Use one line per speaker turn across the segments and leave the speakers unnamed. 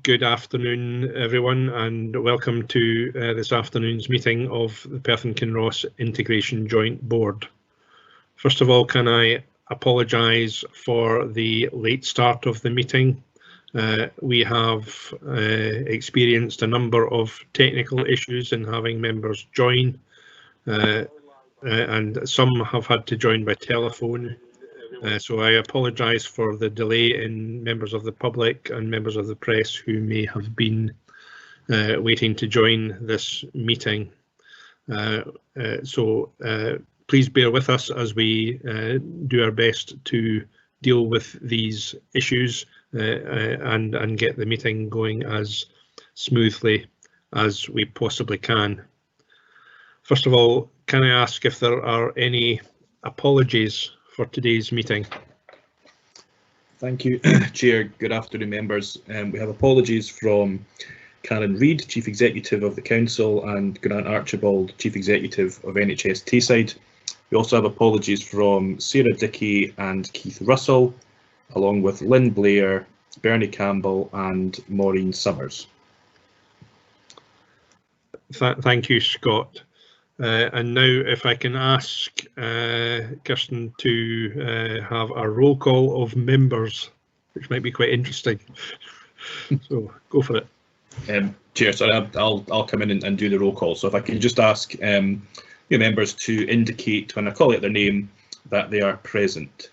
Good afternoon, everyone, and welcome to this afternoon's meeting of the Perth and Kinross Integration Joint Board. First of all, can I apologise for the late start of the meeting. We have experienced a number of technical issues in having members join, and some have had to join by telephone. So I apologise for the delay in members of the public and members of the press who may have been waiting to join this meeting. Please bear with us as we do our best to deal with these issues and get the meeting going as smoothly as we possibly can. First of all, can I ask if there are any apologies for today's meeting?
Thank you, Chair. Good afternoon, members. We have apologies from Karen Reid, Chief Executive of the Council, and Grant Archibald, Chief Executive of NHS Tayside. We also have apologies from Sarah Dickey and Keith Russell, along with Lynn Blair, Bernie Campbell and Maureen Summers.
Thank you, Scott. And now if I can ask Kirsten to have a roll call of members, which might be quite interesting. So go for it.
Chair, sorry, I'll come in and do the roll call. So if I can just ask your members to indicate when I call out their name that they are present.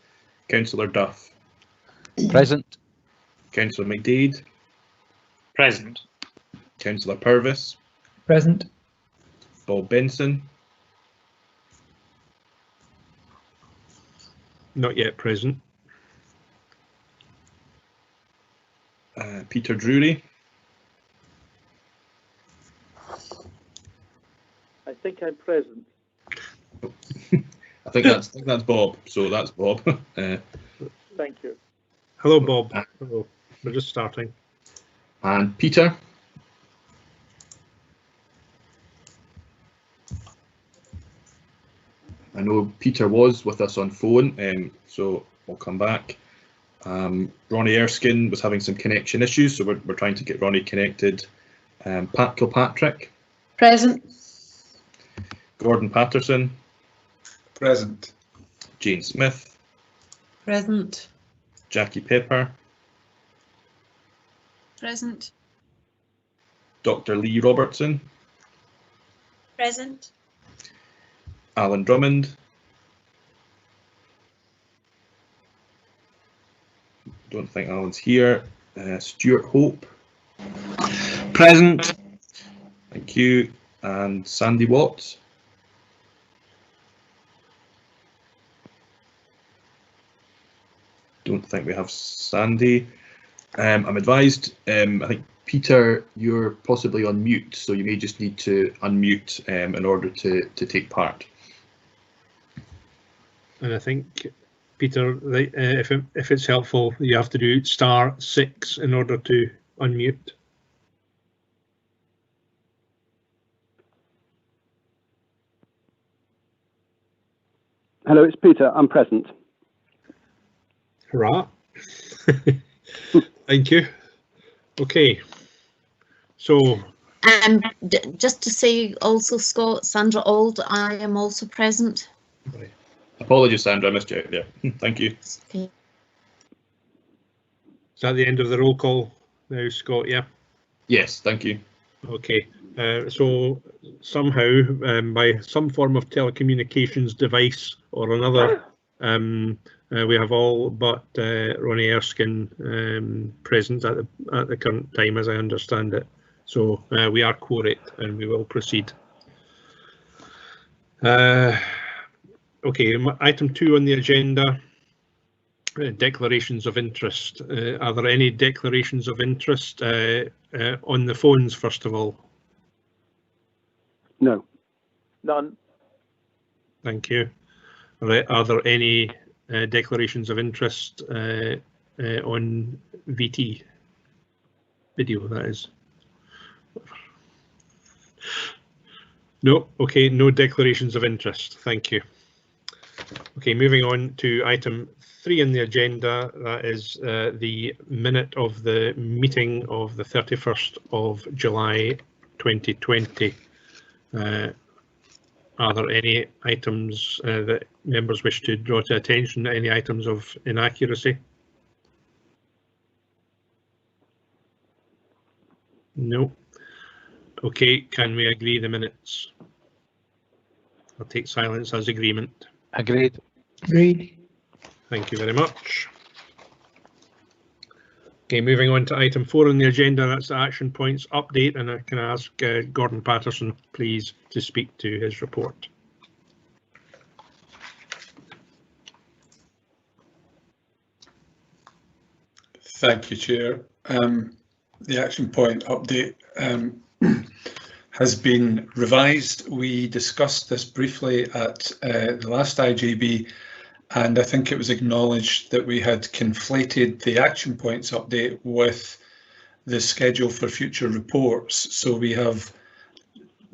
Councillor Duff.
Present.
Councillor McDade.
Present.
Councillor Purvis.
Present.
Bob Benson.
Not yet present.
Peter Drury.
I think I'm present.
I think that's Bob. So that's Bob.
Thank you.
Hello, Bob. Hello. We're just starting.
And Peter. I know Peter was with us on phone, so we'll come back. Ronnie Erskine was having some connection issues, so we're trying to get Ronnie connected. Pat Kilpatrick.
Present.
Gordon Patterson.
Present.
Jane Smith.
Present.
Jackie Pepper.
Present.
Dr. Lee Robertson.
Present.
Alan Drummond. Don't think Alan's here. Stuart Hope.
Present.
Thank you. And Sandy Watts. Don't think we have Sandy. I'm advised, I think Peter, you're possibly on mute, so you may just need to unmute in order to take part.
And I think, Peter, if it's helpful, you have to do *6 in order to unmute.
Hello, it's Peter. I'm present.
Hurrah. Thank you. Okay. So.
Just to say also, Scott, Sandra Auld, I am also present.
Right.
Apologies, Sandra, I missed you out there. Thank you.
Okay.
Is that the end of the roll call now, Scott? Yeah.
Yes, thank you.
Okay. So somehow, by some form of telecommunications device or another, we have all but Ronnie Erskine present at the current time, as I understand it. So we are quorate and we will proceed. Okay, item 2 on the agenda, declarations of interest. Are there any declarations of interest on the phones, first of all?
No.
None.
Thank you. Are there any declarations of interest on VT video, that is? No. Okay, no declarations of interest. Thank you. Okay, moving on to item 3 in the agenda, that is the minute of the meeting of the 31st of July 2020. Are there any items that members wish to draw to attention, any items of inaccuracy? No. Okay, can we agree the minutes? I'll take silence as agreement.
Agreed.
Agreed.
Thank you very much. Okay, moving on to item 4 on the agenda, that's the action points update, and I can ask Gordon Patterson, please, to speak to his report.
Thank you, Chair. The action point update has been revised. We discussed this briefly at the last IJB, and I think it was acknowledged that we had conflated the action points update with the schedule for future reports. So we have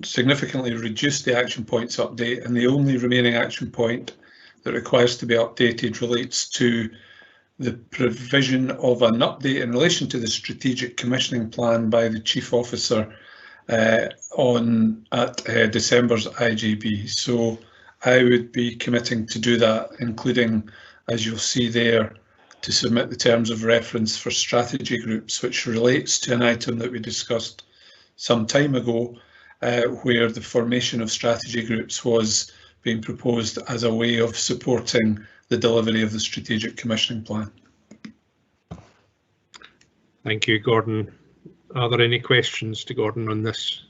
significantly reduced the action points update, and the only remaining action point that requires to be updated relates to the provision of an update in relation to the strategic commissioning plan by the Chief Officer at December's IJB. So I would be committing to do that, including, as you'll see there, to submit the terms of reference for strategy groups, which relates to an item that we discussed some time ago, where the formation of strategy groups was being proposed as a way of supporting the delivery of the strategic commissioning plan.
Thank you, Gordon. Are there any questions to Gordon on this?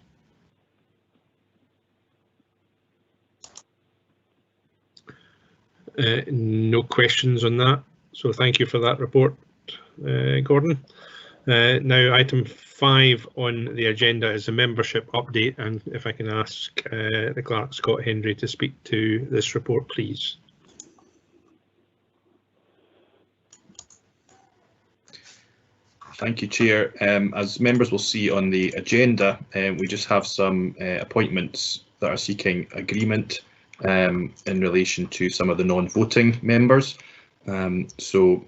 No questions on that, so thank you for that report, Gordon. Now, item 5 on the agenda is a membership update, and if I can ask the clerk, Scott Hendry, to speak to this report, please.
Thank you, Chair. As members will see on the agenda, we just have some appointments that are seeking agreement in relation to some of the non-voting members. So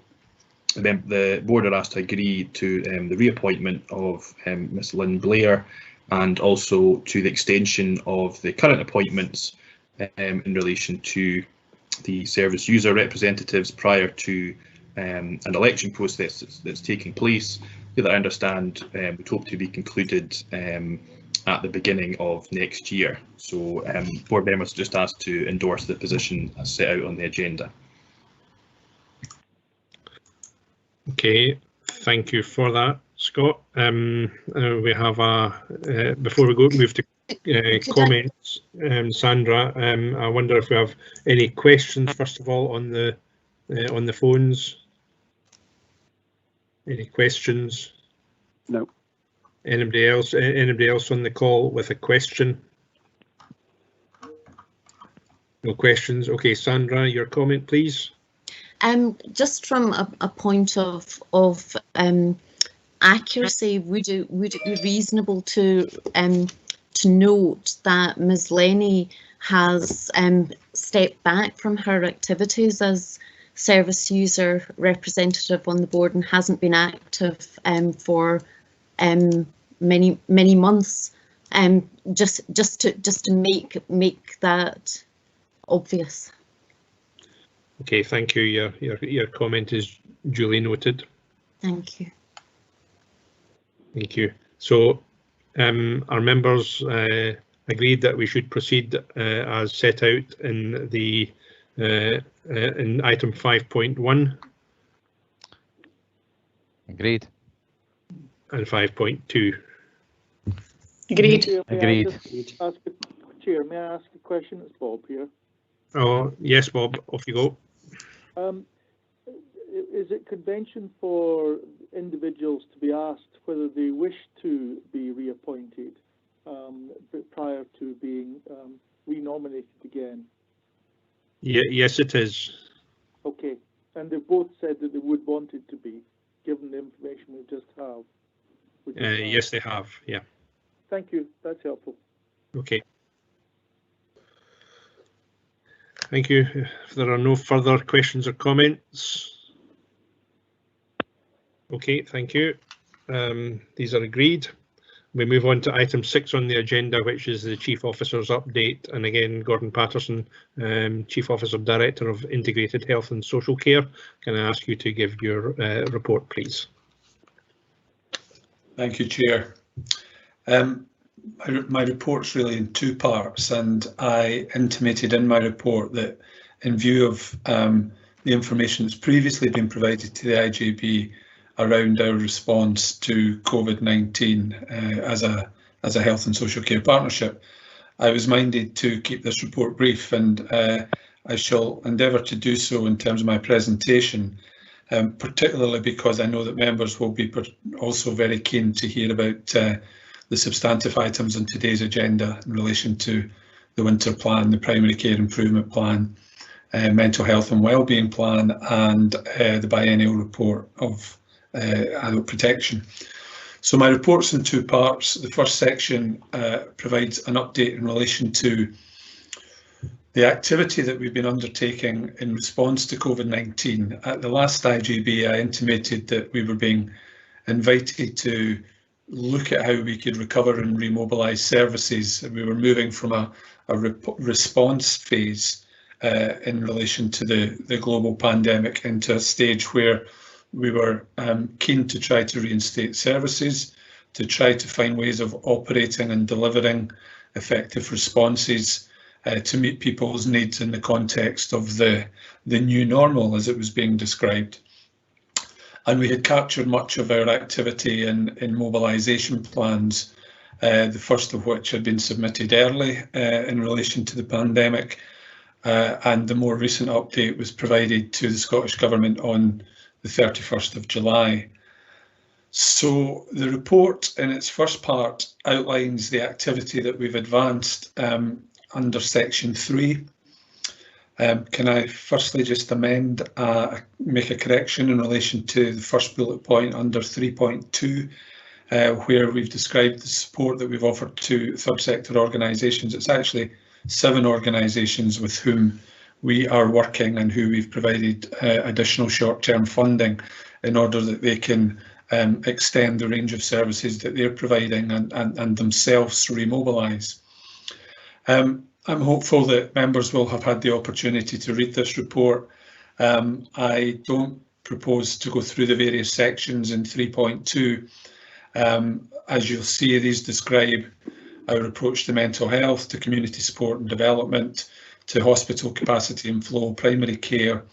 the board are asked to agree to the reappointment of Ms Lynn Blair, and also to the extension of the current appointments in relation to the service user representatives prior to an election process that's taking place, that I understand would hope to be concluded at the beginning of next year. So board members are just asked to endorse the position as set out on the agenda. Okay, thank you for that, Scott. We have a before we move to comments, Sandra. I wonder if we have any questions first of all on the phones. Any questions?
No.
Anybody else? Anybody else on the call with a question? No questions. Okay, Sandra, your comment, please.
Just from a point of accuracy, would it be reasonable to note that Ms Lenny has stepped back from her activities as service user representative on the board and hasn't been active for many months, just to make that obvious.
Okay, thank you. Your comment is duly noted.
Thank you.
Thank you. So our members agreed that we should proceed as set out in the in item 5.1.
Agreed.
And 5.2.
Agreed.
Agreed.
Chair, may I ask a question? It's Bob here.
Oh, yes, Bob, off you go.
Is it convention for individuals to be asked whether they wish to be reappointed prior to being renominated again?
Yes, it is.
Okay, and they've both said that they would want it to be, given the information we just have.
Yes, they have, yeah.
Thank you, that's helpful.
Okay. Thank you. If there are no further questions or comments. Okay, thank you. These are agreed. We move on to item 6 on the agenda, which is the Chief Officer's update. And again, Gordon Patterson, Chief Officer Director of Integrated Health and Social Care. Can I ask you to give your report, please?
Thank you, Chair. My report's really in 2 parts, and I intimated in my report that in view of the information that's previously been provided to the IJB around our response to COVID-19 as a health and social care partnership, I was minded to keep this report brief, and I shall endeavour to do so in terms of my presentation, particularly because I know that members will be also very keen to hear about the substantive items on today's agenda in relation to the winter plan, the primary care improvement plan, mental health and wellbeing plan, and the biennial report of adult protection. So my report's in 2 parts. The first section provides an update in relation to the activity that we've been undertaking in response to COVID-19. At the last IJB, I intimated that we were being invited to look at how we could recover and remobilise services. We were moving from a response phase in relation to the global pandemic into a stage where we were keen to try to reinstate services, to try to find ways of operating and delivering effective responses to meet people's needs in the context of the new normal as it was being described. And we had captured much of our activity in mobilisation plans, the first of which had been submitted early in relation to the pandemic, and the more recent update was provided to the Scottish Government on the 31st of July. So the report in its first part outlines the activity that we've advanced under section 3. Can I firstly just make a correction in relation to the first bullet point under 3.2, where we've described the support that we've offered to third sector organisations. It's actually 7 organisations with whom we are working and who we've provided additional short-term funding in order that they can extend the range of services that they're providing and themselves remobilise. I'm hopeful that members will have had the opportunity to read this report. I don't propose to go through the various sections in 3.2. As you'll see, these describe our approach to mental health, to community support and development, to hospital capacity and flow, primary care,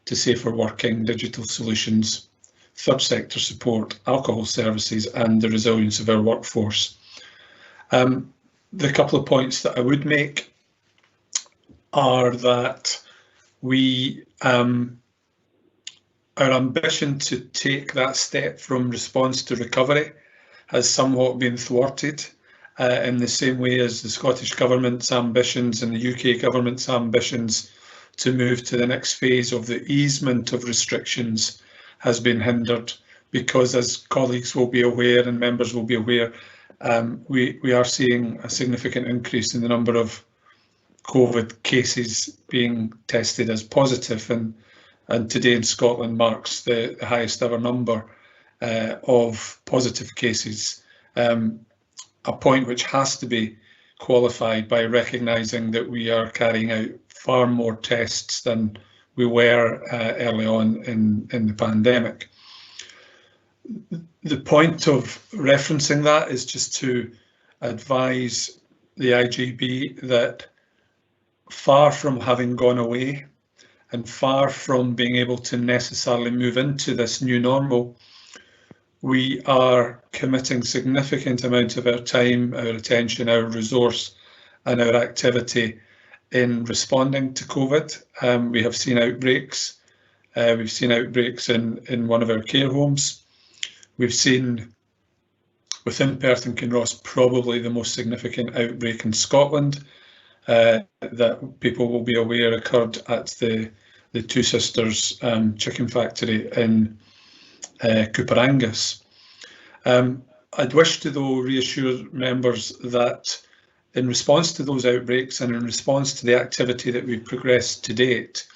to safer working, digital solutions, third sector support, alcohol services, and the resilience of our workforce. The couple of points that I would make are that our ambition to take that step from response to recovery has somewhat been thwarted in the same way as the Scottish Government's ambitions and the UK Government's ambitions to move to the next phase of the easement of restrictions has been hindered, because, as colleagues will be aware and members will be aware, we are seeing a significant increase in the number of COVID cases being tested as positive, and today in Scotland marks the highest ever number of positive cases, a point which has to be qualified by recognising that we are carrying out far more tests than we were early on in the pandemic. The point of referencing that is just to advise the IJB that far from having gone away and far from being able to necessarily move into this new normal, we are committing significant amount of our time, our attention, our resource and our activity in responding to COVID. We have seen outbreaks. We've seen outbreaks in one of our care homes. We've seen within Perth and Kinross probably the most significant outbreak in Scotland that people will be aware occurred at the Two Sisters chicken factory in Cooper Angus. I'd wish to though reassure members that in response to those outbreaks and in response to the activity that we've progressed to date,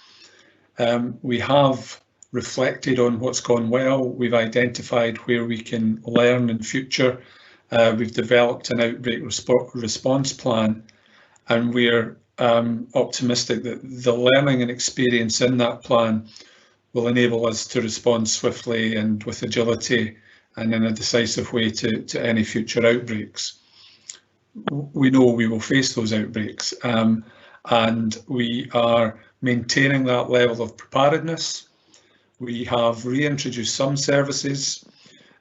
we have reflected on what's gone well. We've identified where we can learn in future. We've developed an outbreak response plan, and we're optimistic that the learning and experience in that plan will enable us to respond swiftly and with agility and in a decisive way to any future outbreaks. We know we will face those outbreaks, and we are maintaining that level of preparedness. We have reintroduced some services,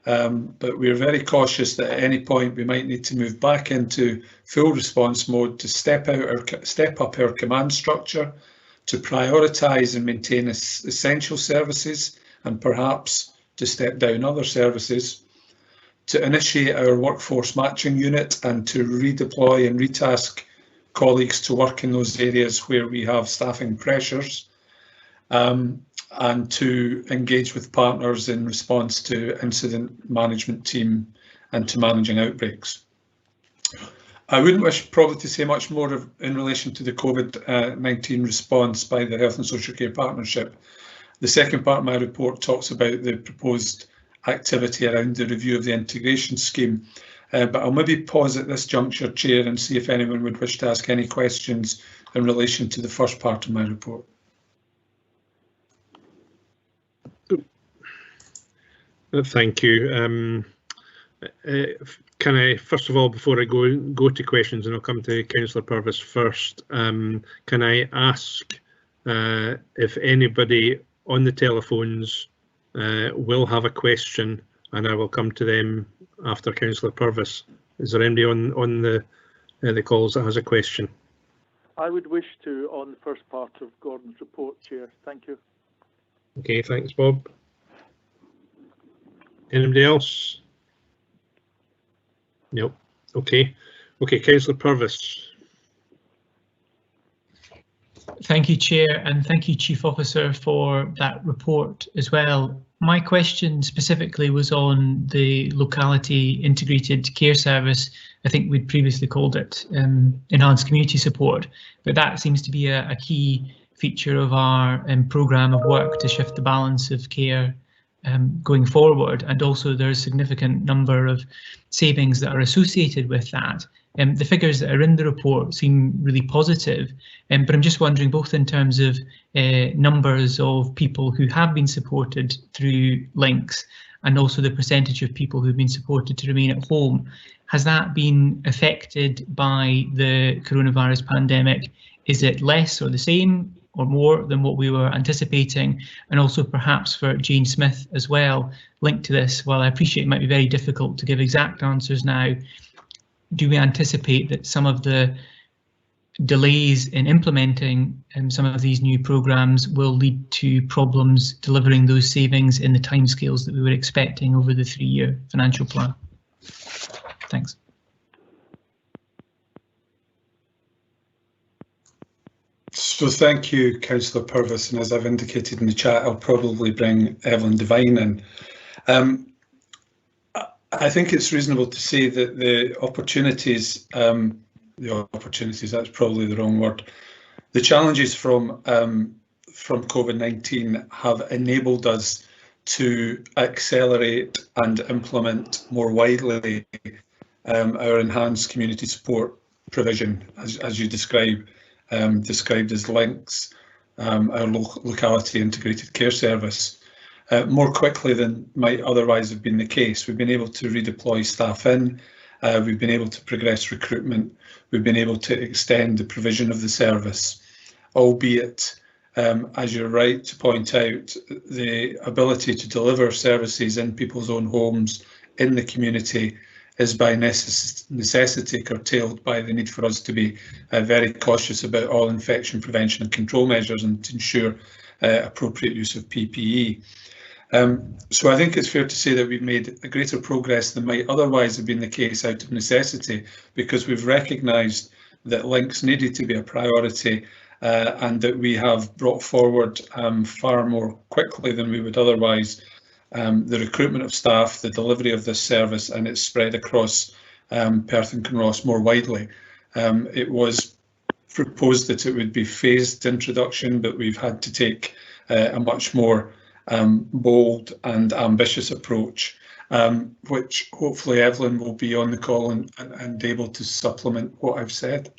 but we're very cautious that at any point we might need to move back into full response mode to step up our command structure, to prioritise and maintain essential services, and perhaps to step down other services, to initiate our workforce matching unit and to redeploy and retask colleagues to work in those areas where we have staffing pressures, and to engage with partners in response to incident management team and to managing outbreaks. I wouldn't wish probably to say much more in relation to the COVID-19 response by the Health and Social Care Partnership. The second part of my report talks about the proposed activity around the review of the integration scheme, but I'll maybe pause at this juncture, Chair, and see if anyone would wish to ask any questions in relation to the first part of my report.
Thank you. Can I, first of all, before I go to questions, and I'll come to Councillor Purvis first, can I ask if anybody on the telephones will have a question, and I will come to them after Councillor Purvis. Is there anybody on the calls that has a question?
I would wish to on the first part of Gordon's report, Chair. Thank you.
Okay, thanks, Bob. Anybody else? Nope. Okay. Okay, Councillor Purvis.
Thank you, Chair, and thank you, Chief Officer, for that report as well. My question specifically was on the locality integrated care service. I think we'd previously called it enhanced community support, but that seems to be a key feature of our programme of work to shift the balance of care going forward, and also there's a significant number of savings that are associated with that. The figures that are in the report seem really positive, but I'm just wondering, both in terms of numbers of people who have been supported through links and also the percentage of people who've been supported to remain at home, has that been affected by the coronavirus pandemic? Is it less or the same or more than what we were anticipating? And also perhaps for Jane Smith as well, linked to this, while I appreciate it might be very difficult to give exact answers now, do we anticipate that some of the delays in implementing some of these new programmes will lead to problems delivering those savings in the timescales that we were expecting over the 3-year financial plan? Thanks.
So thank you, Councillor Purvis, and as I've indicated in the chat, I'll probably bring Evelyn Devine in. I think it's reasonable to say that the opportunities, that's probably the wrong word, the challenges from COVID-19 have enabled us to accelerate and implement more widely our enhanced community support provision, as you described as links, our locality integrated care service, more quickly than might otherwise have been the case. We've been able to redeploy staff in, we've been able to progress recruitment, we've been able to extend the provision of the service, albeit, as you're right to point out, the ability to deliver services in people's own homes, in the community, is by necessity curtailed by the need for us to be very cautious about all infection prevention and control measures and to ensure appropriate use of PPE. So I think it's fair to say that we've made a greater progress than might otherwise have been the case out of necessity, because we've recognised that links needed to be a priority and that we have brought forward far more quickly than we would otherwise the recruitment of staff, the delivery of this service, and it's spread across Perth and Kinross more widely. It was proposed that it would be phased introduction, but we've had to take a much more bold and ambitious approach, which hopefully Evelyn will be on the call and able to supplement what I've said.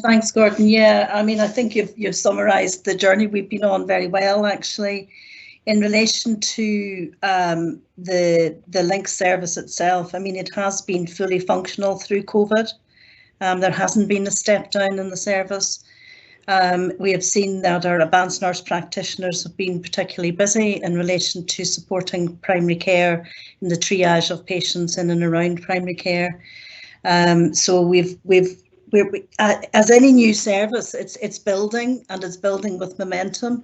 Thanks, Gordon. Yeah, I mean, I think you've summarised the journey we've been on very well, actually. In relation to the link service itself, I mean, it has been fully functional through COVID. There hasn't been a step down in the service. We have seen that our advanced nurse practitioners have been particularly busy in relation to supporting primary care in the triage of patients in and around primary care. So we're as any new service, it's building, and it's building with momentum.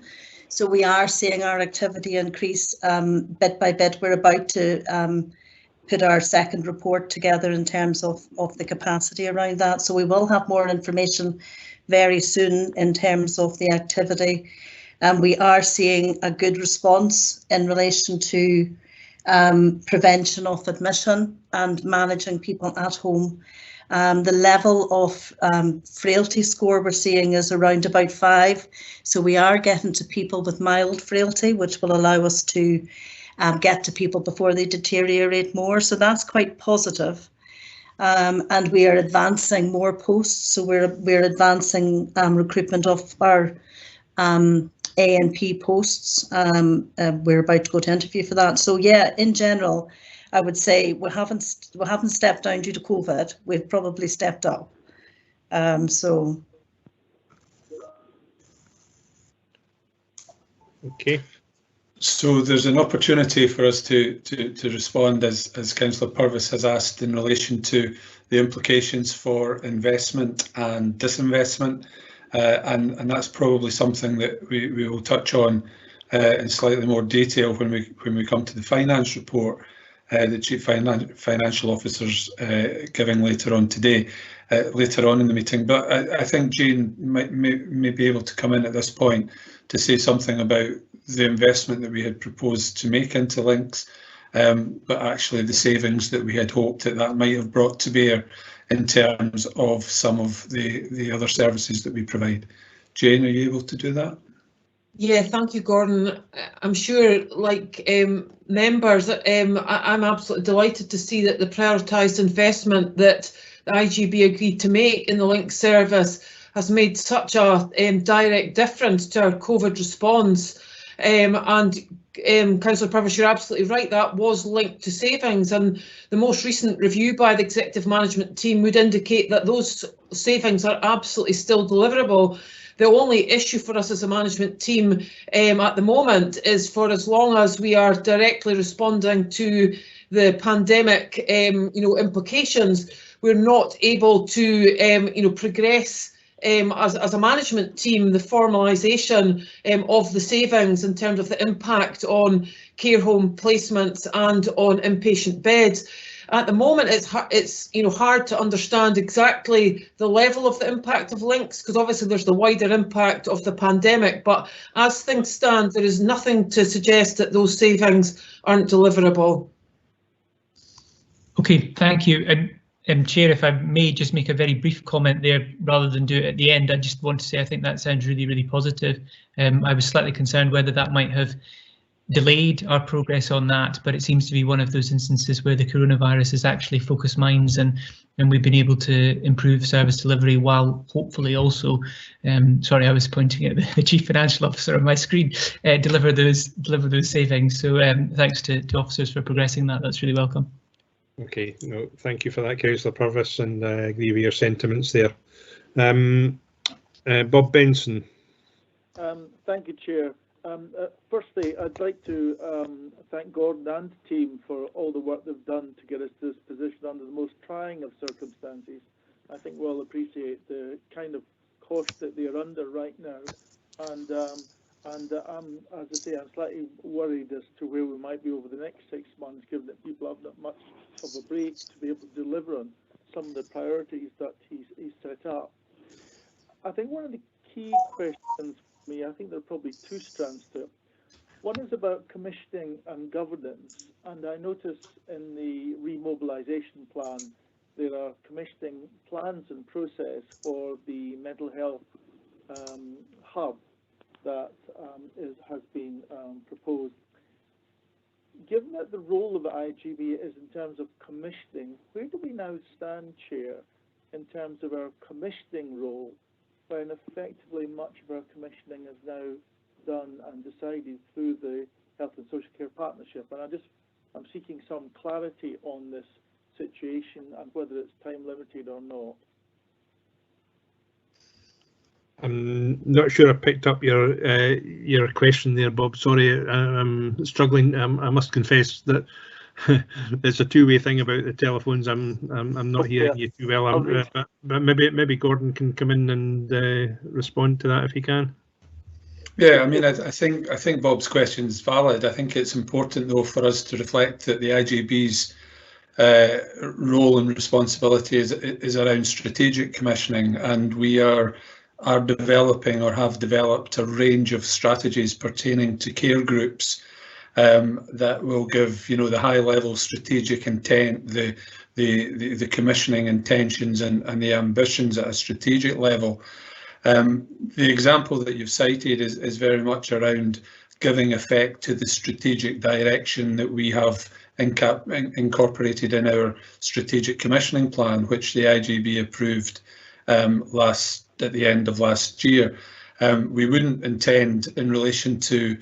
So we are seeing our activity increase bit by bit. We're about to put our second report together in terms of the capacity around that. So we will have more information very soon in terms of the activity. And we are seeing a good response in relation to prevention of admission and managing people at home. The level of frailty score we're seeing is around about 5. So we are getting to people with mild frailty, which will allow us to get to people before they deteriorate more. So that's quite positive. And we are advancing more posts. So we're advancing recruitment of our A&P posts. We're about to go to interview for that. So yeah, in general, I would say we haven't stepped down due to COVID. We've probably stepped up. So.
Okay.
So there's an opportunity for us to respond, as Councillor Purvis has asked, in relation to the implications for investment and disinvestment, and that's probably something that we will touch on in slightly more detail when we come to the finance report. The Chief Financial Officer's giving later on today, later on in the meeting. But I think Jane may be able to come in at this point to say something about the investment that we had proposed to make into links, but actually the savings that we had hoped that might have brought to bear in terms of some of the other services that we provide. Jane, are you able to do that?
Yeah, thank you, Gordon. I'm sure, like members, I'm absolutely delighted to see that the prioritised investment that the IGB agreed to make in the link service has made such a direct difference to our COVID response. Councillor Purvis, you're absolutely right, that was linked to savings, and the most recent review by the executive management team would indicate that those savings are absolutely still deliverable. The only issue for us as a management team at the moment is, for as long as we are directly responding to the pandemic implications, we're not able to progress as a management team the formalisation of the savings in terms of the impact on care home placements and on inpatient beds. At the moment, it's hard to understand exactly the level of the impact of links, because obviously there's the wider impact of the pandemic. But as things stand, there is nothing to suggest that those savings aren't deliverable.
Okay, thank you. And Chair, if I may just make a very brief comment there rather than do it at the end, I just want to say I think that sounds really, really positive. I was slightly concerned whether that might have delayed our progress on that, but it seems to be one of those instances where the coronavirus has actually focused minds, and we've been able to improve service delivery while hopefully also, sorry, I was pointing at the Chief Financial Officer on my screen, deliver those savings. So thanks to officers for progressing that. That's really welcome.
Okay, no, thank you for that, Councillor Purvis, and I agree with your sentiments there. Bob Benson.
Thank you, Chair. Firstly, I'd like to thank Gordon and the team for all the work they've done to get us to this position under the most trying of circumstances. I think we'll appreciate the kind of cost that they are under right now, and as I say, I'm slightly worried as to where we might be over the next 6 months, given that people have not much of a break to be able to deliver on some of the priorities that he's set up. I think one of the key questions for me, I think there are probably 2 strands to it. One is about commissioning and governance, and I notice in the remobilisation plan there are commissioning plans and process for the mental health hub that has been proposed. Given that the role of the IGB is in terms of commissioning, where do we now stand, Chair, in terms of our commissioning role, when effectively much of our commissioning is now done and decided through the Health and Social Care Partnership? And I'm seeking some clarity on this situation and whether it's time limited or not.
I'm not sure I picked up your question there, Bob. Sorry, I'm struggling. I must confess that it's a two-way thing about the telephones. I'm not hearing you too well. But maybe Gordon can come in and respond to that if he can.
Yeah, I mean, I think Bob's question is valid. I think it's important though for us to reflect that the IGB's role and responsibility is around strategic commissioning, and we are developing or have developed a range of strategies pertaining to care groups that will give, you know, the high level strategic intent, the commissioning intentions and the ambitions at a strategic level. The example that you've cited is very much around giving effect to the strategic direction that we have incorporated in our strategic commissioning plan, which the IGB approved at the end of last year. We wouldn't intend, in relation to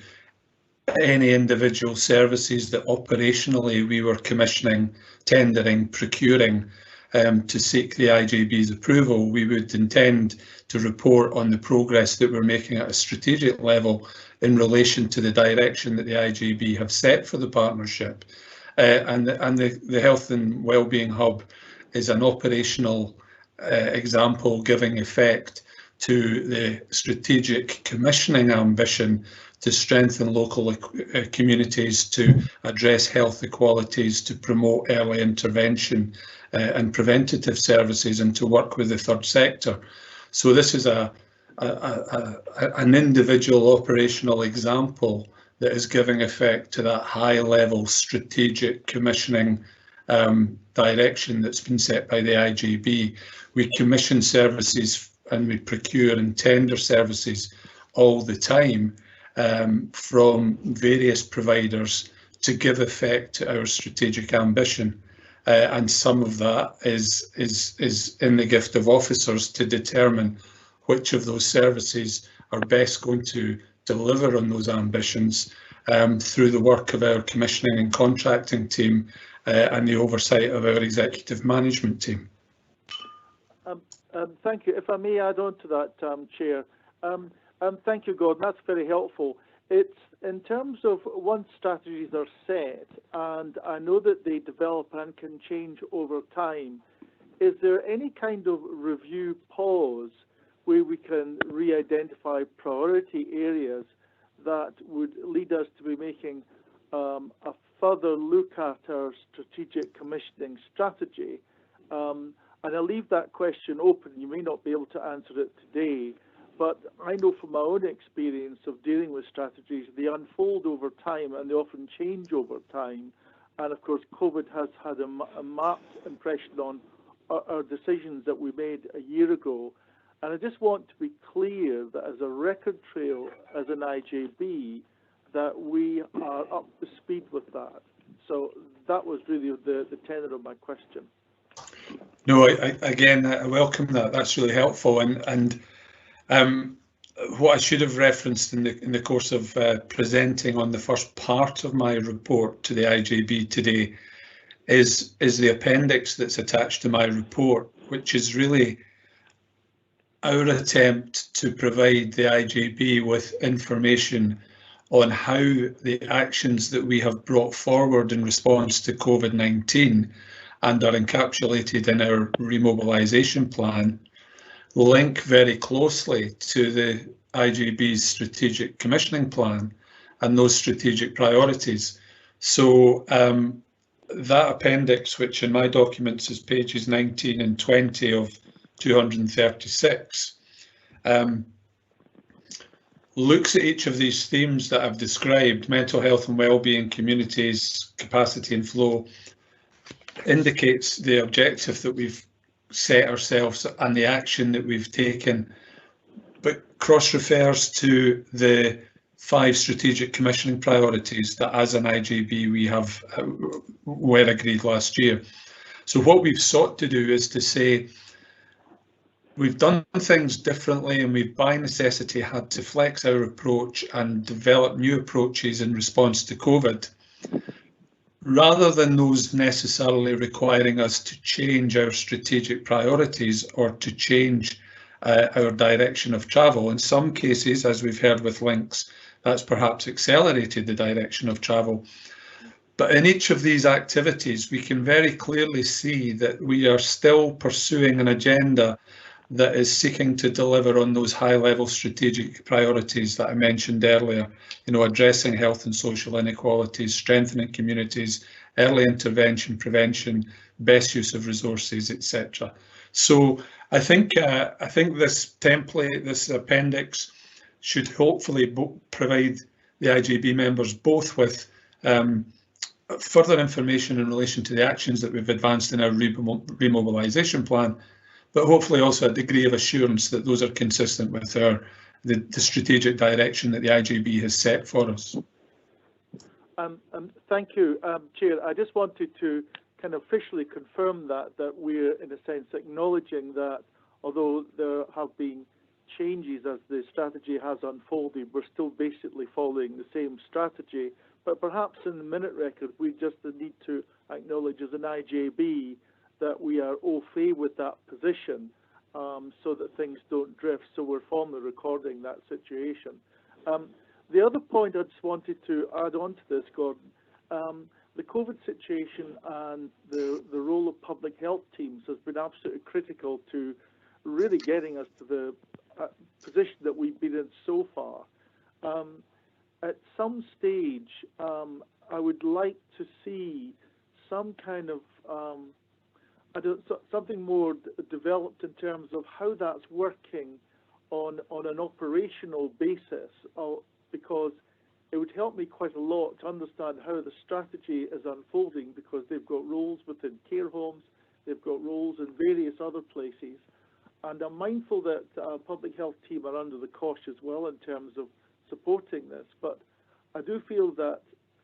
any individual services that operationally we were commissioning, tendering, procuring, to seek the IGB's approval. We would intend to report on the progress that we're making at a strategic level in relation to the direction that the IGB have set for the partnership. And the Health and Wellbeing Hub is an operational example giving effect to the strategic commissioning ambition to strengthen local communities, to address health equalities, to promote early intervention and preventative services, and to work with the third sector. So this is an individual operational example that is giving effect to that high level strategic commissioning direction that's been set by the IGB. We commission services and we procure and tender services all the time from various providers to give effect to our strategic ambition. And some of that is in the gift of officers to determine which of those services are best going to deliver on those ambitions through the work of our commissioning and contracting team and the oversight of our executive management team.
Thank you. If I may add on to that, Chair. Thank you, Gordon. That's very helpful. It's in terms of once strategies are set, and I know that they develop and can change over time, is there any kind of review pause where we can re-identify priority areas that would lead us to be making a further look at our strategic commissioning strategy? And I'll leave that question open. You may not be able to answer it today, but I know from my own experience of dealing with strategies, they unfold over time and they often change over time. And of course, COVID has had a marked impression on our decisions that we made a year ago. And I just want to be clear that as a record trail, as an IJB, that we are up to speed with that. So that was really the tenor of my question.
No, I welcome that. That's really helpful. And what I should have referenced in the course of presenting on the first part of my report to the IJB today is the appendix that's attached to my report, which is really our attempt to provide the IJB with information on how the actions that we have brought forward in response to COVID-19 and are encapsulated in our remobilisation plan link very closely to the IJB's strategic commissioning plan and those strategic priorities. So that appendix, which in my documents is pages 19 and 20 of 236, looks at each of these themes that I've described, mental health and wellbeing, communities, capacity and flow, indicates the objective that we've set ourselves and the action that we've taken, but cross-refers to the 5 strategic commissioning priorities that as an IJB we have were agreed last year. So what we've sought to do is to say we've done things differently, and we've by necessity had to flex our approach and develop new approaches in response to COVID, rather than those necessarily requiring us to change our strategic priorities or to change our direction of travel. In some cases, as we've heard with links, that's perhaps accelerated the direction of travel. But in each of these activities, we can very clearly see that we are still pursuing an agenda that is seeking to deliver on those high-level strategic priorities that I mentioned earlier, addressing health and social inequalities, strengthening communities, early intervention, prevention, best use of resources, etc. So I think this template, this appendix, should hopefully provide the IJB members both with further information in relation to the actions that we've advanced in our remobilisation plan, but hopefully also a degree of assurance that those are consistent with the strategic direction that the IJB has set for us.
Thank you, Chair. I just wanted to kind of officially confirm that we're in a sense acknowledging that although there have been changes as the strategy has unfolded, we're still basically following the same strategy. But perhaps in the minute record, we just need to acknowledge as an IJB that we are au fait with that position, so that things don't drift. So we're formally recording that situation. The other point I just wanted to add on to this, Gordon, the COVID situation and the role of public health teams has been absolutely critical to really getting us to the position that we've been in so far. At some stage, I would like to see some kind of something more developed in terms of how that's working on an operational basis, because it would help me quite a lot to understand how the strategy is unfolding, because they've got roles within care homes, they've got roles in various other places, and I'm mindful that public health team are under the cosh as well in terms of supporting this, but I do feel that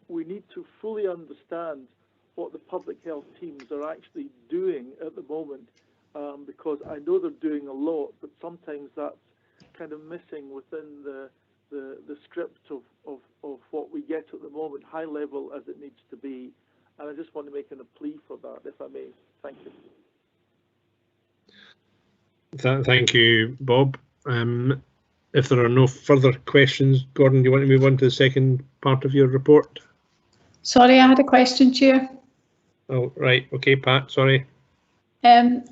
we need to fully understand what the public health teams are actually doing at the moment, because I know they're doing a lot, but sometimes that's kind of missing within the script of what we get at the moment, high level as it needs to be. And I just want to make a plea for that, if I may. Thank you.
Thank you, Bob. If there are no further questions, Gordon, do you want to move on to the second part of your report?
Sorry, I had a question, Chair.
Oh, right. Okay, Pat, sorry.
I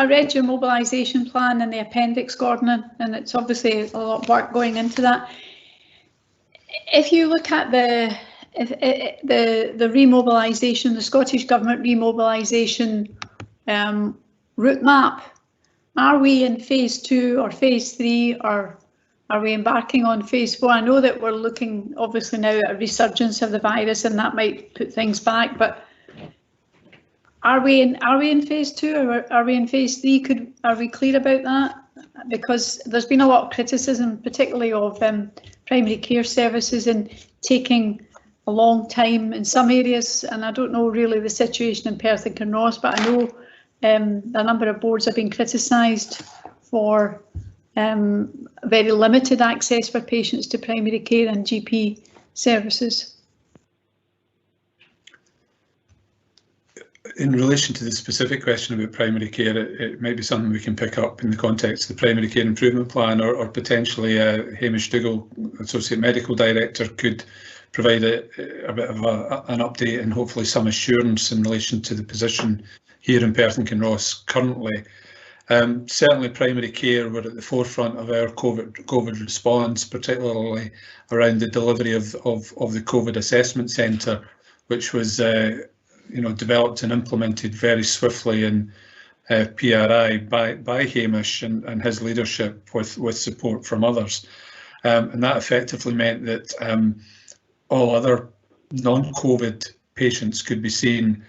read your mobilisation plan in the appendix, Gordon, and it's obviously a lot of work going into that. If you look at the remobilisation, the Scottish Government remobilisation route map, are we in phase 2 or phase 3, or are we embarking on phase 4? I know that we're looking obviously now at a resurgence of the virus, and that might put things back, but are we in phase 2 or are we in phase 3? Are we clear about that? Because there's been a lot of criticism, particularly of primary care services, in taking a long time in some areas, and I don't know really the situation in Perth and Kinross, but I know a number of boards have been criticised for very limited access for patients to primary care and GP services.
In relation to the specific question about primary care, it might be something we can pick up in the context of the Primary Care Improvement Plan, or potentially Hamish Dougal, Associate Medical Director, could provide a bit of an update and hopefully some assurance in relation to the position here in Perth and Kinross currently. Certainly primary care were at the forefront of our COVID response, particularly around the delivery of the COVID Assessment Centre, which was developed and implemented very swiftly in PRI by Hamish and his leadership with support from others. and that effectively meant that all other non-COVID patients could be seen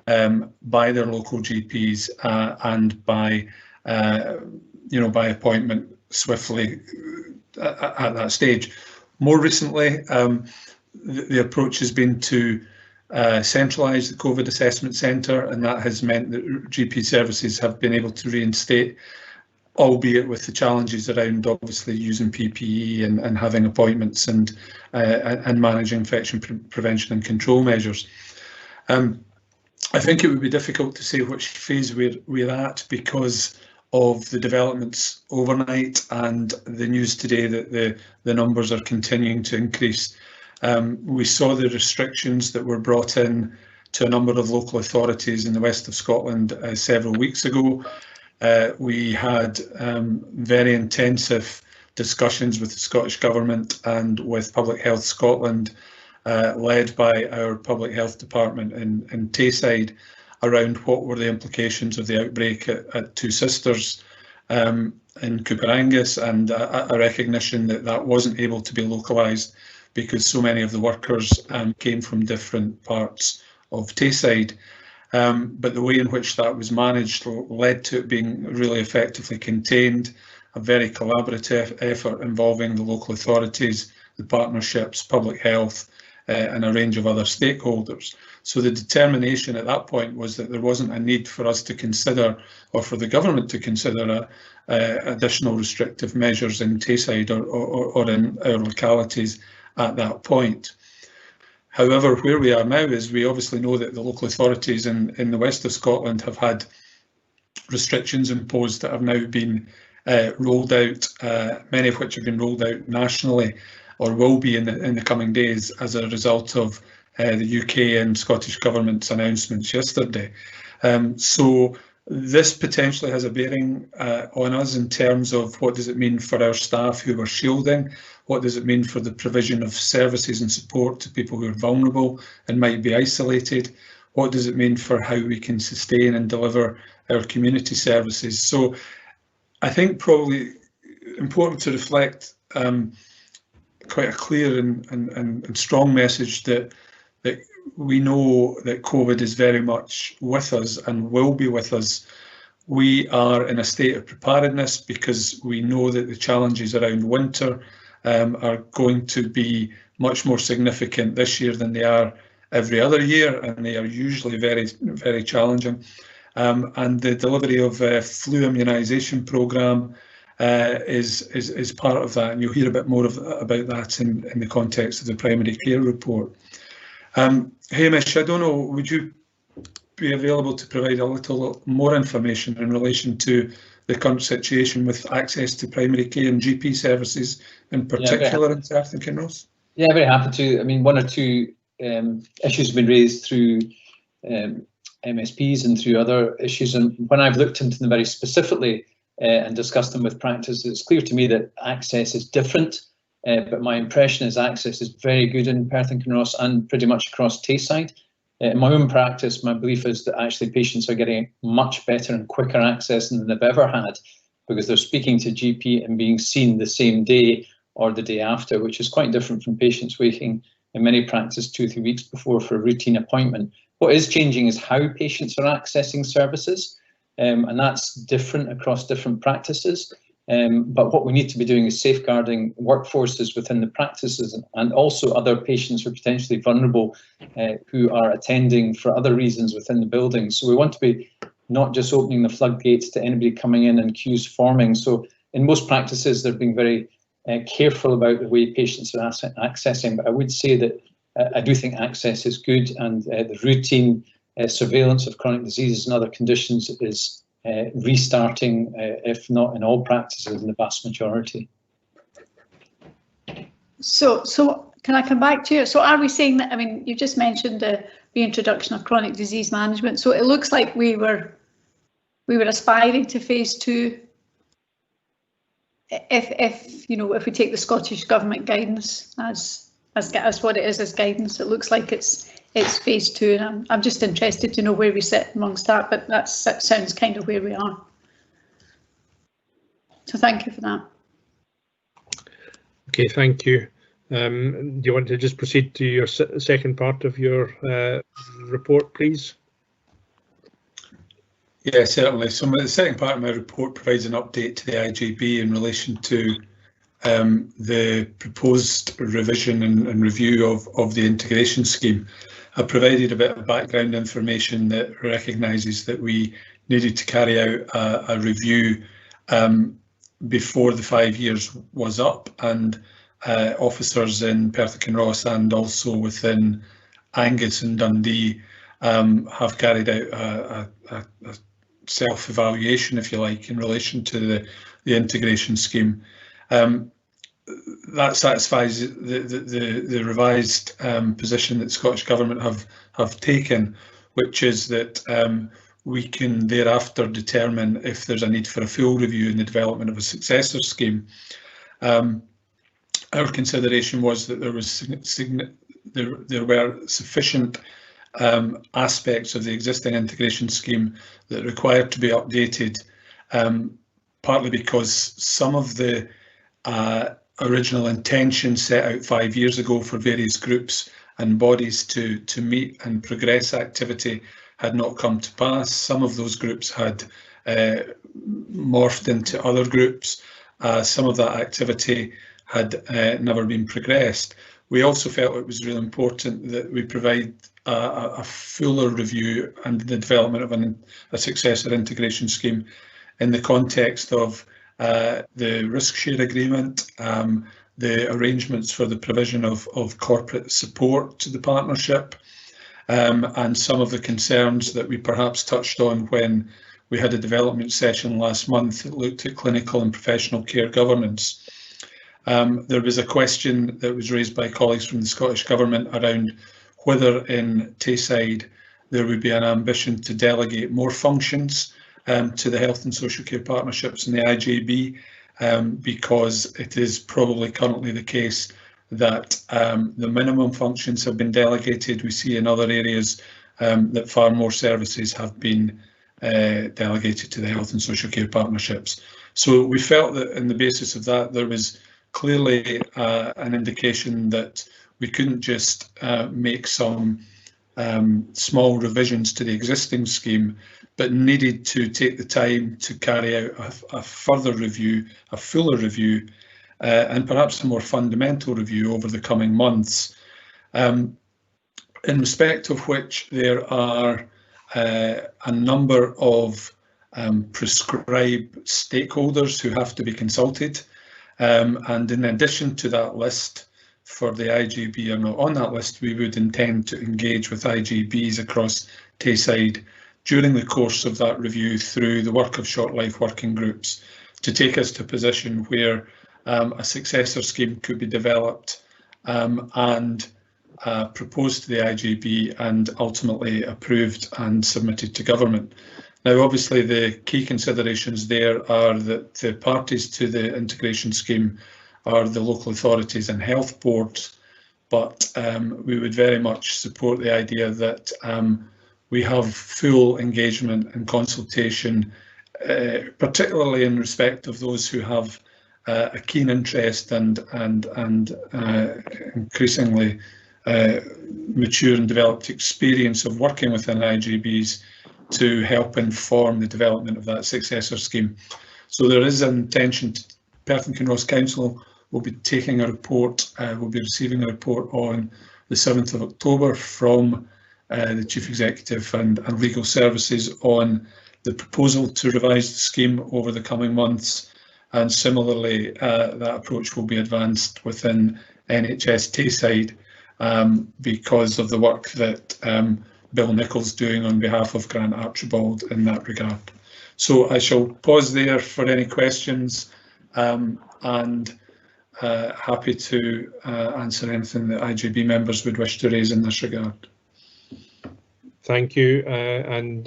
by their local GPs and by by appointment swiftly at that stage. More recently, the approach has been to centralise the COVID assessment centre, and that has meant that GP services have been able to reinstate, albeit with the challenges around obviously using PPE and having appointments and managing infection prevention and control measures. I think it would be difficult to say which phase we're at because of the developments overnight and the news today that the numbers are continuing to increase. We saw the restrictions that were brought in to a number of local authorities in the west of Scotland several weeks ago. We had very intensive discussions with the Scottish Government and with Public Health Scotland, led by our Public Health Department in Tayside, around what were the implications of the outbreak at Two Sisters in Cooperangus, and a recognition that that wasn't able to be localised because so many of the workers came from different parts of Tayside. But the way in which that was managed led to it being really effectively contained, a very collaborative effort involving the local authorities, the partnerships, public health, and a range of other stakeholders. So the determination at that point was that there wasn't a need for us to consider, or for the government to consider, additional restrictive measures in Tayside or in our localities at that point. However, where we are now is we obviously know that the local authorities in the west of Scotland have had restrictions imposed that have now been rolled out, many of which have been rolled out nationally or will be in the coming days as a result of the UK and Scottish Government's announcements yesterday. So this potentially has a bearing on us in terms of what does it mean for our staff who are shielding, what does it mean for the provision of services and support to people who are vulnerable and might be isolated, what does it mean for how we can sustain and deliver our community services. So I think probably important to reflect quite a clear and strong message that we know that COVID is very much with us and will be with us. We are in a state of preparedness because we know that the challenges around winter are going to be much more significant this year than they are every other year, and they are usually very, very challenging. And the delivery of a flu immunisation programme is part of that, and you'll hear a bit more about that in the context of the primary care report. Hamish, I don't know, would you be available to provide a little more information in relation to the current situation with access to primary care and GP services in particular in Perth and Kinross?
Yeah, very happy to. I mean, one or two issues have been raised through MSPs and through other issues, and when I've looked into them very specifically and discussed them with practice, it's clear to me that access is different. But my impression is access is very good in Perth and Kinross and pretty much across Tayside. In my own practice, my belief is that actually patients are getting much better and quicker access than they've ever had, because they're speaking to GP and being seen the same day or the day after, which is quite different from patients waiting in many practices 2 or 3 weeks before for a routine appointment. What is changing is how patients are accessing services, and that's different across different practices. But what we need to be doing is safeguarding workforces within the practices and also other patients who are potentially vulnerable who are attending for other reasons within the building. So we want to be not just opening the floodgates to anybody coming in and queues forming. So in most practices, they're being very careful about the way patients are accessing. But I would say that I do think access is good, and the routine surveillance of chronic diseases and other conditions is restarting, if not in all practices, in the vast majority. So can I come back to you? So are we saying that, I mean, you just mentioned the reintroduction of chronic disease management. So it looks like we were aspiring to phase 2. If we take the Scottish Government guidance as what it is as guidance, it looks like it's phase 2, and I'm just interested to know where we sit amongst that, but that sounds kind of where we are. So thank you for that.
Okay, thank you. Do you want to just proceed to your second part of your report, please?
Yeah, certainly. So the second part of my report provides an update to the IGB in relation to the proposed revision and review of the integration scheme. I provided a bit of background information that recognises that we needed to carry out a review before the 5 years was up, and officers in Perth and Kinross and also within Angus and Dundee have carried out a self-evaluation, if you like, in relation to the integration scheme. That satisfies the revised position that the Scottish Government have taken, which is that we can thereafter determine if there's a need for a full review in the development of a successor scheme. Our consideration was that there were sufficient aspects of the existing integration scheme that required to be updated, partly because some of the original intention set out 5 years ago for various groups and bodies to meet and progress activity had not come to pass. Some of those groups had morphed into other groups. Some of that activity had never been progressed. We also felt it was really important that we provide a fuller review and the development of a successor integration scheme in the context of the risk share agreement, the arrangements for the provision of corporate support to the partnership, and some of the concerns that we perhaps touched on when we had a development session last month that looked at clinical and professional care governance. There was a question that was raised by colleagues from the Scottish Government around whether in Tayside there would be an ambition to delegate more functions to the health and social care partnerships in the IJB, because it is probably currently the case that the minimum functions have been delegated. We see in other areas that far more services have been delegated to the health and social care partnerships. So we felt that on the basis of that, there was clearly an indication that we couldn't just make some small revisions to the existing scheme, but needed to take the time to carry out a further review, a fuller review, and perhaps a more fundamental review over the coming months, in respect of which there are a number of prescribed stakeholders who have to be consulted. And in addition to that list, for the IGB or not on that list, we would intend to engage with IGBs across Tayside during the course of that review through the work of short life working groups to take us to a position where a successor scheme could be developed and proposed to the IGB and ultimately approved and submitted to government. Now, obviously, the key considerations there are that the parties to the integration scheme are the local authorities and health boards, but we would very much support the idea that we have full engagement and consultation, particularly in respect of those who have a keen interest and increasingly mature and developed experience of working within IGBs to help inform the development of that successor scheme. So there is an intention. Perth and Kinross Council will be taking a report, will be receiving a report on the 7th of October from the Chief Executive and Legal Services on the proposal to revise the scheme over the coming months. And similarly, that approach will be advanced within NHS Tayside because of the work that Bill Nichols doing on behalf of Grant Archibald in that regard. So I shall pause there for any questions and happy to answer anything that IGB members would wish to raise in this regard.
Thank you. And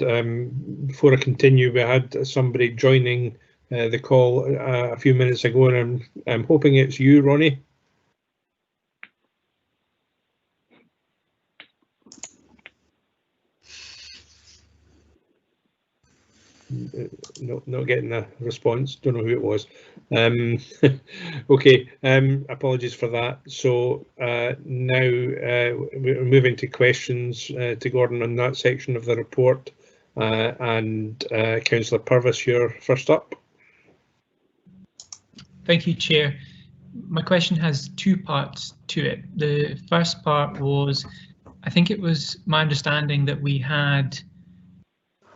before I continue, we had somebody joining the call a few minutes ago, and I'm hoping it's you, Ronnie. not getting a response. Don't know who it was. Okay, apologies for that. So now we're moving to questions to Gordon on that section of the report. And Councillor Purvis, you're first up.
Thank you, Chair. My question has two parts to it. The first part was, I think it was my understanding that we had,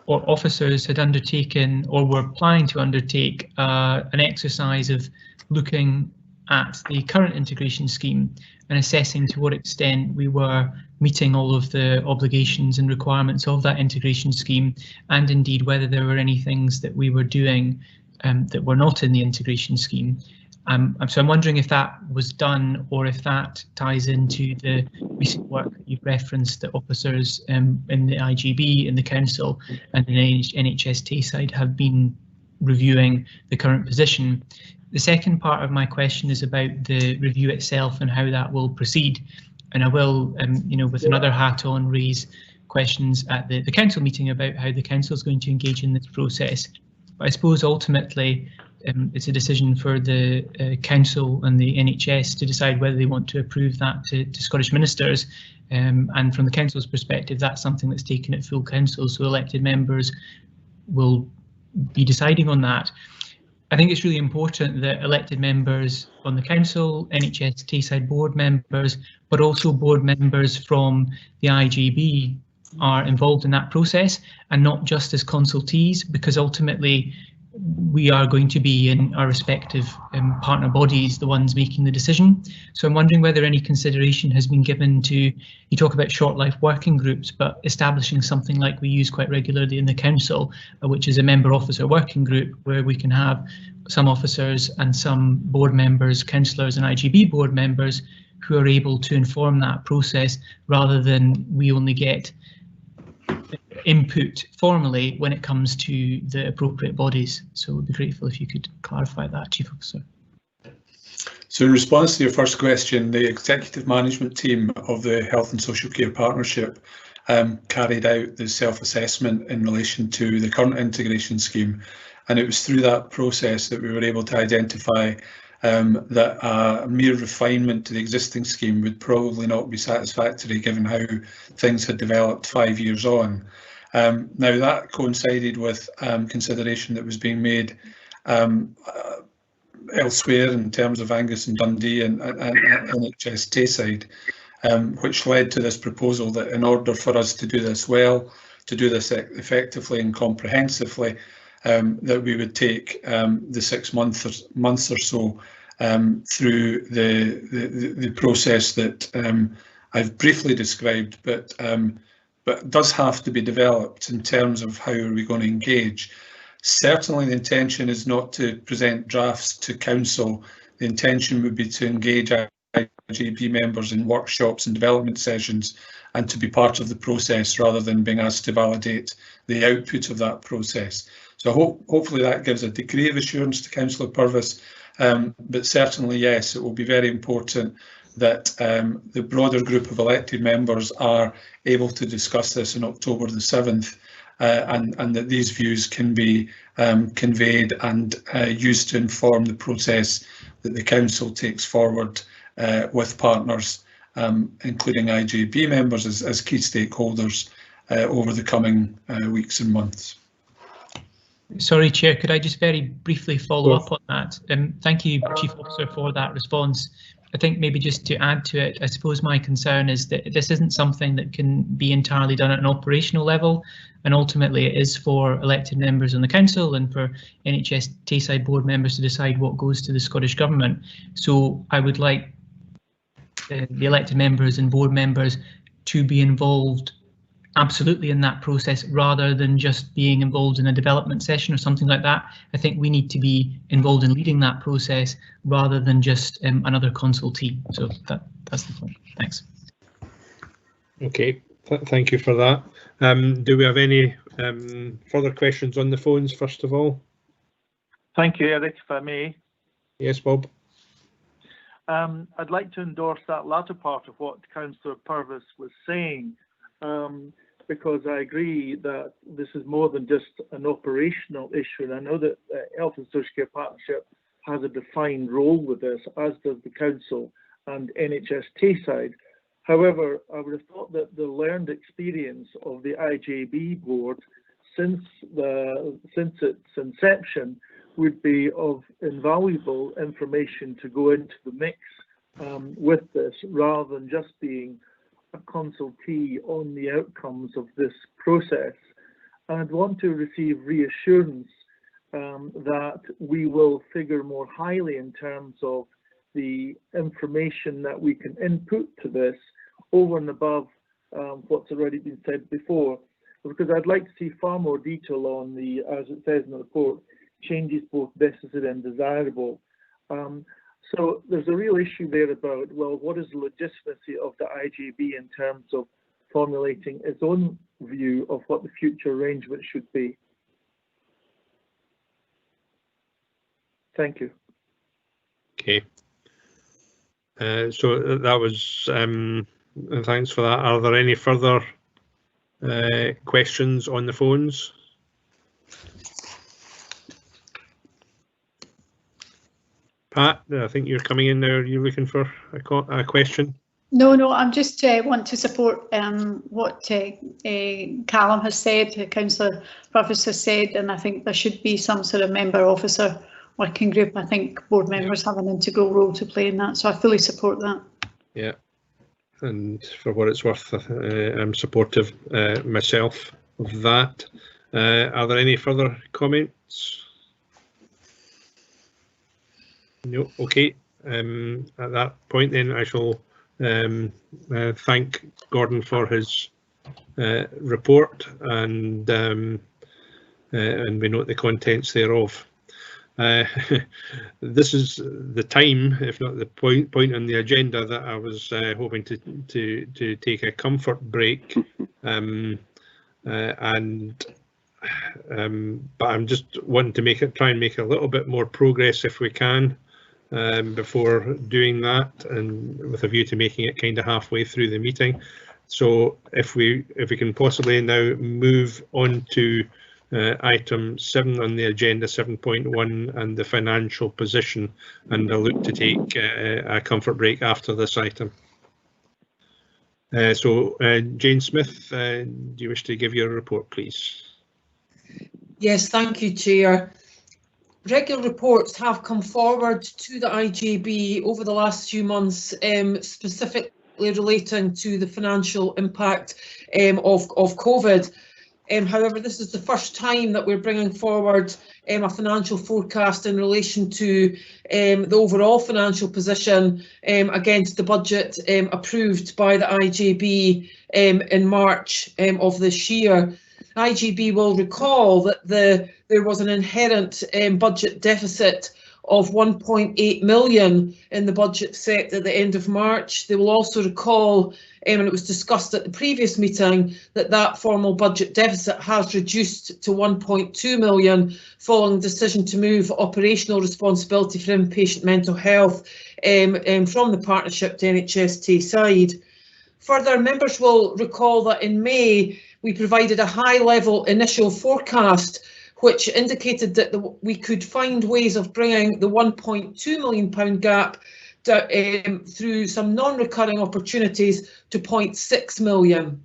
or officers had undertaken, or were planning to undertake an exercise of looking at the current integration scheme and assessing to what extent we were meeting all of the obligations and requirements of that integration scheme, and indeed whether there were any things that we were doing that were not in the integration scheme. So I'm wondering if that was done, or if that ties into the recent work that you've referenced that officers in the IGB, in the Council and the NHS Tayside have been reviewing the current position. The second part of my question is about the review itself and how that will proceed. And I will, with another hat on, raise questions at the Council meeting about how the Council is going to engage in this process. But I suppose ultimately it's a decision for the Council and the NHS to decide whether they want to approve that to Scottish ministers. And from the Council's perspective, that's something that's taken at full Council, so elected members will be deciding on that. I think it's really important that elected members on the Council, NHS Tayside board members, but also board members from the IGB are involved in that process, and not just as consultees, because ultimately we are going to be in our respective partner bodies, the ones making the decision. So I'm wondering whether any consideration has been given to, you talk about short life working groups, but establishing something like we use quite regularly in the Council, which is a member officer working group, where we can have some officers and some board members, councillors and IGB board members who are able to inform that process, rather than we only get input formally when it comes to the appropriate bodies. So we'd be grateful if you could clarify that, Chief Officer.
So in response to your first question, the executive management team of the Health and Social Care Partnership carried out the self-assessment in relation to the current integration scheme, and it was through that process that we were able to identify that a mere refinement to the existing scheme would probably not be satisfactory given how things had developed 5 years on. Now that coincided with consideration that was being made elsewhere in terms of Angus and Dundee and NHS Tayside, which led to this proposal that in order for us to do this well, to do this effectively and comprehensively, that we would take the 6 months or so through the process that I've briefly described, but does have to be developed in terms of how are we going to engage. Certainly the intention is not to present drafts to Council. The intention would be to engage IGB members in workshops and development sessions and to be part of the process rather than being asked to validate the output of that process. So hopefully that gives a degree of assurance to Councillor Purvis, but certainly yes, it will be very important that the broader group of elected members are able to discuss this on October the 7th, and that these views can be conveyed and used to inform the process that the Council takes forward with partners, including IGB members as key stakeholders over the coming weeks and months.
Sorry, Chair, could I just very briefly follow up on that? Thank you, Chief Officer, for that response. I think maybe just to add to it, I suppose my concern is that this isn't something that can be entirely done at an operational level, and ultimately it is for elected members on the Council and for NHS Tayside board members to decide what goes to the Scottish Government. So I would like the elected members and board members to be involved absolutely in that process, rather than just being involved in a development session or something like that. I think we need to be involved in leading that process rather than just another consultee. So that's the point. Thanks.
Okay, thank you for that. Do we have any further questions on the phones, first of all?
Thank you, Eric, if I may.
Yes, Bob.
I'd like to endorse that latter part of what Councillor Purvis was saying. because I agree that this is more than just an operational issue, and I know that Health and Social Care Partnership has a defined role with this, as does the Council and NHS Tayside. However, I would have thought that the learned experience of the IJB board since its inception would be of invaluable information to go into the mix with this, rather than just being a consultee on the outcomes of this process. And I'd want to receive reassurance that we will figure more highly in terms of the information that we can input to this over and above what's already been said before, because I'd like to see far more detail on the, as it says in the report, changes both necessary and desirable. So there's a real issue there about, well, what is the legitimacy of the IJB in terms of formulating its own view of what the future arrangement should be? Thank you.
Okay. So that was, thanks for that. Are there any further questions on the phones? Pat, I think you're coming in there. Are you looking for a question?
No, I'm just want to support what Callum has said, Councillor Purvis has said, and I think there should be some sort of member officer working group. I think board members have an integral role to play in that, so I fully support that.
Yeah, and for what it's worth, I'm supportive myself of that. Are there any further comments? No. Okay. At that point, then I shall thank Gordon for his report, and we note the contents thereof. This is the time, if not the point on the agenda, that I was hoping to take a comfort break, but I'm just wanting to try and make a little bit more progress if we can before doing that, and with a view to making it kind of halfway through the meeting. So if we can possibly now move on to item 7 on the agenda, 7.1, and the financial position, and I'll look to take a comfort break after this item. Jane Smith, do you wish to give your report, please?
Yes, thank you, Chair. Regular reports have come forward to the IJB over the last few months, specifically relating to the financial impact of COVID. However, this is the first time that we're bringing forward a financial forecast in relation to the overall financial position against the budget approved by the IJB in March of this year. IJB will recall that there was an inherent budget deficit of 1.8 million in the budget set at the end of March. They will also recall, and it was discussed at the previous meeting, that formal budget deficit has reduced to 1.2 million following the decision to move operational responsibility for inpatient mental health from the partnership to NHS Tayside. Further, members will recall that in May we provided a high-level initial forecast which indicated that we could find ways of bringing the £1.2 million gap through some non-recurring opportunities to £0.6 million.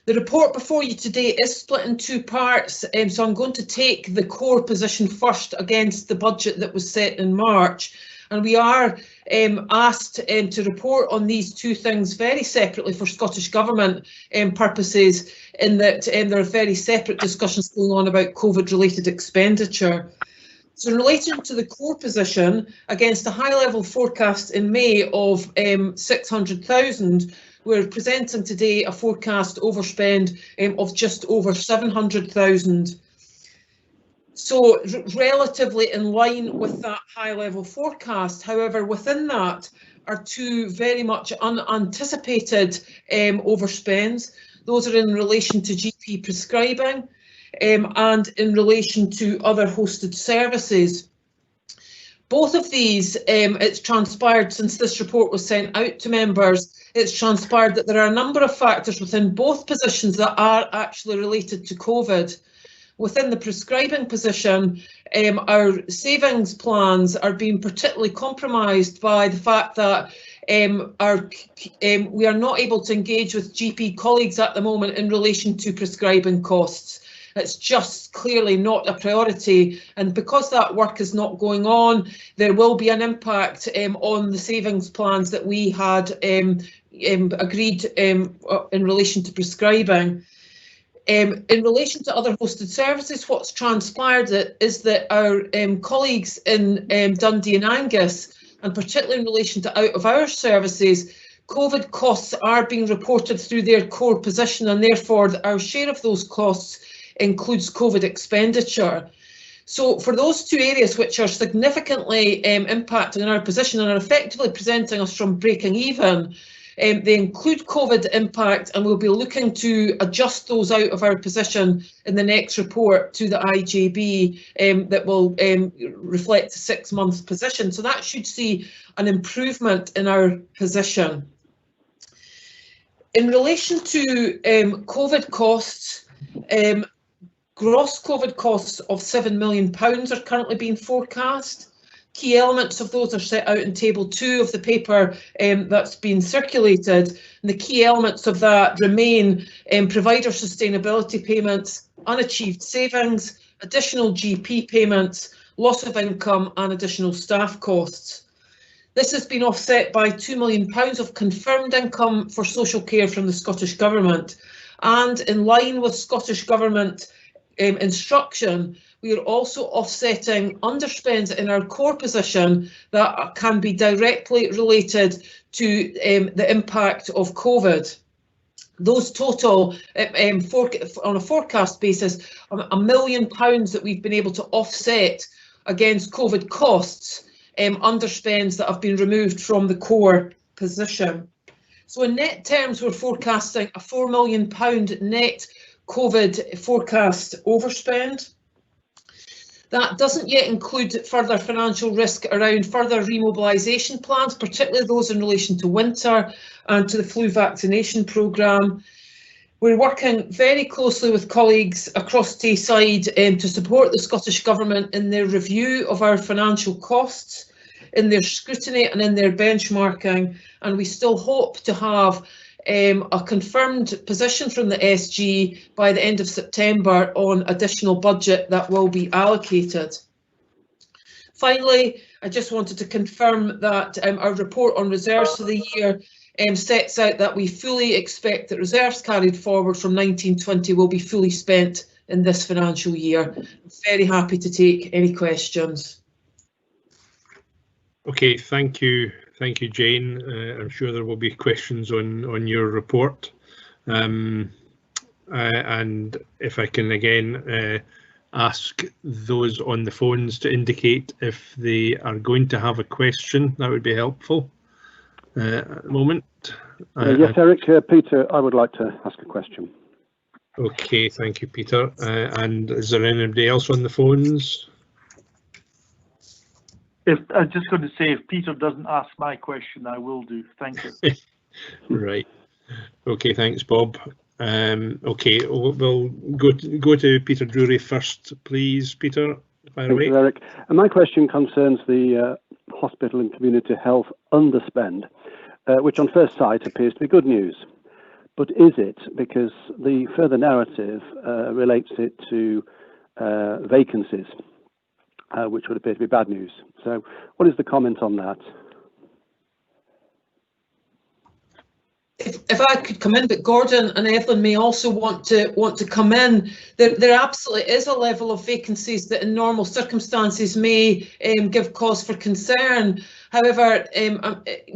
The report before you today is split in two parts, so I'm going to take the core position first against the budget that was set in March. And we are asked to report on these two things very separately for Scottish Government purposes, in that there are very separate discussions going on about COVID-related expenditure. So in relation to the core position, against a high-level forecast in May of 600,000, we're presenting today a forecast overspend of just over 700,000. So relatively in line with that high-level forecast. However, within that are two very much unanticipated overspends. Those are in relation to GP prescribing and in relation to other hosted services. Both of these, it's transpired since this report was sent out to members, it's transpired that there are a number of factors within both positions that are actually related to COVID. Within the prescribing position, our savings plans are being particularly compromised by the fact that we are not able to engage with GP colleagues at the moment in relation to prescribing costs. It's just clearly not a priority, and because that work is not going on, there will be an impact on the savings plans that we had agreed in relation to prescribing. In relation to other hosted services, what's transpired is that our colleagues in Dundee and Angus, and particularly in relation to out-of-hours services, COVID costs are being reported through their core position, and therefore our share of those costs includes COVID expenditure. So for those two areas which are significantly impacting on our position and are effectively presenting us from breaking even, they include COVID impact, and we'll be looking to adjust those out of our position in the next report to the IJB that will reflect the 6-month position. So that should see an improvement in our position. In relation to COVID costs, gross COVID costs of £7 million are currently being forecast. Key elements of those are set out in Table 2 of the paper that's been circulated. And the key elements of that remain provider sustainability payments, unachieved savings, additional GP payments, loss of income and additional staff costs. This has been offset by £2 million of confirmed income for social care from the Scottish Government. And in line with Scottish Government instruction, we are also offsetting underspends in our core position that can be directly related to the impact of COVID. Those total, on a forecast basis, £1 million that we've been able to offset against COVID costs, underspends that have been removed from the core position. So in net terms, we're forecasting a £4 million net COVID forecast overspend. That doesn't yet include further financial risk around further remobilisation plans, particularly those in relation to winter and to the flu vaccination programme. We're working very closely with colleagues across Tayside to support the Scottish Government in their review of our financial costs, in their scrutiny and in their benchmarking, and we still hope to have a confirmed position from the SG by the end of September on additional budget that will be allocated. Finally, I just wanted to confirm that our report on reserves for the year sets out that we fully expect that reserves carried forward from 1920 will be fully spent in this financial year. Very happy to take any questions.
Okay, thank you. Thank you, Jane. I'm sure there will be questions on your report. And if I can again ask those on the phones to indicate if they are going to have a question, that would be helpful at the moment.
Yes, Eric, Peter, I would like to ask a question.
Okay, thank you, Peter. And is there anybody else on the phones?
I'm just going to say, if Peter doesn't ask my question, I will do. Thank you.
Right. Okay, thanks, Bob. Okay, we'll go to Peter Drury first, please. Peter, fire away.
Thank you, Eric. And my question concerns the hospital and community health underspend, which on first sight appears to be good news. But is it? Because the further narrative relates it to vacancies, which would appear to be bad news. So what is the comment on that?
If I could come in, but Gordon and Evelyn may also want to come in. There absolutely is a level of vacancies that in normal circumstances may give cause for concern. However,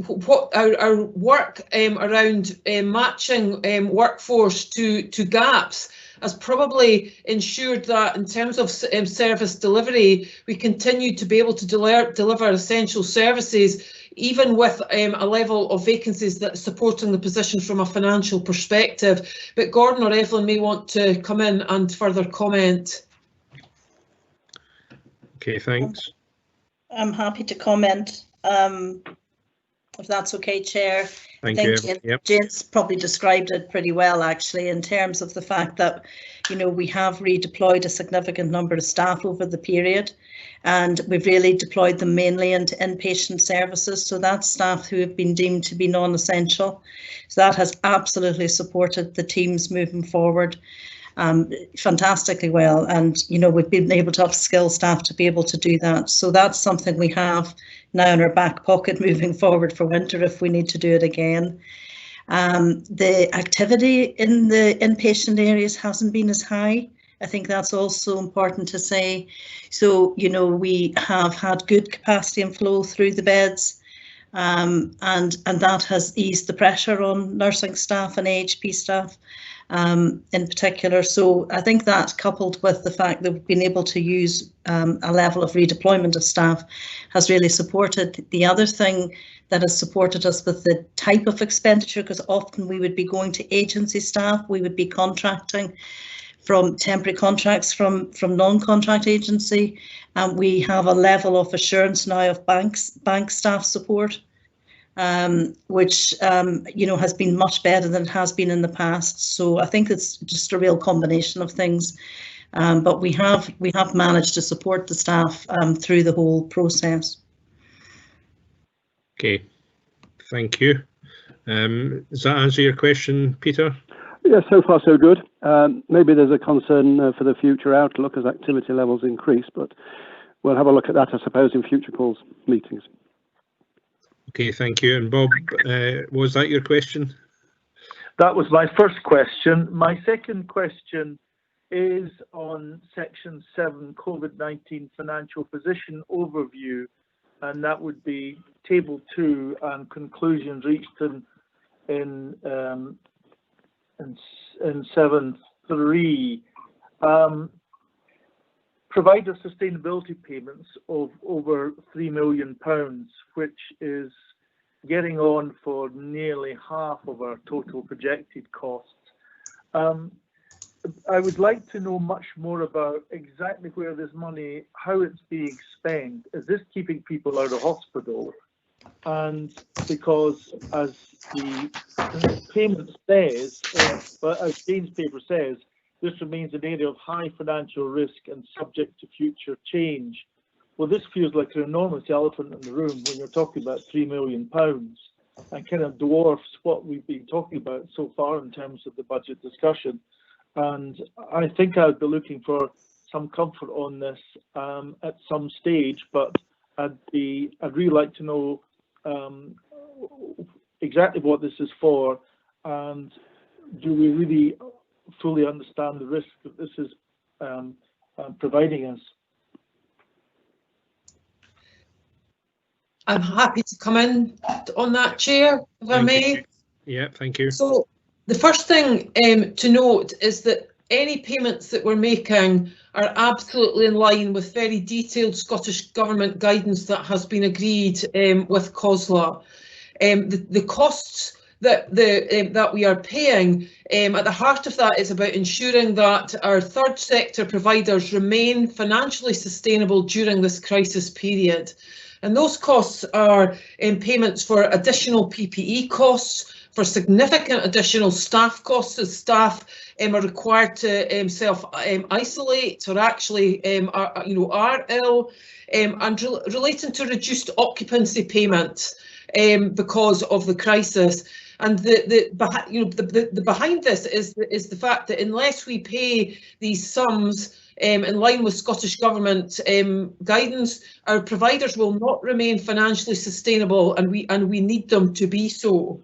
what our work around matching workforce to gaps has probably ensured that in terms of service delivery, we continue to be able to deliver essential services, even with a level of vacancies that's supporting the position from a financial perspective. But Gordon or Evelyn may want to come in and further comment.
Okay, thanks.
I'm happy to comment. if that's okay, Chair.
Thank
I
you.
think
Yep.
Jane's probably described it pretty well, actually, in terms of the fact that, you know, we have redeployed a significant number of staff over the period, and we've really deployed them mainly into inpatient services. So that's staff who have been deemed to be non-essential. So that has absolutely supported the teams moving forward fantastically well. And, you know, we've been able to upskill staff to be able to do that. So that's something we have now in our back pocket moving forward for winter if we need to do it again. The activity in the inpatient areas hasn't been as high. I think that's also important to say. So, you know, we have had good capacity and flow through the beds, and that has eased the pressure on nursing staff and AHP staff in particular. So I think that, coupled with the fact that we've been able to use a level of redeployment of staff, has really supported. The other thing that has supported us with the type of expenditure, because often we would be going to agency staff, we would be contracting from temporary contracts from non-contract agency, and we have a level of assurance now of bank staff support, which you know, has been much better than it has been in the past. So I think it's just a real combination of things, but we have managed to support the staff through the whole process.
Okay, thank you. Does that answer your question, Peter?
Yeah, so far so good. Maybe there's a concern for the future outlook as activity levels increase, but we'll have a look at that, I suppose, in future calls, meetings.
Okay, thank you. And Bob, was that your question?
That was my first question. My second question is on Section 7, COVID-19 Financial Position Overview, and that would be Table 2 and conclusions reached in 7.3. Provider sustainability payments of over £3 million, which is getting on for nearly half of our total projected costs. I would like to know much more about exactly where this money, how it's being spent. Is this keeping people out of hospital? And because, as the payment says, but as Jane's paper says, this remains an area of high financial risk and subject to future change. Well, this feels like an enormous elephant in the room when you're talking about £3 million, and kind of dwarfs what we've been talking about so far in terms of the budget discussion. And I think I'd be looking for some comfort on this at some stage, but I'd really like to know exactly what this is for, and do we really fully understand the risk that this is providing us?
I'm happy to come in on that, Chair, if I may.
Yeah, thank you.
So the first thing to note is that any payments that we're making are absolutely in line with very detailed Scottish Government guidance that has been agreed with COSLA. The costs that we are paying, at the heart of that is about ensuring that our third sector providers remain financially sustainable during this crisis period. And those costs are payments for additional PPE costs, for significant additional staff costs as staff are required to self-isolate or actually are ill, and relating to reduced occupancy payments because of the crisis. And the behind this is the fact that unless we pay these sums in line with Scottish Government guidance, our providers will not remain financially sustainable, and we need them to be so.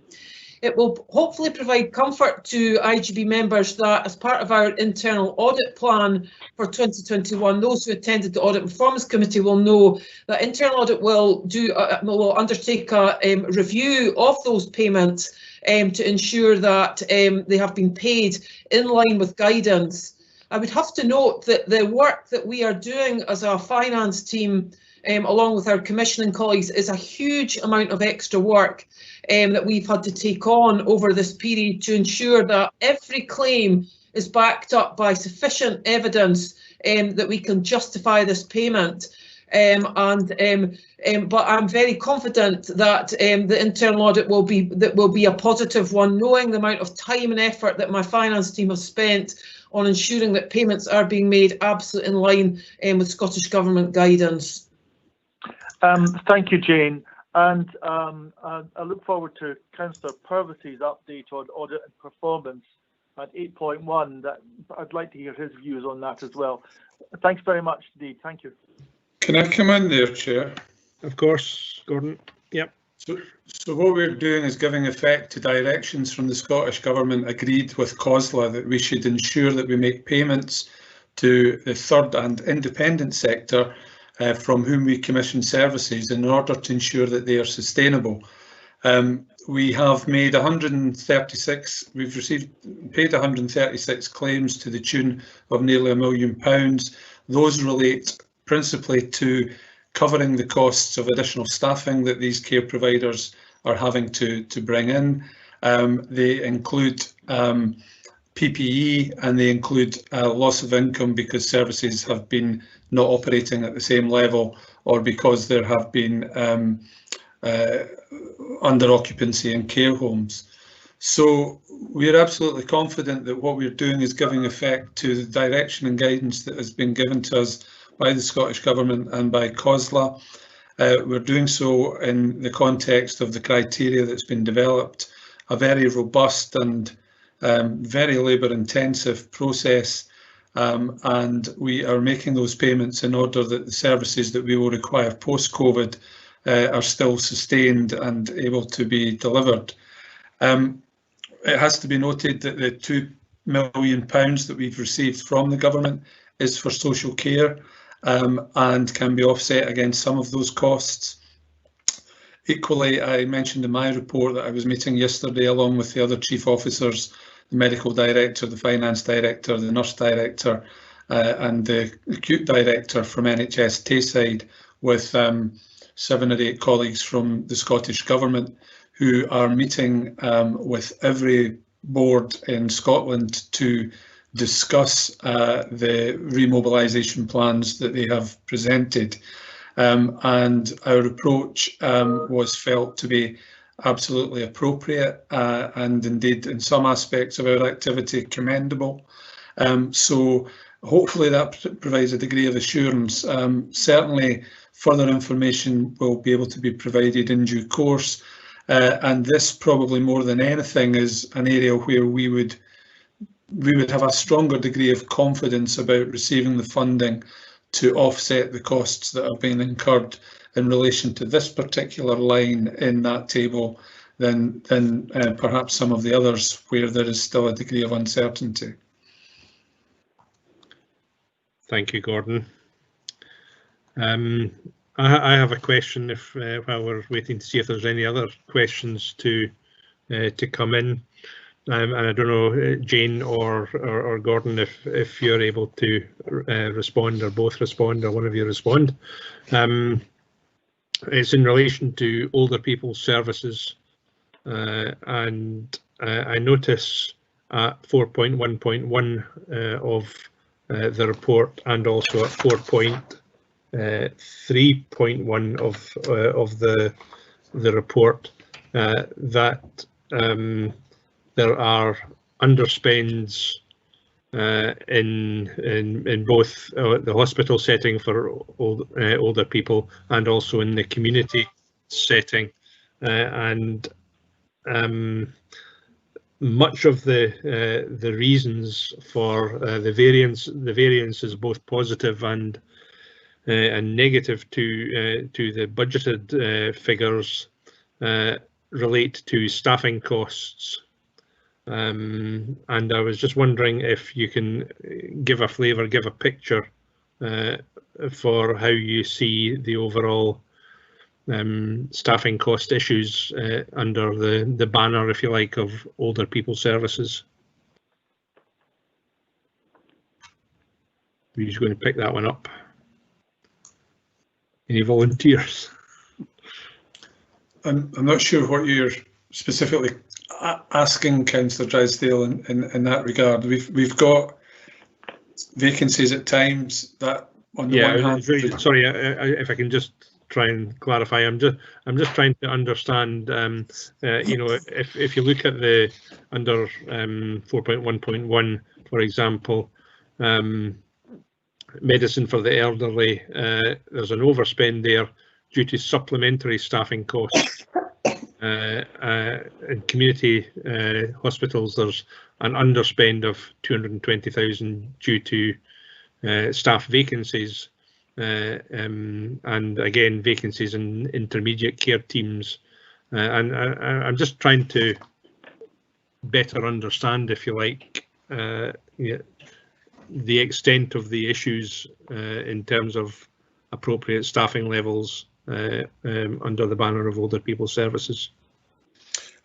It will hopefully provide comfort to IGB members that, as part of our internal audit plan for 2021, those who attended the Audit and Performance Committee will know that internal audit will undertake a review of those payments to ensure that they have been paid in line with guidance. I would have to note that the work that we are doing as a finance team, along with our commissioning colleagues, is a huge amount of extra work that we've had to take on over this period to ensure that every claim is backed up by sufficient evidence that we can justify this payment. But I'm very confident that the internal audit will be a positive one, knowing the amount of time and effort that my finance team have spent on ensuring that payments are being made absolutely in line with Scottish Government guidance.
Thank you, Jane. And I look forward to Councillor Purvis's update on audit and performance at 8.1. That I'd like to hear his views on that as well. Thanks very much indeed. Thank you.
Can I come in there, Chair?
Of course, Gordon. Yep.
So what we're doing is giving effect to directions from the Scottish Government agreed with COSLA that we should ensure that we make payments to the third and independent sector from whom we commission services in order to ensure that they are sustainable. We have made 136, we've paid 136 claims to the tune of nearly £1 million. Those relate principally to covering the costs of additional staffing that these care providers are having to bring in. They include PPE, and they include loss of income because services have been not operating at the same level, or because there have been under occupancy in care homes. So we're absolutely confident that what we're doing is giving effect to the direction and guidance that has been given to us by the Scottish Government and by COSLA. We're doing so in the context of the criteria that's been developed, a very robust and very labour-intensive process, and we are making those payments in order that the services that we will require post-COVID are still sustained and able to be delivered. It has to be noted that the £2 million that we've received from the government is for social care and can be offset against some of those costs. Equally, I mentioned in my report that I was meeting yesterday along with the other chief officers, the medical director, the finance director, the nurse director and the acute director from NHS Tayside with 7 or 8 colleagues from the Scottish Government who are meeting with every board in Scotland to discuss the remobilisation plans that they have presented. And our approach was felt to be absolutely appropriate and indeed in some aspects of our activity commendable. So hopefully that provides a degree of assurance. Certainly further information will be able to be provided in due course, and this probably more than anything is an area where we would have a stronger degree of confidence about receiving the funding to offset the costs that are being incurred in relation to this particular line in that table than perhaps some of the others where there is still a degree of uncertainty.
Thank you, Gordon. I have a question if while we're waiting to see if there's any other questions to come in. And I don't know, Jane or Gordon, if you're able to respond or both respond or one of you respond. It's in relation to older people's services, and I notice at 4.1.1 of the report and also at 4.3.1 of the report that there are underspends in both the hospital setting for older people and also in the community setting, and much of the reasons for the variance is both positive and negative to the budgeted figures relate to staffing costs. And I was just wondering if you can give a flavour, give a picture for how you see the overall staffing cost issues under the banner, if you like, of older people services. Who's going to pick that one up? Any volunteers?
I'm not sure what you're specifically asking, Councillor Drysdale, in that regard. We've got vacancies at times that on the one hand,
really, sorry, if I can just try and clarify, I'm just trying to understand. You know, if you look at the under 4.1.1, for example, medicine for the elderly, there's an overspend there due to supplementary staffing costs. In community hospitals, there's an underspend of 220,000 due to staff vacancies, and again vacancies in intermediate care teams. And I'm just trying to better understand, if you like, the extent of the issues in terms of appropriate staffing levels under the banner of older people services.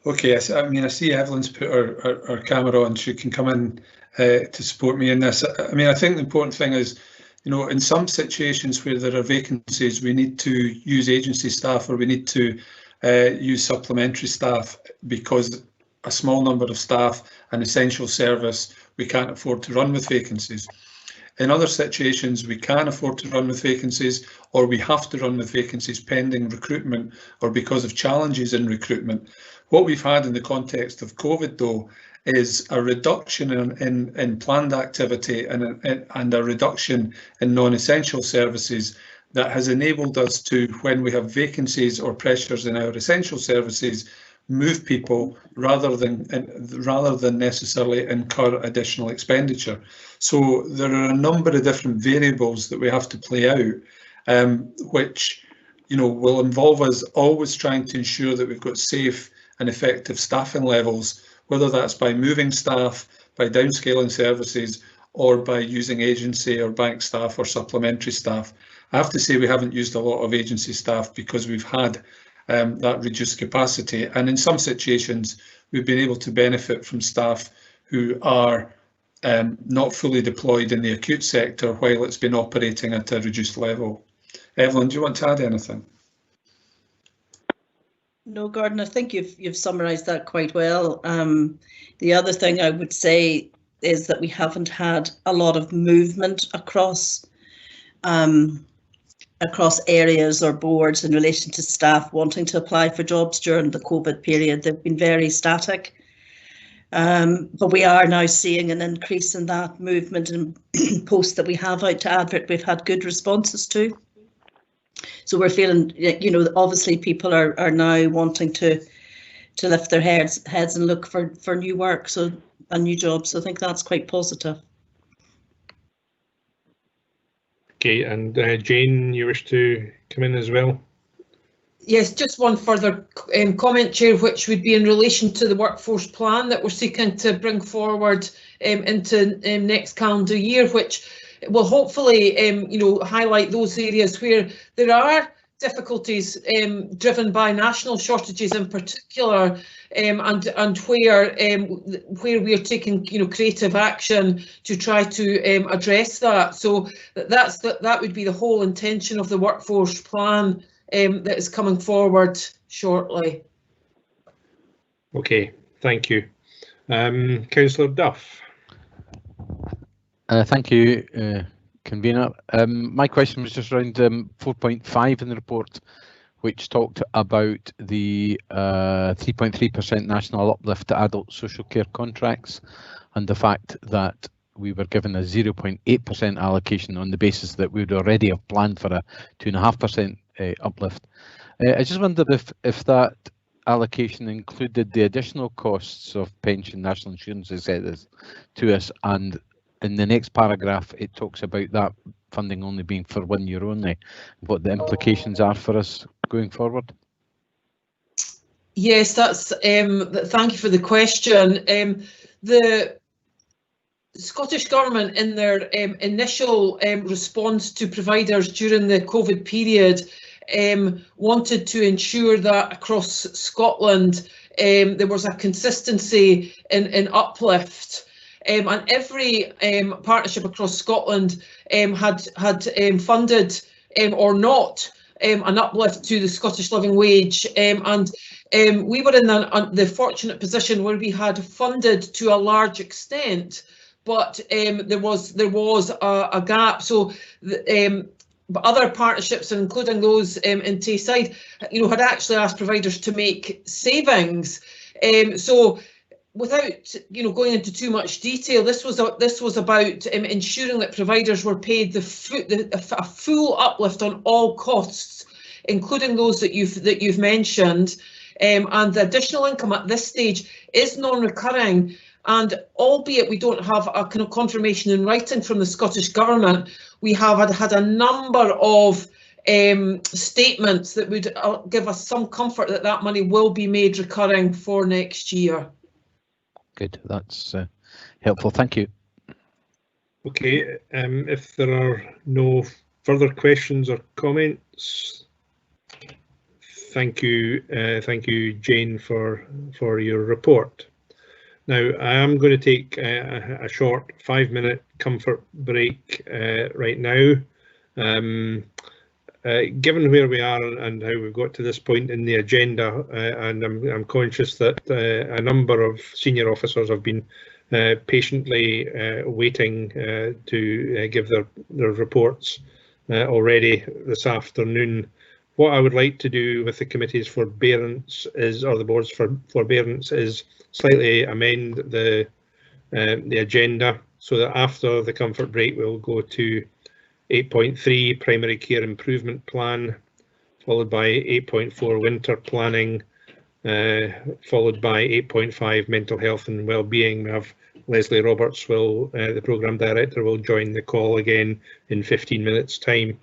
Okay, I mean, I see Evelyn's put her camera on. She can come in to support me in this. I mean, I think the important thing is, you know, in some situations where there are vacancies, we need to use agency staff, or we need to use supplementary staff, because a small number of staff, an essential service, we can't afford to run with vacancies. In other situations, we can afford to run with vacancies, or we have to run with vacancies pending recruitment or because of challenges in recruitment. What we've had in the context of COVID, though, is a reduction in planned activity and a reduction in non-essential services that has enabled us to, when we have vacancies or pressures in our essential services, move people rather than necessarily incur additional expenditure. So there are a number of different variables that we have to play out, which, you know, will involve us always trying to ensure that we've got safe and effective staffing levels, whether that's by moving staff, by downscaling services, or by using agency or bank staff or supplementary staff. I have to say we haven't used a lot of agency staff because we've had that reduced capacity, and in some situations we've been able to benefit from staff who are not fully deployed in the acute sector while it's been operating at a reduced level. Evelyn, do you want to add anything?
No, Gordon, I think you've summarised that quite well. The other thing I would say is that we haven't had a lot of movement across areas or boards in relation to staff wanting to apply for jobs during the COVID period. They've been very static. But we are now seeing an increase in that movement, and posts that we have out to advert, we've had good responses to. So we're feeling, you know, obviously people are now wanting to lift their heads and look for new work, so and new jobs. So I think that's quite positive.
Okay, and Jane, you wish to come in as well?
Yes, just one further comment, Chair, which would be in relation to the workforce plan that we're seeking to bring forward into next calendar year, which will hopefully you know, highlight those areas where there are difficulties driven by national shortages in particular, and where we are taking, you know, creative action to try to address that. So that would be the whole intention of the workforce plan that is coming forward shortly.
Okay, thank you. Councillor Duff.
Thank you, Convener. My question was just around 4.5 in the report, which talked about the 3.3% national uplift to adult social care contracts, and the fact that we were given a 0.8% allocation on the basis that we would already have planned for a 2.5% uplift. I just wondered if that allocation included the additional costs of pension, national insurance, etc. to us, and in the next paragraph it talks about that funding only being for 1 year only, what the implications are for us going forward.
Yes, that's thank you for the question. The Scottish Government, in their initial response to providers during the COVID period, wanted to ensure that across Scotland there was a consistency in uplift, and every partnership across Scotland had funded or not an uplift to the Scottish living wage, and we were in the fortunate position where we had funded to a large extent, but there was a gap. So but other partnerships, including those in Tayside, had actually asked providers to make savings. So without going into too much detail, this was about ensuring that providers were paid a full uplift on all costs, including those that you've mentioned, and the additional income at this stage is non-recurring. And albeit we don't have a kind of confirmation in writing from the Scottish Government, we have had a number of statements that would give us some comfort that that money will be made recurring for next year.
Good, that's helpful. Thank you.
Okay, if there are no further questions or comments, thank you, Jane, for your report. Now, I am going to take a short 5-minute comfort break right now. Given where we are and how we've got to this point in the agenda, and I'm conscious that a number of senior officers have been patiently waiting to give their reports already this afternoon. What I would like to do with the committee's forbearance is, or the board's forbearance, is slightly amend the agenda so that after the comfort break we'll go to 8.3 primary care improvement plan, followed by 8.4 winter planning, followed by 8.5 mental health and well-being. We have Leslie Roberts, the programme director, will join the call again in 15 minutes time.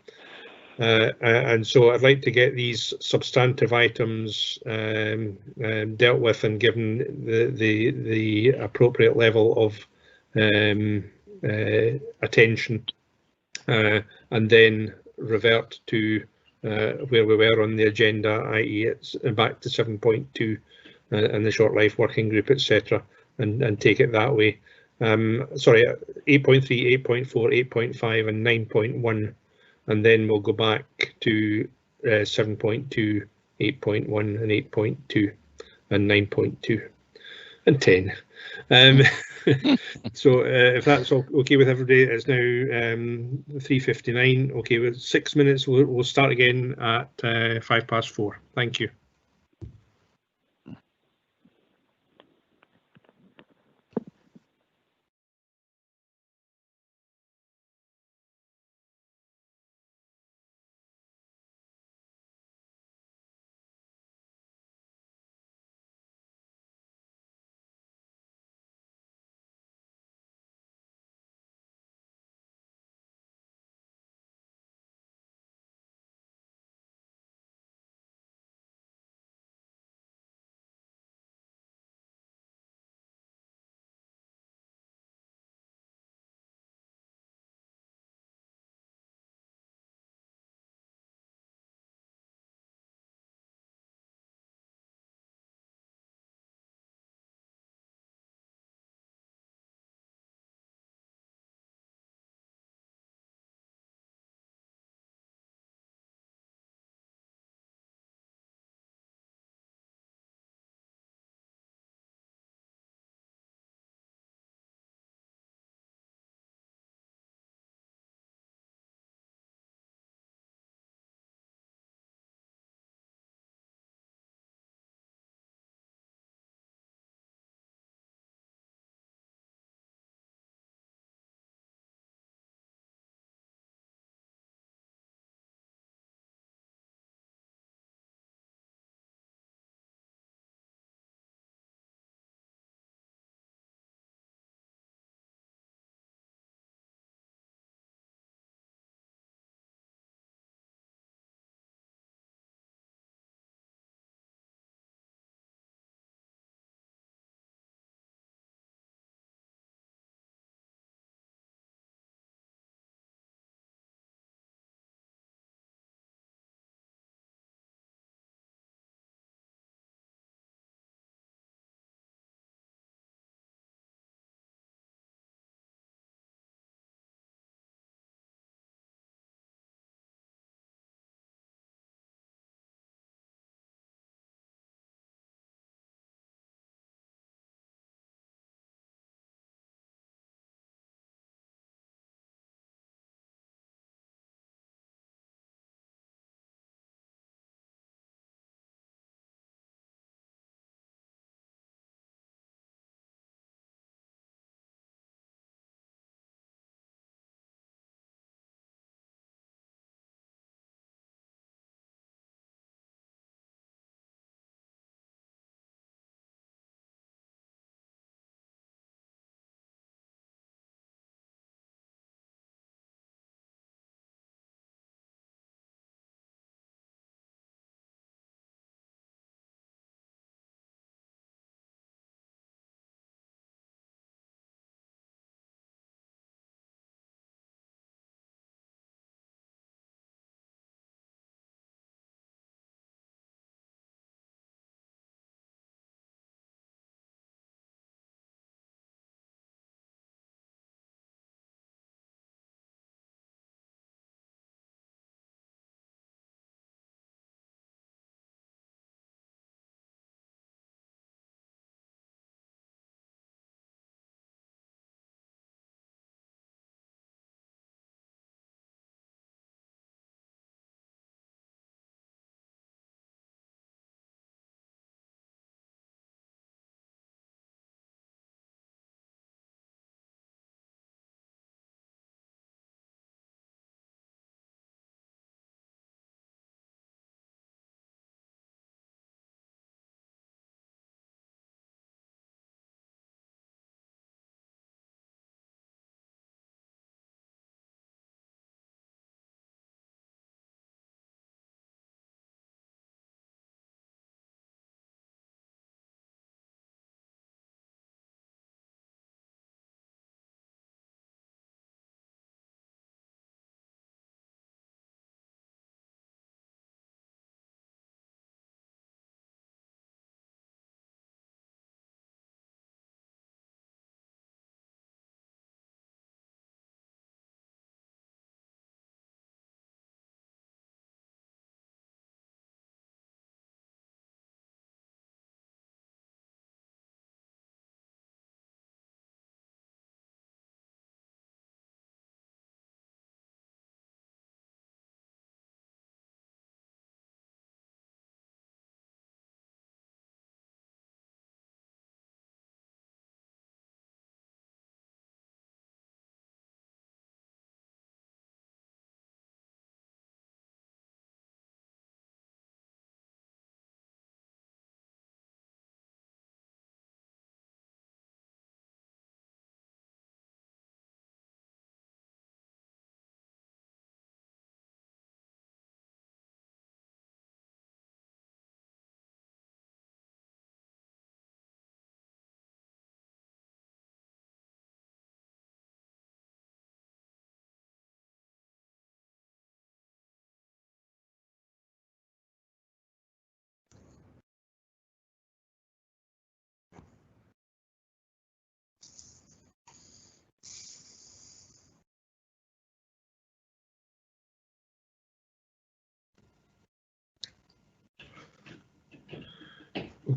And so I'd like to get these substantive items dealt with and given the appropriate level of attention, and then revert to where we were on the agenda, i.e. it's back to 7.2 and the short life working group, etc., and take it that way. Sorry, 8.3, 8.4, 8.5 and 9.1. And then we'll go back to 7.2, 8.1 and 8.2 and 9.2 and 10. So if that's okay with everybody, it's now 3:59. Okay, with 6 minutes, we'll start again at 4:05. Thank you.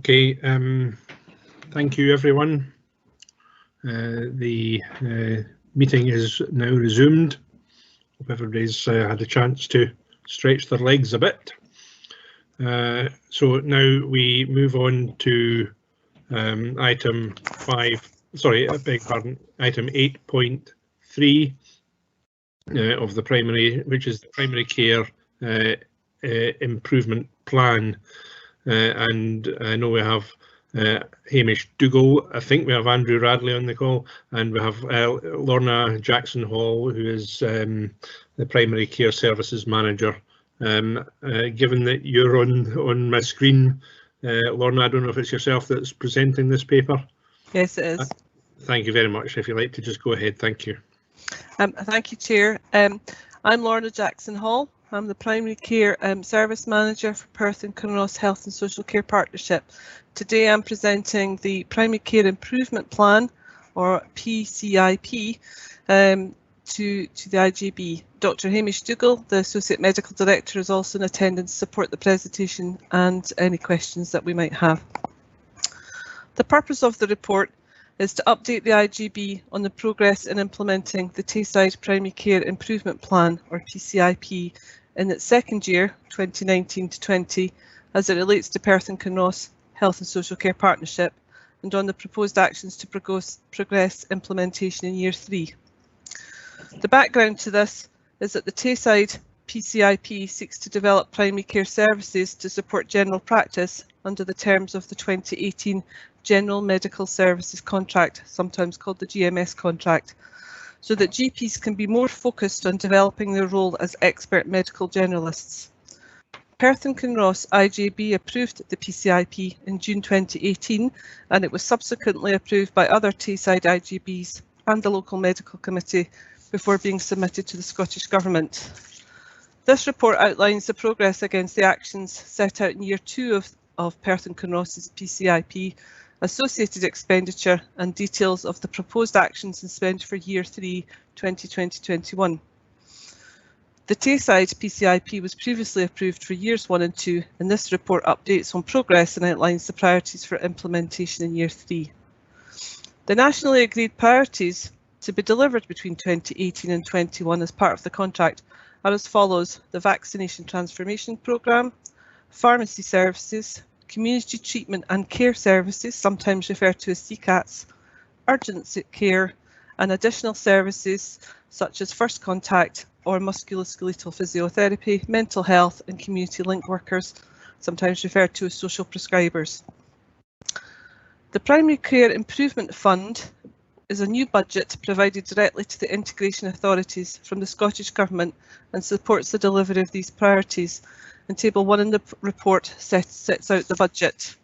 Okay, thank you everyone. The meeting is now resumed. Hope everybody's had a chance to stretch their legs a bit. So now we move on to item 8.3 of the primary, which is the primary care improvement plan. And I know we have Hamish Dougal, I think we have Andrew Radley on the call, and we have Lorna Jackson-Hall, who is the Primary Care Services Manager. Given that you're on my screen, Lorna, I don't know if it's yourself that's presenting this paper.
Yes, it is.
Thank you very much. If you'd like to just go ahead, thank you.
Thank you, Chair. I'm Lorna Jackson-Hall. I'm the Primary Care Service Manager for Perth and Kinross Health and Social Care Partnership. Today I'm presenting the Primary Care Improvement Plan, or PCIP, to the IGB. Dr. Hamish Dougal, the Associate Medical Director, is also in attendance to support the presentation and any questions that we might have. The purpose of the report is to update the IGB on the progress in implementing the Tayside Primary Care Improvement Plan, or PCIP, in its second year, 2019 to 20, as it relates to Perth and Kinross Health and Social Care Partnership, and on the proposed actions to progress implementation in year 3. The background to this is that the Tayside PCIP seeks to develop primary care services to support general practice under the terms of the 2018 General Medical Services Contract, sometimes called the GMS contract, so that GPs can be more focused on developing their role as expert medical generalists. Perth and Kinross IJB approved the PCIP in June 2018, and it was subsequently approved by other Tayside IGBs and the local medical committee before being submitted to the Scottish Government. This report outlines the progress against the actions set out in year 2 of Perth and Kinross's PCIP, associated expenditure and details of the proposed actions and spend for year 3, 2020-21. The Tayside PCIP was previously approved for years 1 and 2, and this report updates on progress and outlines the priorities for implementation in year 3. The nationally agreed priorities to be delivered between 2018 and 21 as part of the contract are as follows: the Vaccination Transformation Programme, pharmacy services, community treatment and care services, sometimes referred to as CCATs, urgent care, and additional services such as first contact or musculoskeletal physiotherapy, mental health and community link workers, sometimes referred to as social prescribers. The Primary Care Improvement Fund is a new budget provided directly to the integration authorities from the Scottish Government and supports the delivery of these priorities. And Table 1 in the report sets out the budget.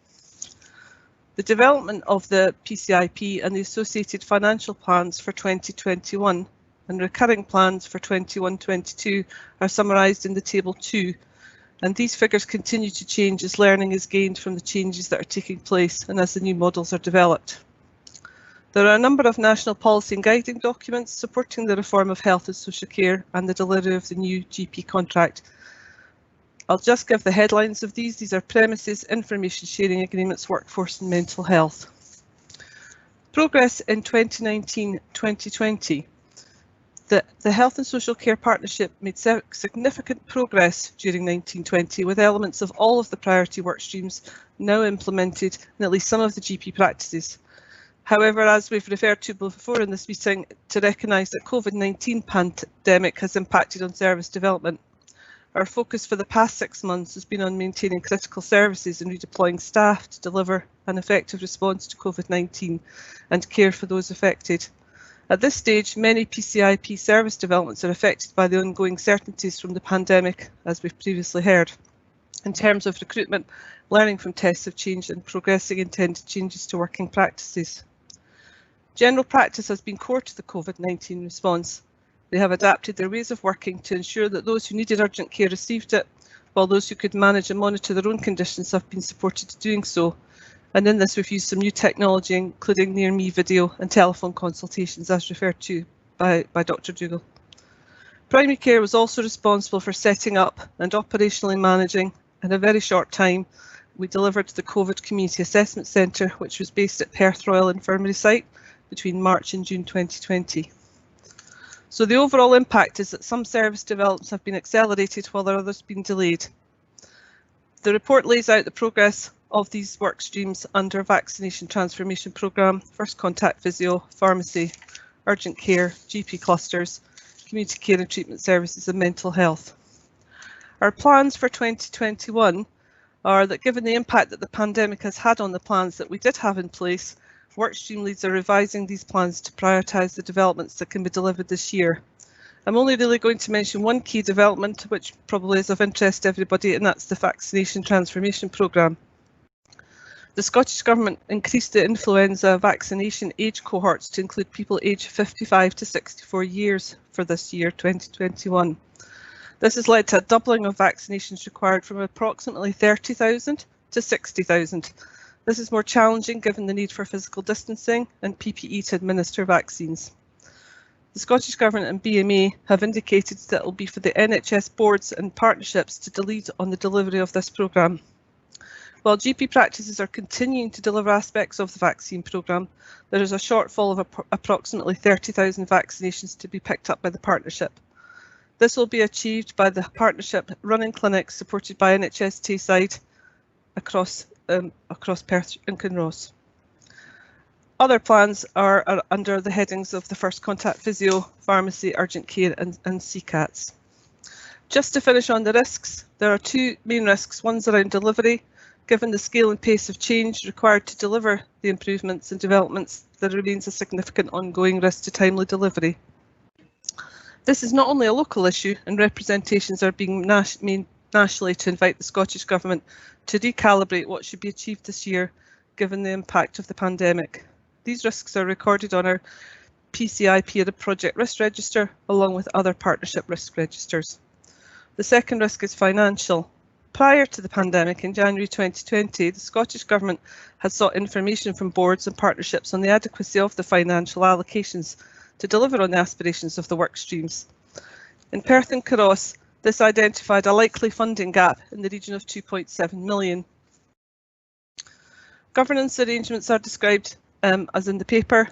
The development of the PCIP and the associated financial plans for 2021 and recurring plans for 21-22 are summarised in the Table 2, and these figures continue to change as learning is gained from the changes that are taking place and as the new models are developed. There are a number of national policy and guiding documents supporting the reform of health and social care and the delivery of the new GP contract. I'll just give the headlines of these. These are premises, information sharing agreements, workforce and mental health. Progress in 2019-2020. The Health and Social Care Partnership made significant progress during 1920, with elements of all of the priority work streams now implemented in at least some of the GP practices. However, as we've referred to before in this meeting, to recognise that COVID-19 pandemic has impacted on service development, our focus for the past 6 months has been on maintaining critical services and redeploying staff to deliver an effective response to COVID-19 and care for those affected. At this stage, many PCIP service developments are affected by the ongoing uncertainties from the pandemic, as we've previously heard. In terms of recruitment, learning from tests have changed and progressing intended changes to working practices. General practice has been core to the COVID-19 response. They have adapted their ways of working to ensure that those who needed urgent care received it, while those who could manage and monitor their own conditions have been supported to doing so. And in this, we've used some new technology, including near-me video and telephone consultations, as referred to by Dr. Dougal. Primary care was also responsible for setting up and operationally managing, in a very short time, we delivered the COVID Community Assessment Centre, which was based at Perth Royal Infirmary site between March and June 2020. So the overall impact is that some service developments have been accelerated while others have been delayed. The report lays out the progress of these work streams under Vaccination Transformation Programme, First Contact Physio, Pharmacy, Urgent Care, GP clusters, Community Care and Treatment Services and Mental Health. Our plans for 2021 are that, given the impact that the pandemic has had on the plans that we did have in place, workstream leads are revising these plans to prioritise the developments that can be delivered this year. I'm only really going to mention one key development, which probably is of interest to everybody, and that's the Vaccination Transformation Programme. The Scottish Government increased the influenza vaccination age cohorts to include people aged 55 to 64 years for this year, 2021. This has led to a doubling of vaccinations required from approximately 30,000 to 60,000. This is more challenging given the need for physical distancing and PPE to administer vaccines. The Scottish Government and BMA have indicated that it will be for the NHS boards and partnerships to lead on the delivery of this programme. While GP practices are continuing to deliver aspects of the vaccine programme, there is a shortfall of approximately 30,000 vaccinations to be picked up by the partnership. This will be achieved by the partnership running clinics supported by NHS Tayside across Perth and Kinross. Other plans are under the headings of the First Contact Physio, Pharmacy, Urgent Care and CCATs. Just to finish on the risks, there are two main risks. One's around delivery. Given the scale and pace of change required to deliver the improvements and developments, there remains a significant ongoing risk to timely delivery. This is not only a local issue, and representations are being made nationally to invite the Scottish Government to recalibrate what should be achieved this year, given the impact of the pandemic. These risks are recorded on our PCI Peer Project Risk Register, along with other partnership risk registers. The second risk is financial. Prior to the pandemic, in January 2020, the Scottish Government had sought information from boards and partnerships on the adequacy of the financial allocations to deliver on the aspirations of the work streams. In Perth and Kinross, this identified a likely funding gap in the region of 2.7 million. Governance arrangements are described as in the paper,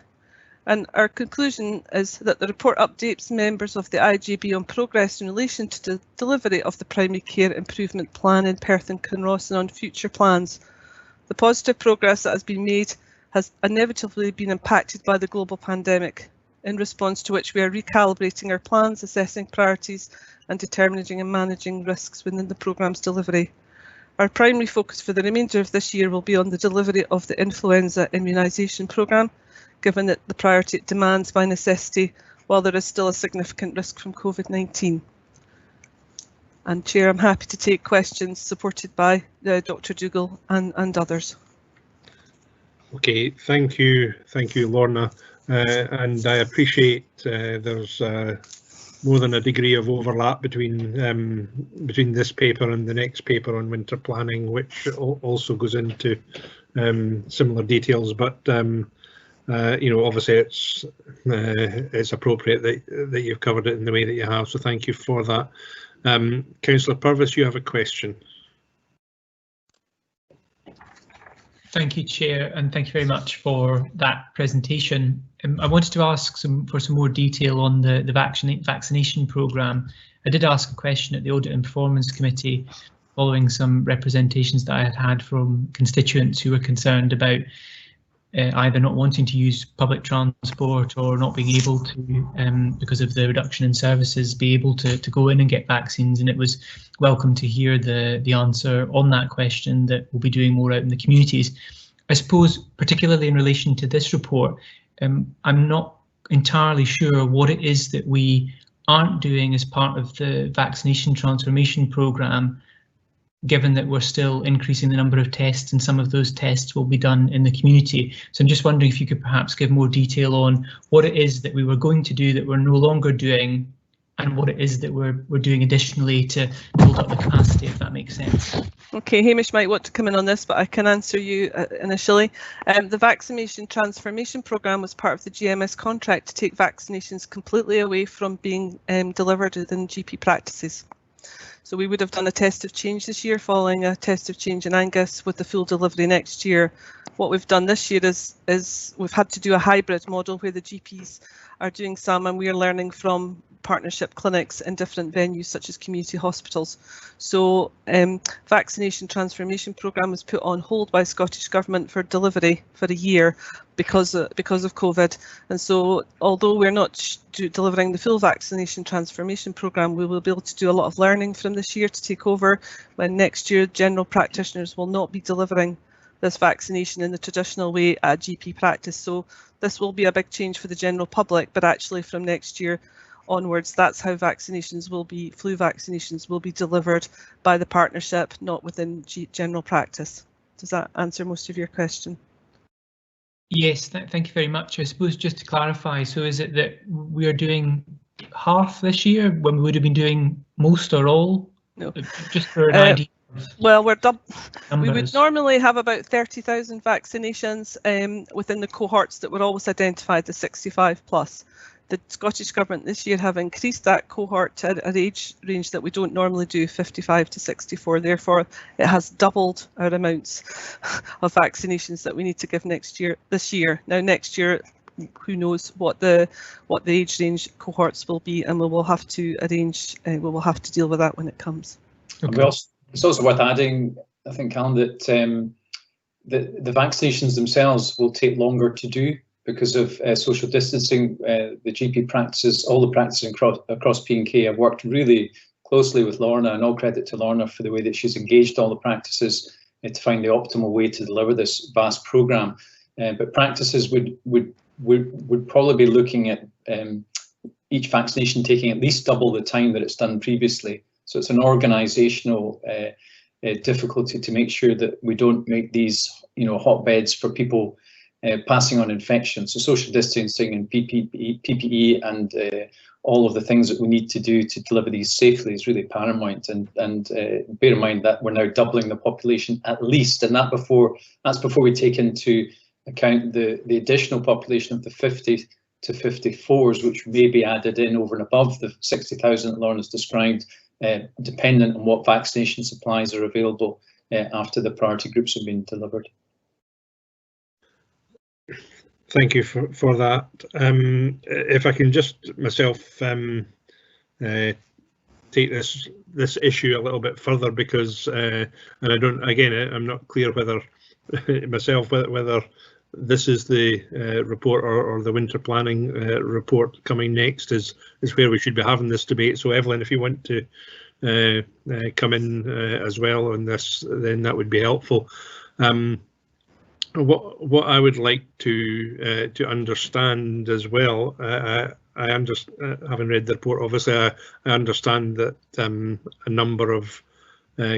and our conclusion is that the report updates members of the IGB on progress in relation to the delivery of the primary care improvement plan in Perth and Kinross and on future plans. The positive progress that has been made has inevitably been impacted by the global pandemic, in response to which we are recalibrating our plans, assessing priorities and determining and managing risks within the programme's delivery. Our primary focus for the remainder of this year will be on the delivery of the influenza immunisation programme, given that the priority it demands by necessity, while there is still a significant risk from COVID-19. And Chair, I'm happy to take questions supported by Dr. Dougal and others.
Okay, thank you, Lorna. And I appreciate there's more than a degree of overlap between this paper and the next paper on winter planning, which also goes into similar details. But you know, obviously it's appropriate that you've covered it in the way that you have. So thank you for that. Councillor Purvis, you have a question.
Thank you, Chair, and thank you very much for that presentation. I wanted to ask for some more detail on the vaccination programme. I did ask a question at the Audit and Performance Committee following some representations that I had from constituents who were concerned about either not wanting to use public transport or not being able to, because of the reduction in services, be able to go in and get vaccines. And it was welcome to hear the answer on that question, that we'll be doing more out in the communities. I suppose, particularly in relation to this report, I'm not entirely sure what it is that we aren't doing as part of the vaccination transformation programme, given that we're still increasing the number of tests and some of those tests will be done in the community. So I'm just wondering if you could perhaps give more detail on what it is that we were going to do that we're no longer doing, and what it is that we're doing additionally to build up the capacity, if that makes sense.
Okay, Hamish might want to come in on this, but I can answer you initially. The Vaccination Transformation Programme was part of the GMS contract to take vaccinations completely away from being delivered within GP practices. So we would have done a test of change this year following a test of change in Angus with the full delivery next year. What we've done this year is we've had to do a hybrid model where the GPs are doing some and we are learning from partnership clinics in different venues such as community hospitals. So vaccination transformation programme was put on hold by Scottish Government for delivery for a year because of COVID. And so although we're not delivering the full vaccination transformation programme, we will be able to do a lot of learning from this year to take over when next year general practitioners will not be delivering this vaccination in the traditional way at GP practice. So this will be a big change for the general public, but actually from next year onwards, that's how vaccinations will be, flu vaccinations will be delivered by the partnership, not within general practice. Does that answer most of your question?
Yes, thank you very much. I suppose just to clarify, so is it that we are doing half this year when we would have been doing most or all?
No.
Just for an idea.
Well, we would normally have about 30,000 vaccinations within the cohorts that were always identified as 65 plus. The Scottish Government this year have increased that cohort to an age range that we don't normally do, 55 to 64. Therefore, it has doubled our amounts of vaccinations that we need to give this year. Now, next year, who knows what the age range cohorts will be, and we will have to arrange. We will have to deal with that when it comes.
Okay. It's also worth adding, I think, Alan, that the vaccinations themselves will take longer to do because of social distancing. The GP practices, all the practices across P&K have worked really closely with Lorna, and all credit to Lorna for the way that she's engaged all the practices to find the optimal way to deliver this vast programme. But practices would probably be looking at each vaccination taking at least double the time that it's done previously. So it's an organisational difficulty to make sure that we don't make these, hotbeds for people passing on infection. So social distancing and PPE and all of the things that we need to do to deliver these safely is really paramount. And bear in mind that we're now doubling the population at least, and that's before we take into account the additional population of the 50 to 54s, which may be added in over and above the 60,000 that Lorna's described, dependent on what vaccination supplies are available after the priority groups have been delivered.
Thank you for that. If I can just myself take this issue a little bit further, because and I'm not clear whether myself whether this is the report or the winter planning report coming next is where we should be having this debate. So Evelyn, if you want to come in as well on this, then that would be helpful. What I would like to understand as well, I understand, having read the report, obviously I understand that a number of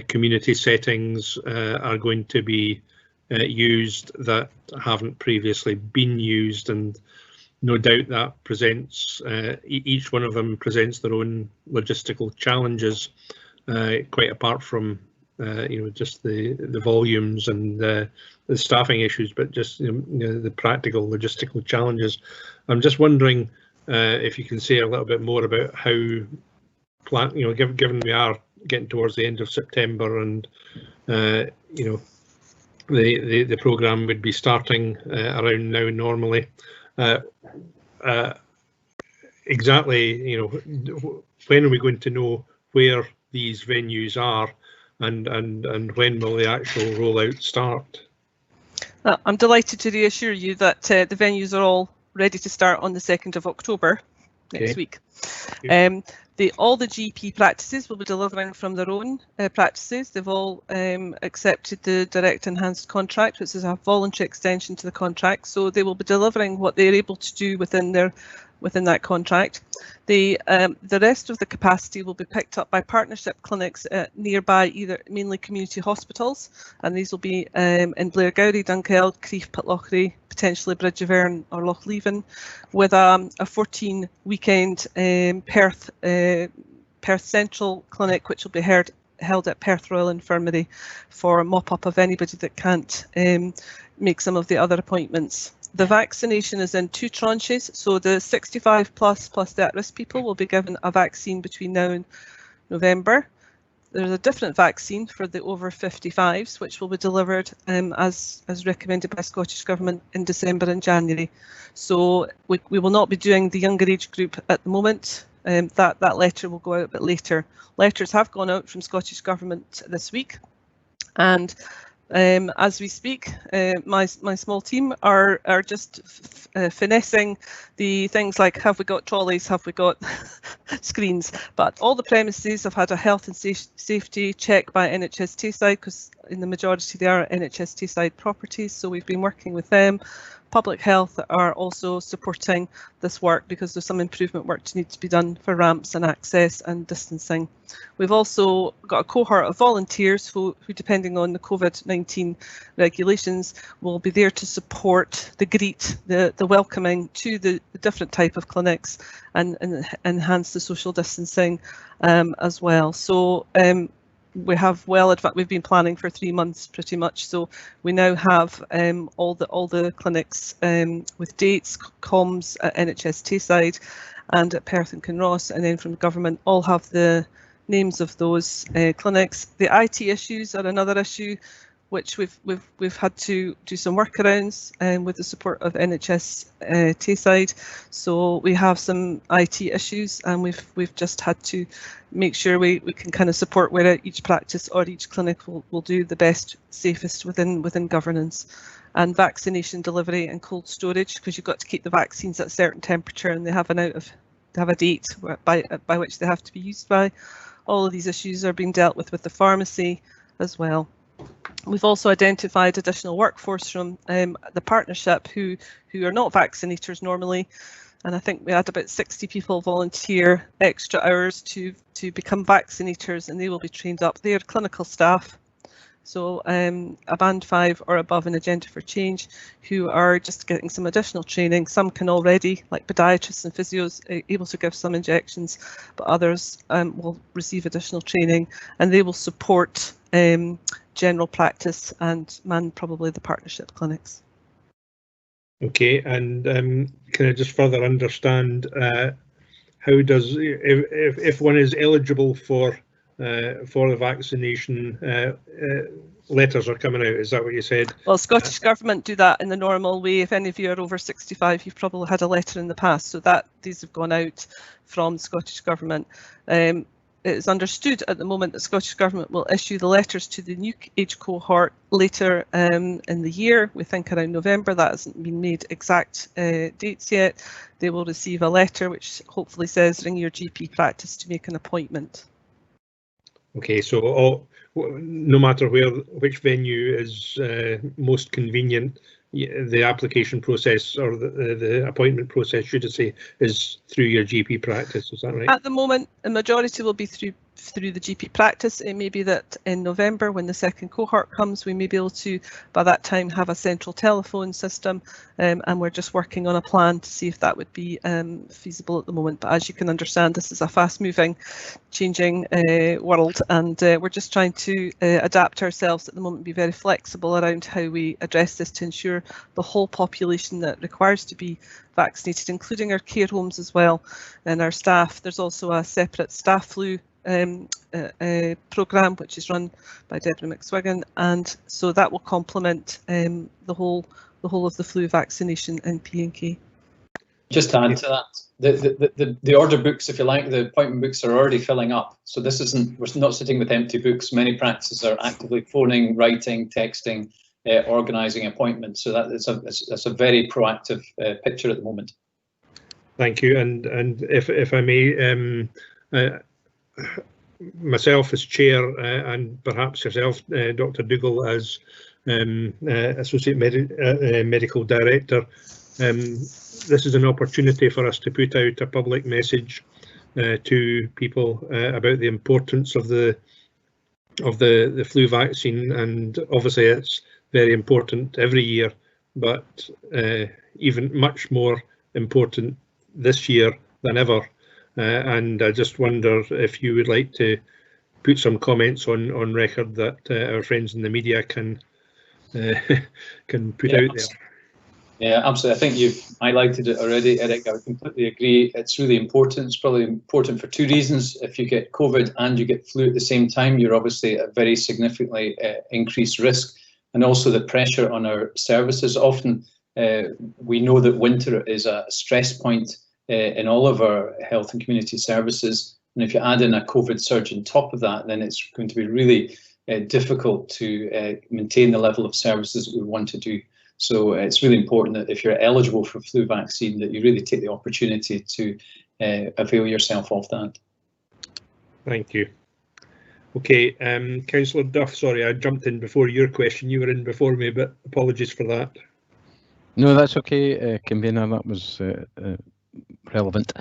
community settings are going to be used that haven't previously been used, and no doubt that presents each one of them presents their own logistical challenges, quite apart from just the volumes and the staffing issues, but just the practical logistical challenges. I'm just wondering if you can say a little bit more about how given we are getting towards the end of September and the programme would be starting around now normally. Exactly, when are we going to know where these venues are, and when will the actual rollout start?
I'm delighted to reassure you that the venues are all ready to start on the 2nd of October next week. All the GP practices will be delivering from their own practices. They've all accepted the direct enhanced contract, which is a voluntary extension to the contract. So they will be delivering what they're able to do within that contract. The rest of the capacity will be picked up by partnership clinics nearby, mainly community hospitals, and these will be in Blairgowrie, Dunkeld, Crieff, Pitlochry, potentially Bridge of Erne or Lochleven, with a 14-weekend Perth Central clinic, which will be held at Perth Royal Infirmary for a mop-up of anybody that can't make some of the other appointments. The vaccination is in 2 tranches, so the 65 plus the at-risk people will be given a vaccine between now and November, there's a different vaccine for the over 55s, which will be delivered as recommended by Scottish Government in December and January. So we will not be doing the younger age group at the moment. That letter will go out a bit later. Letters have gone out from Scottish Government this week, and as we speak, my small team are just finessing the things like, have we got trolleys, have we got screens? But all the premises have had a health and safety check by NHS Tayside, because in the majority they are NHS Tayside properties, so we've been working with them. Public Health are also supporting this work because there's some improvement work to need to be done for ramps and access and distancing. We've also got a cohort of volunteers who depending on the COVID-19 regulations, will be there to support the greet, the welcoming to the different type of clinics and enhance the social distancing as well. So we have we've been planning for 3 months pretty much, so we now have all the clinics with dates, comms at NHS Tayside and at Perth and Kinross, and then from the government all have the names of those clinics. The IT issues are another issue which we've had to do some workarounds with the support of NHS Tayside. So we have some IT issues, and we've just had to make sure we can kind of support where each practice or each clinic will do the best, safest within governance. And vaccination delivery and cold storage, because you've got to keep the vaccines at a certain temperature, and they have a date by which they have to be used by. All of these issues are being dealt with the pharmacy as well. We've also identified additional workforce from the partnership who are not vaccinators normally, and I think we had about 60 people volunteer extra hours to become vaccinators, and they will be trained up. They are clinical staff, so a band 5 or above in Agenda for Change, who are just getting some additional training. Some can already, like podiatrists and physios, able to give some injections, but others will receive additional training, and they will support general practice and man probably the partnership clinics.
Okay, and can I just further understand how does, if one is eligible for the vaccination, letters are coming out, is that what you said?
Well, Scottish Government do that in the normal way. If any of you are over 65, you've probably had a letter in the past, so that these have gone out from Scottish Government. It is understood at the moment that Scottish Government will issue the letters to the new age cohort later in the year. We think around November. That hasn't been made exact dates yet. They will receive a letter which hopefully says ring your GP practice to make an appointment. Okay, so no matter which venue is most convenient, the application process or the appointment process, should I say, is through your GP practice, is that right? At the moment, the majority will be through the GP practice. It may be that in November, when the second cohort comes, we may be able to, by that time, have a central telephone system, and we're just working on a plan to see if that would be feasible at the moment. But as you can understand, this is a fast-moving, changing world, and we're just trying to adapt ourselves at the moment, be very flexible around how we address this to ensure the whole population that requires to be vaccinated, including our care homes as well, and our staff. There's also a separate staff flu programme which is run by Deborah McSwiggan, and so that will complement the whole of the flu vaccination in P&K.
Just to add to that, the order books, if you like, the appointment books are already filling up. So this isn't, we're not sitting with empty books. Many practices are actively phoning, writing, texting, organising appointments. So that's a very proactive picture at the moment. Thank you. And
if I may, myself as chair, and perhaps yourself, Dr. Dougal, as associate medical director, this is an opportunity for us to put out a public message to people about the importance of the flu vaccine, and obviously it's very important every year, but even much more important this year than ever. And I just wonder if you would like to put some comments on record that our friends in the media can put out there.
Yeah, absolutely. I think you've highlighted it already, Eric. I would completely agree. It's really important. It's probably important for two reasons. If you get COVID and you get flu at the same time, you're obviously at very significantly increased risk. And also the pressure on our services. Often we know that winter is a stress point in all of our health and community services. And if you add in a COVID surge on top of that, then it's going to be really difficult to maintain the level of services that we want to do. So it's really important that if you're eligible for flu vaccine, that you really take the opportunity to avail yourself of that.
Thank you. Okay, Councillor Duff, sorry, I jumped in before your question. You were in before me, but apologies for that.
No, that's okay, Convener, that was relevant.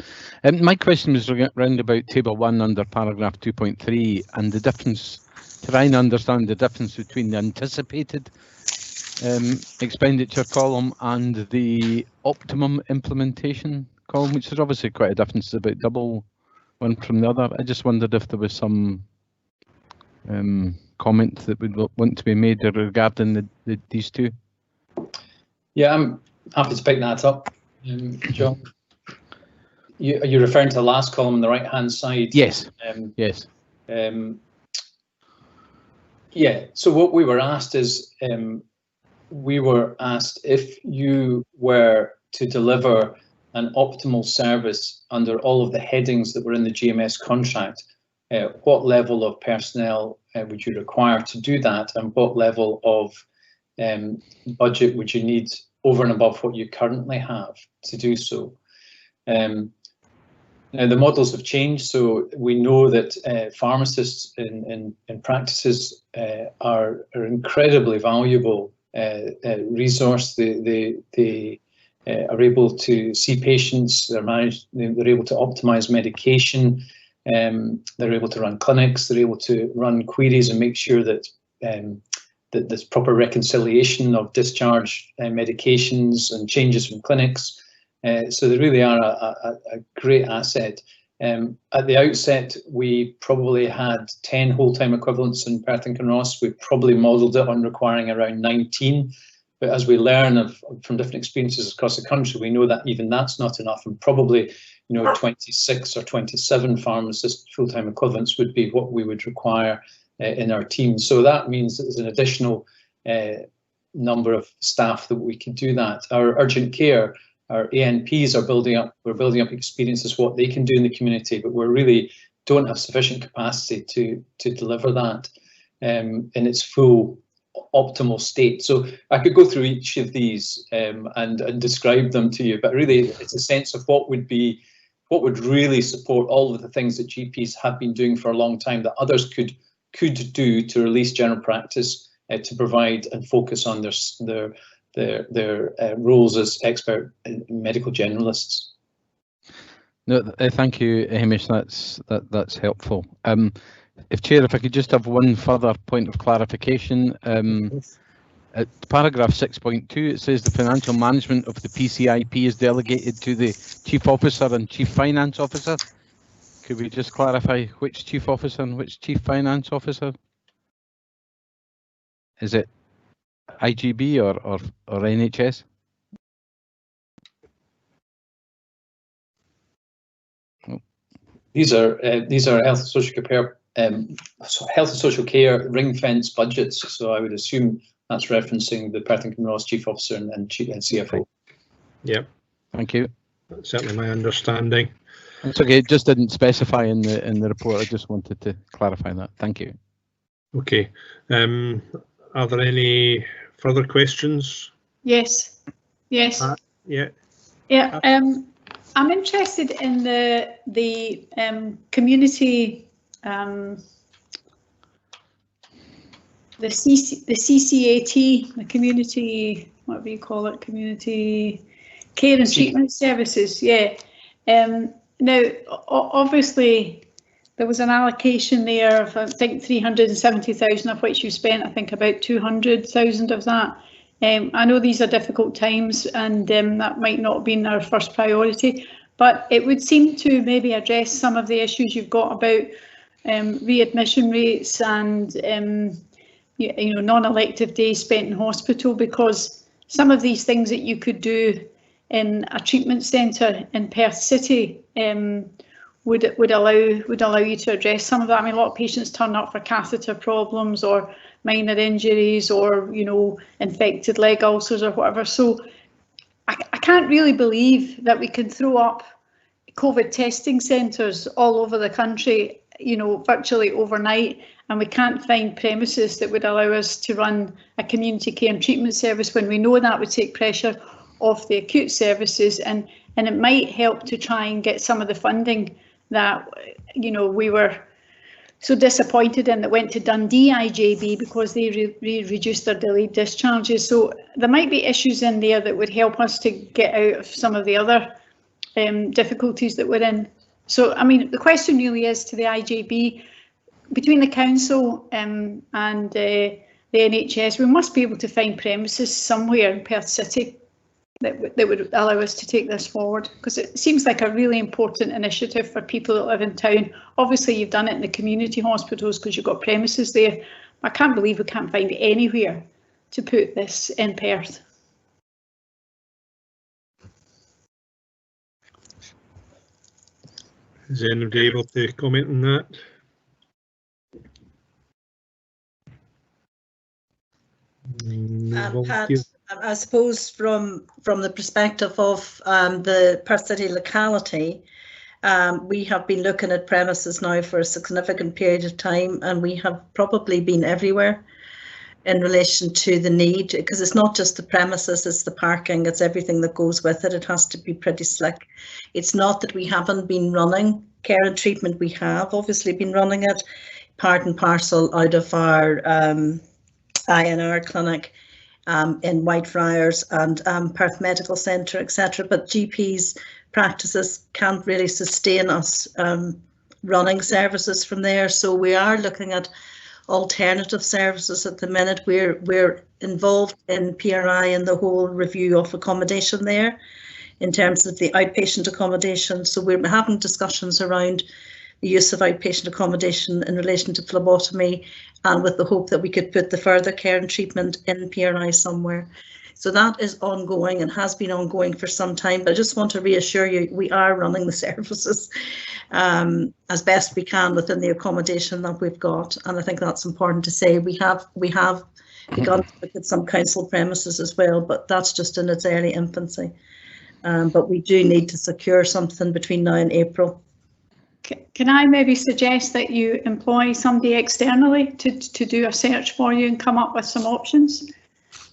My question was round about Table 1 under paragraph 2.3 and the difference, trying to understand the difference between the anticipated expenditure column and the optimum implementation column, which is obviously quite a difference, about double one from the other. I just wondered if there was some comment that would want to be made regarding these two.
Yeah, I'm happy to pick that up, John. You're referring to the last column on the right-hand side?
Yes. Yes.
Yeah. So what we were asked is, we were asked if you were to deliver an optimal service under all of the headings that were in the GMS contract, what level of personnel would you require to do that, and what level of budget would you need over and above what you currently have to do so? Now the models have changed, so we know that pharmacists in practices are incredibly valuable resource. They are able to see patients. They're able to optimize medication. They're able to run clinics. They're able to run queries and make sure that that there's proper reconciliation of discharge medications and changes from clinics. So they really are a great asset. At the outset, we probably had 10 whole-time equivalents in Perth and Kinross. We probably modelled it on requiring around 19. But as we learn from different experiences across the country, we know that even that's not enough, and probably 26 or 27 pharmacist full-time equivalents would be what we would require in our team. So that means that there's an additional number of staff that we can do that. Our urgent care, our ANPs are building up. We're building up experiences, what they can do in the community, but we really don't have sufficient capacity to deliver that in its full optimal state. So I could go through each of these and describe them to you, but really it's a sense of what would really support all of the things that GPs have been doing for a long time that others could do to release general practice to provide and focus on their roles as expert medical generalists.
No, thank you, Hamish. That's helpful. Chair, if I could just have one further point of clarification. At paragraph 6.2, it says the financial management of the PCIP is delegated to the Chief Officer and Chief Finance Officer. Could we just clarify which Chief Officer and which Chief Finance Officer? Is it IGB or NHS? Oh.
These are health and social care ring-fence budgets. So I would assume that's referencing the Perth and Kinross Chief Officer and CFO.
Yeah,
thank you.
That's certainly my understanding.
It's okay. It just didn't specify in the report. I just wanted to clarify that. Thank you.
Okay. Are there any further questions?
Yes. Yes.
Yeah.
Yeah. I'm interested in the community, the CCAT, the community, what do you call it? Community care and treatment services. Yeah. Now, obviously, there was an allocation there of, I think, 370,000, of which you spent, I think, about 200,000 of that. I know these are difficult times, and that might not have been our first priority, but it would seem to maybe address some of the issues you've got about readmission rates and non-elective days spent in hospital, because some of these things that you could do in a treatment centre in Perth City would allow you to address some of that. I mean, a lot of patients turn up for catheter problems or minor injuries or, you know, infected leg ulcers or whatever. So I can't really believe that we can throw up COVID testing centres all over the country, you know, virtually overnight, and we can't find premises that would allow us to run a community care and treatment service when we know that would take pressure off the acute services, and it might help to try and get some of the funding that, you know, we were so disappointed in that went to Dundee IJB because they reduced their delayed discharges. So there might be issues in there that would help us to get out of some of the other difficulties that we're in. So, I mean, the question really is to the IJB, between the council and the NHS, we must be able to find premises somewhere in Perth City that would allow us to take this forward, because it seems like a really important initiative for people that live in town. Obviously, you've done it in the community hospitals because you've got premises there. I can't believe we can't find anywhere to put this in Perth.
Is anybody able to comment on that?
Pat, I suppose from the perspective of the Perth City locality, we have been looking at premises now for a significant period of time, and we have probably been everywhere in relation to the need, because it's not just the premises, it's the parking, it's everything that goes with it. It has to be pretty slick. It's not that we haven't been running care and treatment, we have obviously been running it part and parcel out of our INR clinic in Whitefriars and Perth Medical Centre, etc. But GPs practices can't really sustain us running services from there. So we are looking at alternative services at the minute. We're involved in PRI and the whole review of accommodation there in terms of the outpatient accommodation. So we're having discussions around the use of outpatient accommodation in relation to phlebotomy, and with the hope that we could put the further care and treatment in PRI somewhere. So that is ongoing and has been ongoing for some time, but I just want to reassure you, we are running the services as best we can within the accommodation that we've got. And I think that's important to say. We have begun to look at some council premises as well, but that's just in its early infancy. But we do need to secure something between now and April.
Can I maybe suggest that you employ somebody externally to do a search for you and come up with some options?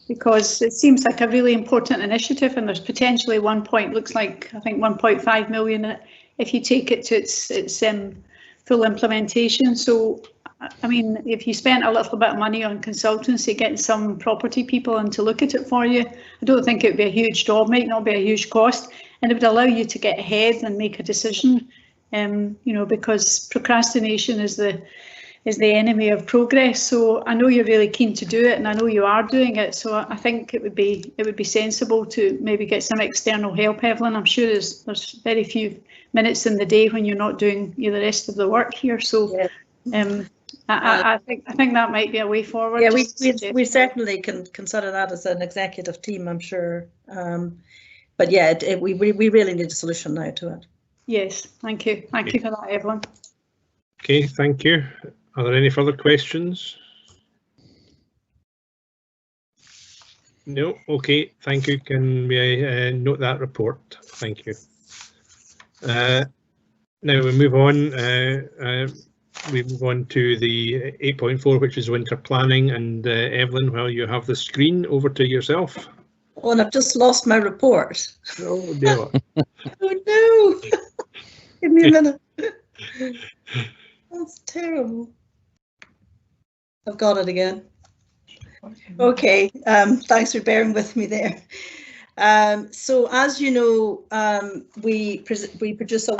Because it seems like a really important initiative, and there's potentially looks like I think 1.5 million if you take it to its full implementation. So, I mean, if you spent a little bit of money on consultancy, getting some property people in to look at it for you, I don't think it would be a huge job, might not be a huge cost, and it would allow you to get ahead and make a decision. You know, because procrastination is the enemy of progress. So I know you're really keen to do it, and I know you are doing it. So I think it would be sensible to maybe get some external help, Evelyn. I'm sure there's very few minutes in the day when you're not doing the rest of the work here. So I think that might be a way forward.
Yeah, we certainly can consider that as an executive team, I'm sure. But yeah, we really need a solution now to it.
Yes, thank you. Thank you for that, Evelyn.
Okay, thank you. Are there any further questions? No, okay, thank you. Can we note that report? Thank you. Now we move on. We move on to the 8.4, which is winter planning. And Evelyn, while you have the screen, over to yourself.
Oh, and I've just lost my report.
Oh dear.
Oh no! Give me a minute. That's terrible. I've got it again. Okay, thanks for bearing with me there. So as you know, we produce a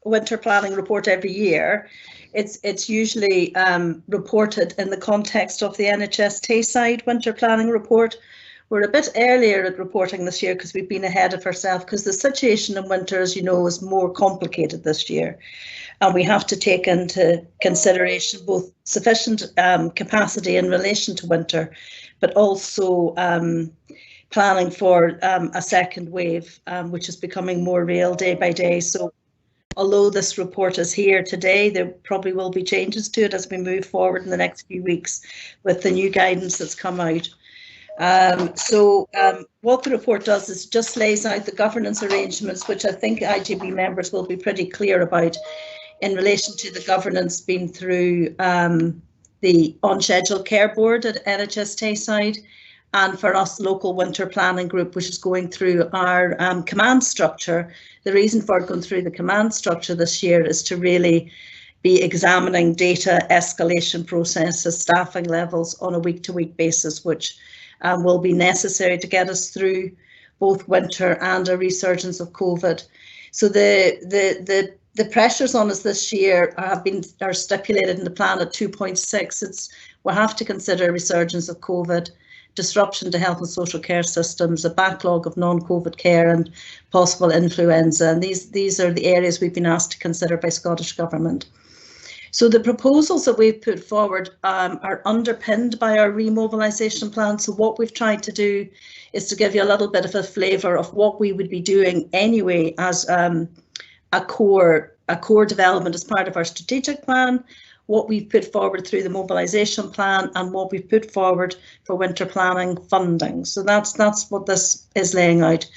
winter planning report every year. It's usually reported in the context of the NHS Tayside winter planning report. We're a bit earlier at reporting this year because we've been ahead of ourselves, because the situation in winter, as you know, is more complicated this year. And we have to take into consideration both sufficient capacity in relation to winter, but also planning for a second wave, which is becoming more real day by day. So although this report is here today, there probably will be changes to it as we move forward in the next few weeks with the new guidance that's come out. What the report does is just lays out the governance arrangements, which I think IGB members will be pretty clear about in relation to the governance being through the on-schedule care board at NHS Tayside, and for us, local winter planning group, which is going through our command structure. The reason for going through the command structure this year is to really be examining data escalation processes, staffing levels on a week-to-week basis, which will be necessary to get us through both winter and a resurgence of COVID. So the pressures on us this year are stipulated in the plan at 2.6. We'll have to consider a resurgence of COVID, disruption to health and social care systems, a backlog of non-COVID care and possible influenza. And these are the areas we've been asked to consider by Scottish Government. So the proposals that we've put forward are underpinned by our remobilisation plan. So what we've tried to do is to give you a little bit of a flavour of what we would be doing anyway as a core development as part of our strategic plan, what we've put forward through the mobilisation plan, and what we've put forward for winter planning funding. So that's what this is laying out.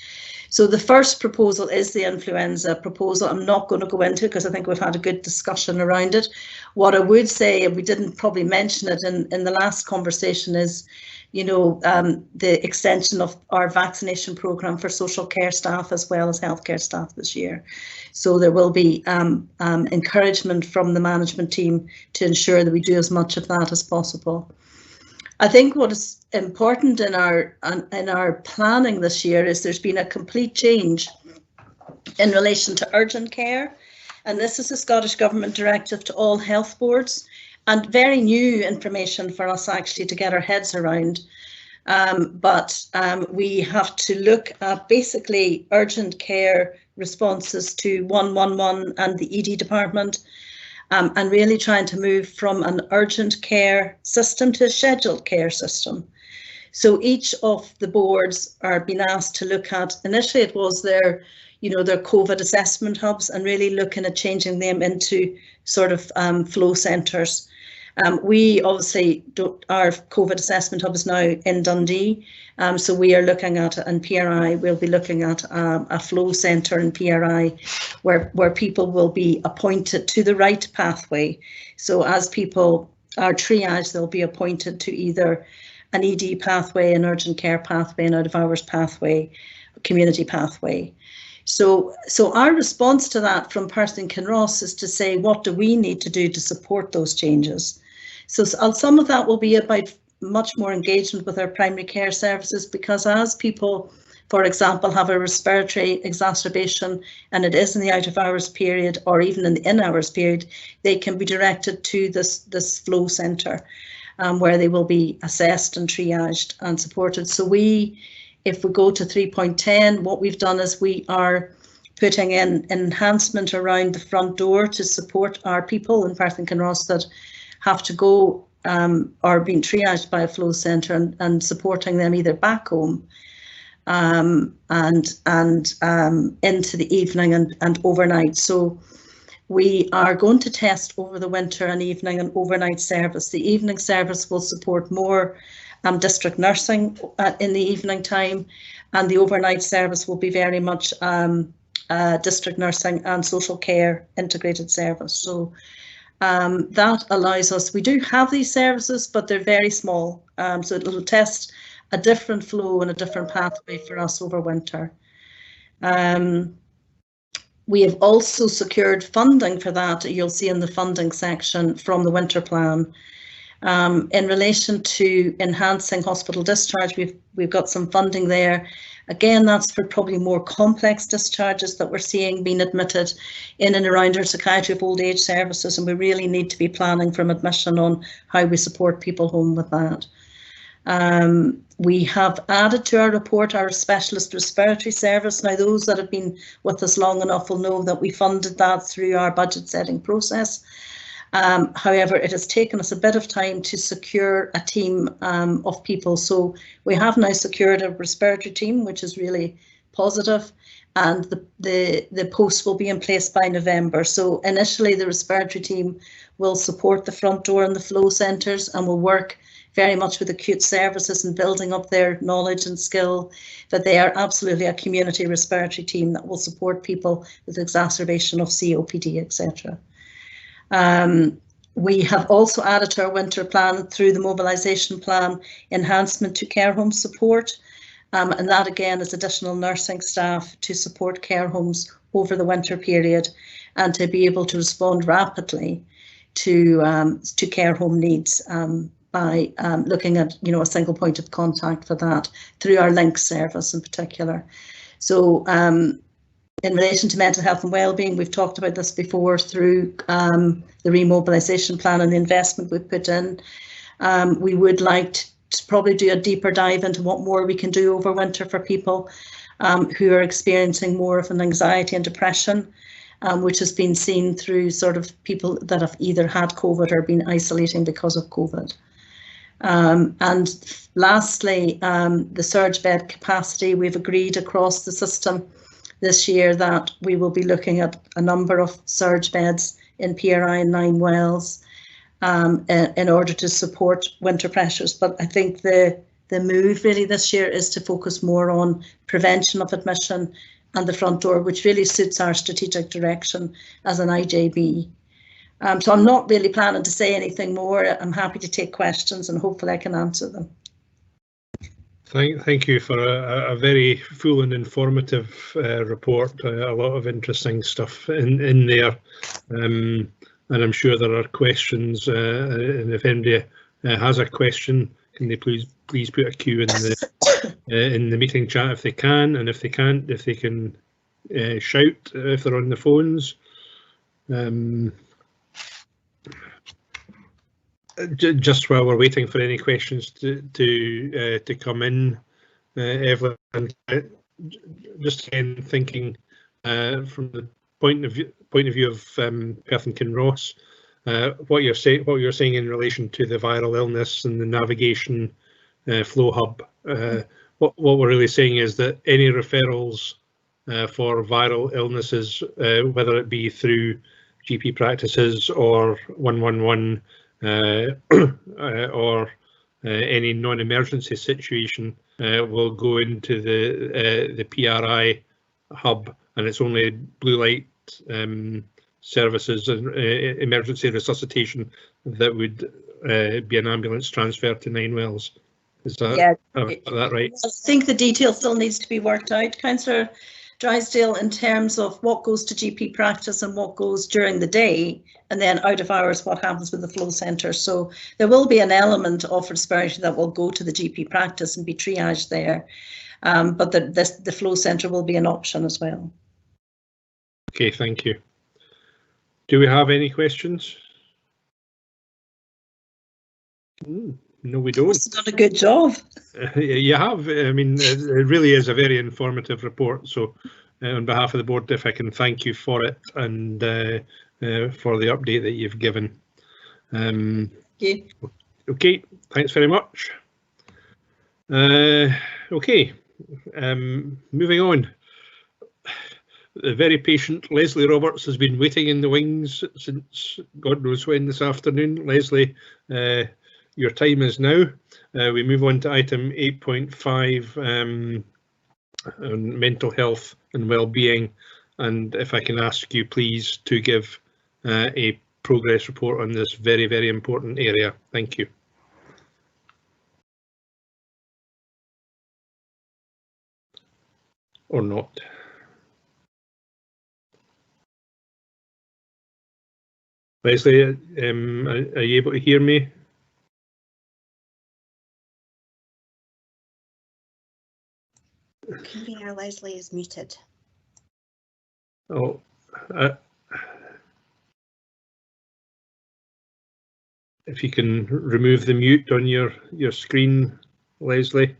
So the first proposal is the influenza proposal. I'm not going to go into it because I think we've had a good discussion around it. What I would say, and we didn't probably mention it in the last conversation, is the extension of our vaccination programme for social care staff as well as healthcare staff this year. So there will be encouragement from the management team to ensure that we do as much of that as possible. I think what is important in our planning this year is there's been a complete change in relation to urgent care, and this is a Scottish Government directive to all health boards, and very new information for us actually to get our heads around. But we have to look at basically urgent care responses to 111 and the ED department, and really trying to move from an urgent care system to a scheduled care system. So each of the boards are being asked to look at, initially it was their COVID assessment hubs, and really looking at changing them into sort of flow centres. We obviously our COVID assessment hub is now in Dundee, so we are looking at, and PRI will be looking at a flow centre in PRI where people will be appointed to the right pathway. So as people are triaged, they'll be appointed to either an ED pathway, an urgent care pathway, an out of hours pathway, community pathway. So our response to that from Perth and Kinross is to say, what do we need to do to support those changes? So some of that will be about much more engagement with our primary care services, because as people, for example, have a respiratory exacerbation and it is in the out of hours period or even in the in hours period, they can be directed to this flow centre where they will be assessed and triaged and supported. So if we go to 3.10, what we've done is we are putting in enhancement around the front door to support our people in Perth and Kinross that have to go or being triaged by a flow centre, and supporting them either back home and into the evening and overnight. So we are going to test over the winter an evening and overnight service. The evening service will support more district nursing in the evening time, and the overnight service will be very much district nursing and social care integrated service. So that allows us, we do have these services, but they're very small, so it'll test a different flow and a different pathway for us over winter. We have also secured funding for that, you'll see in the funding section from the winter plan. In relation to enhancing hospital discharge, we've got some funding there. Again, that's for probably more complex discharges that we're seeing being admitted in and around our psychiatry of old age services, and we really need to be planning from admission on how we support people home with that. We have added to our report our specialist respiratory service. Now, those that have been with us long enough will know that we funded that through our budget setting process. However, it has taken us a bit of time to secure a team of people. So we have now secured a respiratory team, which is really positive, and the posts will be in place by November. So initially the respiratory team will support the front door and the flow centres and will work very much with acute services and building up their knowledge and skill, that they are absolutely a community respiratory team that will support people with exacerbation of COPD, etc. We have also added to our winter plan through the mobilisation plan enhancement to care home support, and that again is additional nursing staff to support care homes over the winter period and to be able to respond rapidly to care home needs by looking at a single point of contact for that through our link service in particular. So in relation to mental health and wellbeing, we've talked about this before through the remobilisation plan and the investment we've put in. We would like to probably do a deeper dive into what more we can do over winter for people who are experiencing more of an anxiety and depression, which has been seen through sort of people that have either had COVID or been isolating because of COVID. And lastly, the surge bed capacity, we've agreed across the system this year that we will be looking at a number of surge beds in PRI and 9 wells in order to support winter pressures. But I think the move really this year is to focus more on prevention of admission and the front door, which really suits our strategic direction as an IJB. So I'm not really planning to say anything more. I'm happy to take questions and hopefully I can answer them.
Thank you for a very full and informative report. A lot of interesting stuff in there, and I'm sure there are questions. And if anybody has a question, can they please put a Q in the meeting chat if they can, and if they can't, if they can shout if they're on the phones. Just while we're waiting for any questions to come in, Evelyn, just again thinking from the point of view of Perth and Kinross, what you're saying in relation to the viral illness and the navigation flow hub. What we're really saying is that any referrals for viral illnesses, whether it be through GP practices or 111. Or any non-emergency situation will go into the PRI hub, and it's only blue light services and emergency resuscitation that would be an ambulance transfer to 9 wells. Is that right?
I think the detail still needs to be worked out, Councillor Drysdale, in terms of what goes to GP practice and what goes during the day, and then out of hours what happens with the flow centre. So there will be an element of respiratory that will go to the GP practice and be triaged there, but the flow centre will be an option as well.
Okay, thank you. Do we have any questions? No, we don't.
You've done a good job.
You have. I mean, it really is a very informative report. So on behalf of the board, if I can thank you for it and for the update that you've given. Okay, thanks very much. Okay, moving on. The very patient Leslie Roberts has been waiting in the wings since God knows when this afternoon. Leslie, your time is now. We move on to item 8.5 on mental health and well-being, and if I can ask you please to give a progress report on this very, very important area. Thank you. Or not. Leslie, are you able to hear me?
Leslie is muted.
Oh, if you can remove the mute on your screen, Leslie.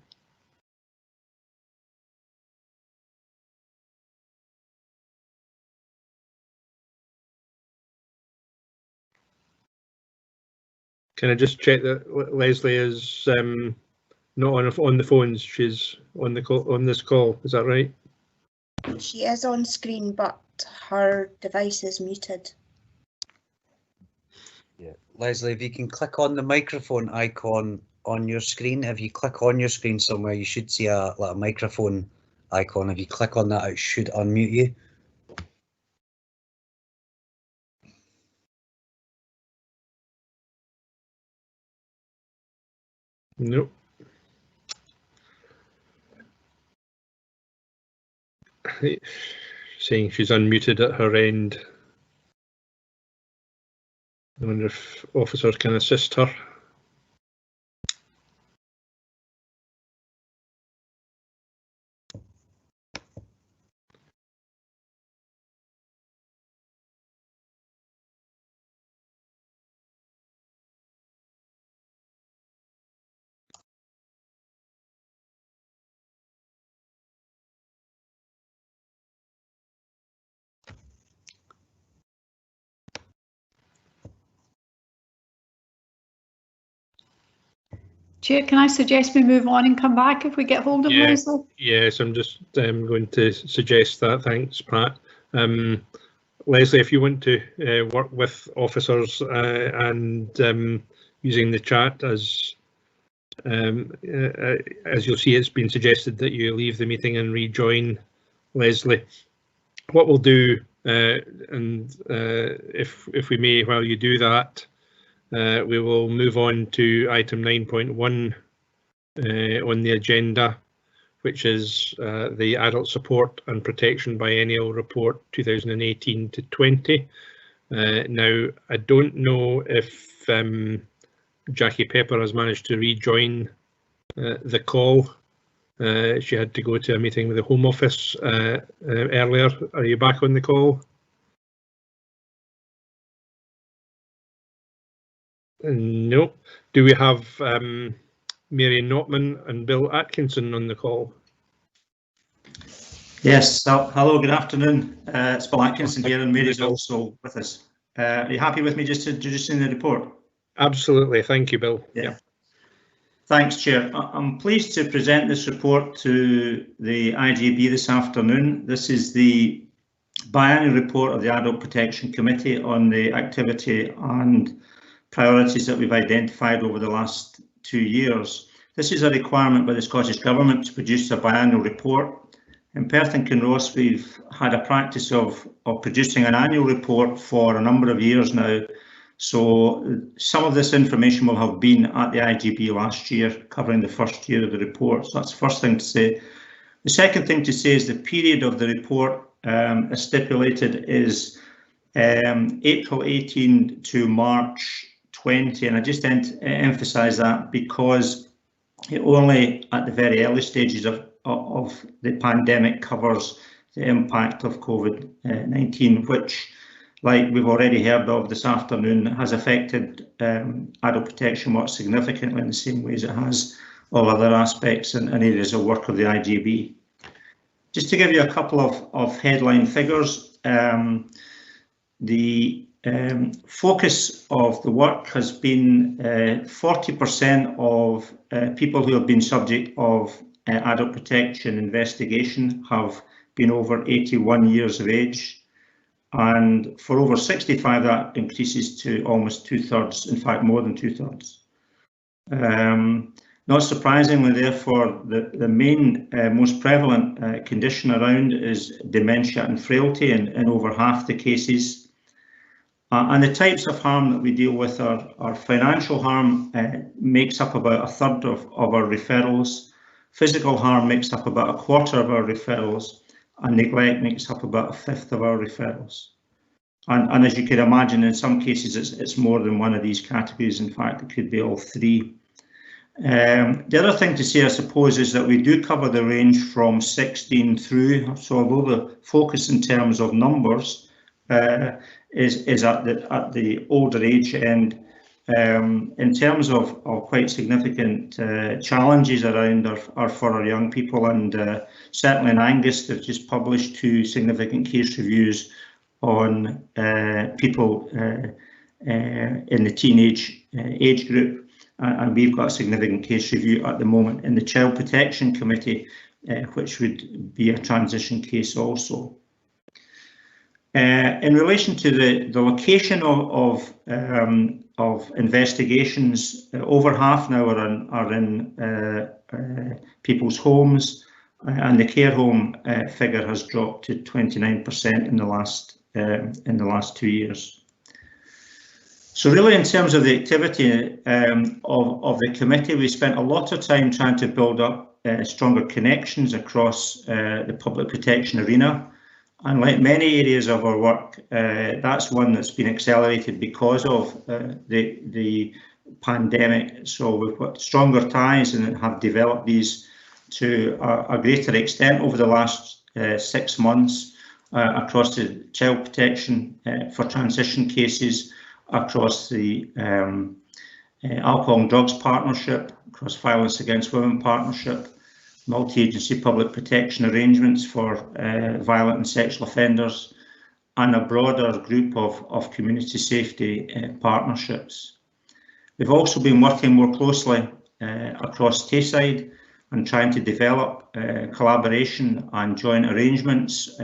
Can I just check that Leslie is not on the phones? She's on the call, on this call. Is that right?
She is on screen, but her device is muted.
Yeah, Leslie, if you can click on the microphone icon on your screen, if you click on your screen somewhere, you should see a microphone icon. If you click on that, it should unmute you.
Nope. Saying she's unmuted at her end. I wonder if officers can assist her.
Chair, can I suggest we move on and come back if we get hold of Leslie?
Yes, I'm just going to suggest that. Thanks, Pat. Leslie, if you want to work with officers and using the chat, as you'll see, it's been suggested that you leave the meeting and rejoin Leslie. What we'll do, and if we may, while you do that, we will move on to item 9.1 on the agenda, which is the Adult Support and Protection Biennial Report 2018 to 20. Now, I don't know if Jackie Pepper has managed to rejoin the call. She had to go to a meeting with the Home Office earlier. Are you back on the call? No. Do we have Marion Notman and Bill Atkinson on the call?
Yes, so, hello, good afternoon. It's Bill Atkinson here, and Mary's also with us. Are you happy with me just introducing the report?
Absolutely, thank you, Bill.
Yeah. Thanks, Chair. I'm pleased to present this report to the IGB this afternoon. This is the biannual report of the Adult Protection Committee on the activity and priorities that we've identified over the last 2 years. This is a requirement by the Scottish Government to produce a biannual report. In Perth and Kinross, we've had a practice of producing an annual report for a number of years now. So some of this information will have been at the IGB last year, covering the first year of the report. So that's the first thing to say. The second thing to say is the period of the report as stipulated is April 18 to March 20. And I just emphasise that because it only at the very early stages of the pandemic covers the impact of COVID-19, which, like we've already heard of this afternoon, has affected adult protection work significantly in the same way as it has all other aspects and areas of work of the IGB. Just to give you a couple of headline figures, the focus of the work has been 40% of people who have been subject of adult protection investigation have been over 81 years of age, and for over 65 that increases to almost 2/3, in fact more than 2/3. Not surprisingly, therefore, the main most prevalent condition around is dementia and frailty in over half the cases. And the types of harm that we deal with are financial harm makes up about 1/3 of our referrals. Physical harm makes up about 1/4 of our referrals, and neglect makes up about 1/5 of our referrals. And as you can imagine, in some cases it's more than one of these categories. In fact, it could be all three. The other thing to say, I suppose, is that we do cover the range from 16 through. So although the focus in terms of numbers is at the older age end, in terms of quite significant challenges around are for our young people, and certainly in Angus they've just published 2 significant case reviews on people in the teenage age group, and we've got a significant case review at the moment in the Child Protection Committee, which would be a transition case also. In relation to the location of investigations, over half now are in people's homes, and the care home figure has dropped to 29% in the last 2 years. So really, in terms of the activity of the committee, we spent a lot of time trying to build up stronger connections across the public protection arena. And like many areas of our work, that's one that's been accelerated because of the pandemic. So we've got stronger ties and have developed these to a greater extent over the last 6 months across the child protection for transition cases, across the alcohol and drugs partnership, across violence against women partnership, multi-agency public protection arrangements for violent and sexual offenders, and a broader group of community safety partnerships. We've also been working more closely across Tayside and trying to develop collaboration and joint arrangements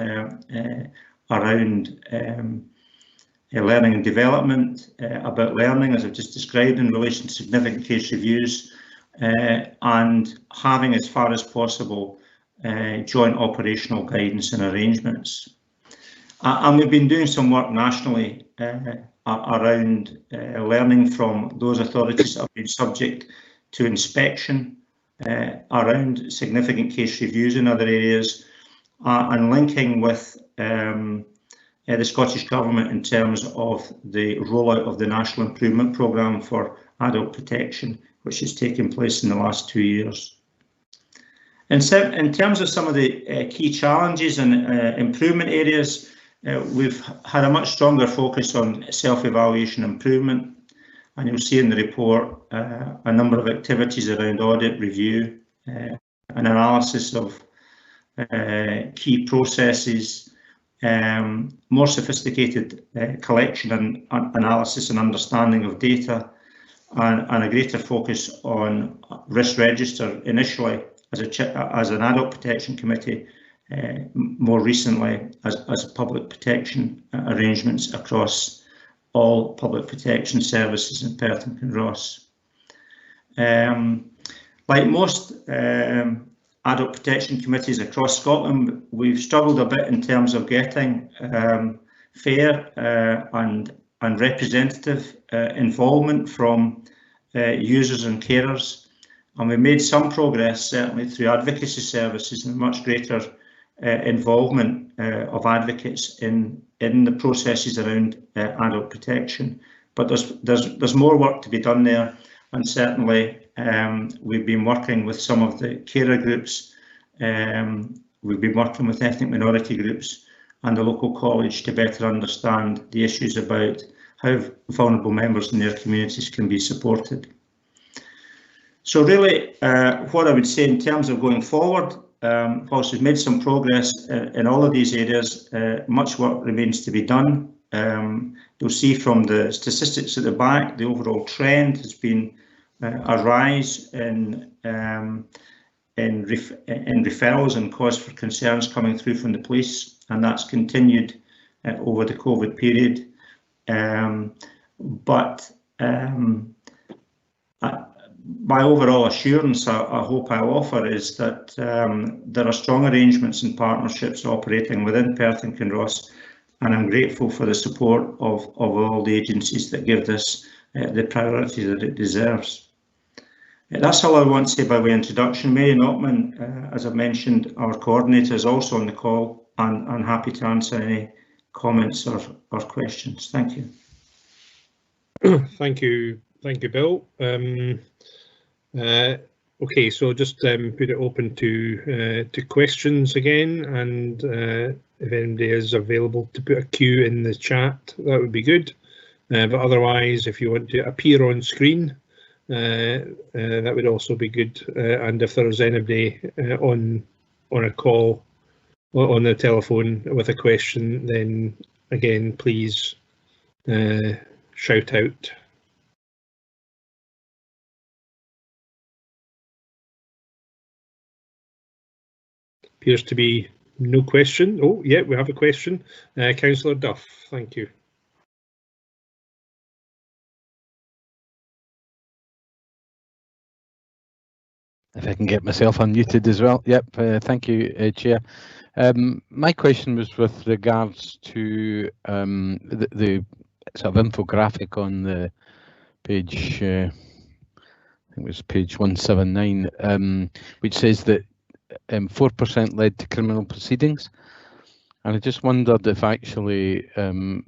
around learning and development, about learning, as I've just described, in relation to significant case reviews, and having, as far as possible, joint operational guidance and arrangements. And we've been doing some work nationally around learning from those authorities that have been subject to inspection, around significant case reviews in other areas, and linking with the Scottish Government in terms of the rollout of the National Improvement Programme for Adult Protection, which has taken place in the last 2 years. In terms of some of the key challenges and improvement areas, we've had a much stronger focus on self-evaluation improvement, and you'll see in the report a number of activities around audit, review, and analysis of key processes, more sophisticated collection and analysis and understanding of data, and a greater focus on risk register initially as an adult protection committee, more recently as public protection arrangements across all public protection services in Perth and Kinross. Like most adult protection committees across Scotland, we've struggled a bit in terms of getting fair and representative involvement from users and carers, and we made some progress certainly through advocacy services and much greater involvement of advocates in the processes around adult protection. But there's more work to be done there, and certainly we've been working with some of the carer groups, we've been working with ethnic minority groups and the local college to better understand the issues about how vulnerable members in their communities can be supported. So really, what I would say in terms of going forward, whilst we've made some progress in all of these areas, much work remains to be done. You'll see from the statistics at the back, the overall trend has been a rise in referrals and cause for concerns coming through from the police, and that's continued over the COVID period. My overall assurance, I hope I'll offer, is that there are strong arrangements and partnerships operating within Perth and Kinross, and I'm grateful for the support of all the agencies that give this the priority that it deserves. That's all I want to say by way of introduction. Mary Notman, as I've mentioned, our coordinator, is also on the call, and I'm happy to answer any comments or questions. Thank you.
Thank you, Bill. Okay, so just put it open to questions again, and if anybody is available to put a Q in the chat, that would be good. But otherwise, if you want to appear on screen, that would also be good. And if there's anybody on a call or on the telephone with a question, then again, please shout out. Appears to be no question. Oh, yeah, we have a question. Councillor Duff, thank you.
If I can get myself unmuted as well. Yep, thank you, Chair. My question was with regards to the sort of infographic on the page, I think it was page 179, which says that 4% led to criminal proceedings. And I just wondered if actually the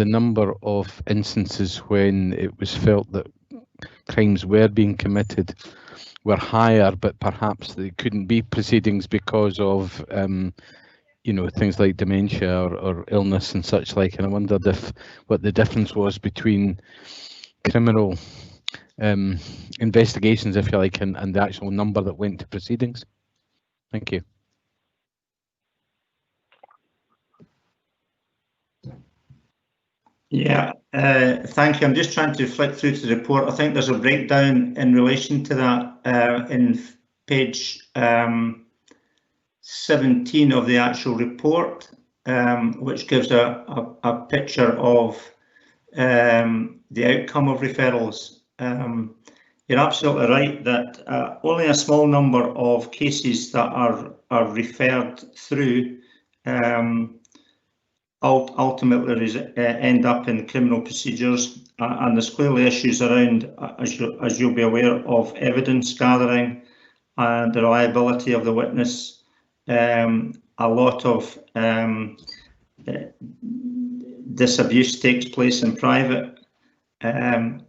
number of instances when it was felt that crimes were being committed were higher, but perhaps they couldn't be proceedings because of you know, things like dementia or illness and such like. And I wondered if what the difference was between criminal investigations, if you like, and the actual number that went to proceedings. Thank you.
Yeah, thank you. I'm just trying to flick through to the report. I think there's a breakdown in relation to that in page 17 of the actual report, which gives a picture of the outcome of referrals. You're absolutely right that only a small number of cases that are referred through ultimately end up in criminal procedures, and there's clearly issues around, as you'll be aware, of evidence gathering and the reliability of the witness. A lot of this abuse takes place in private, and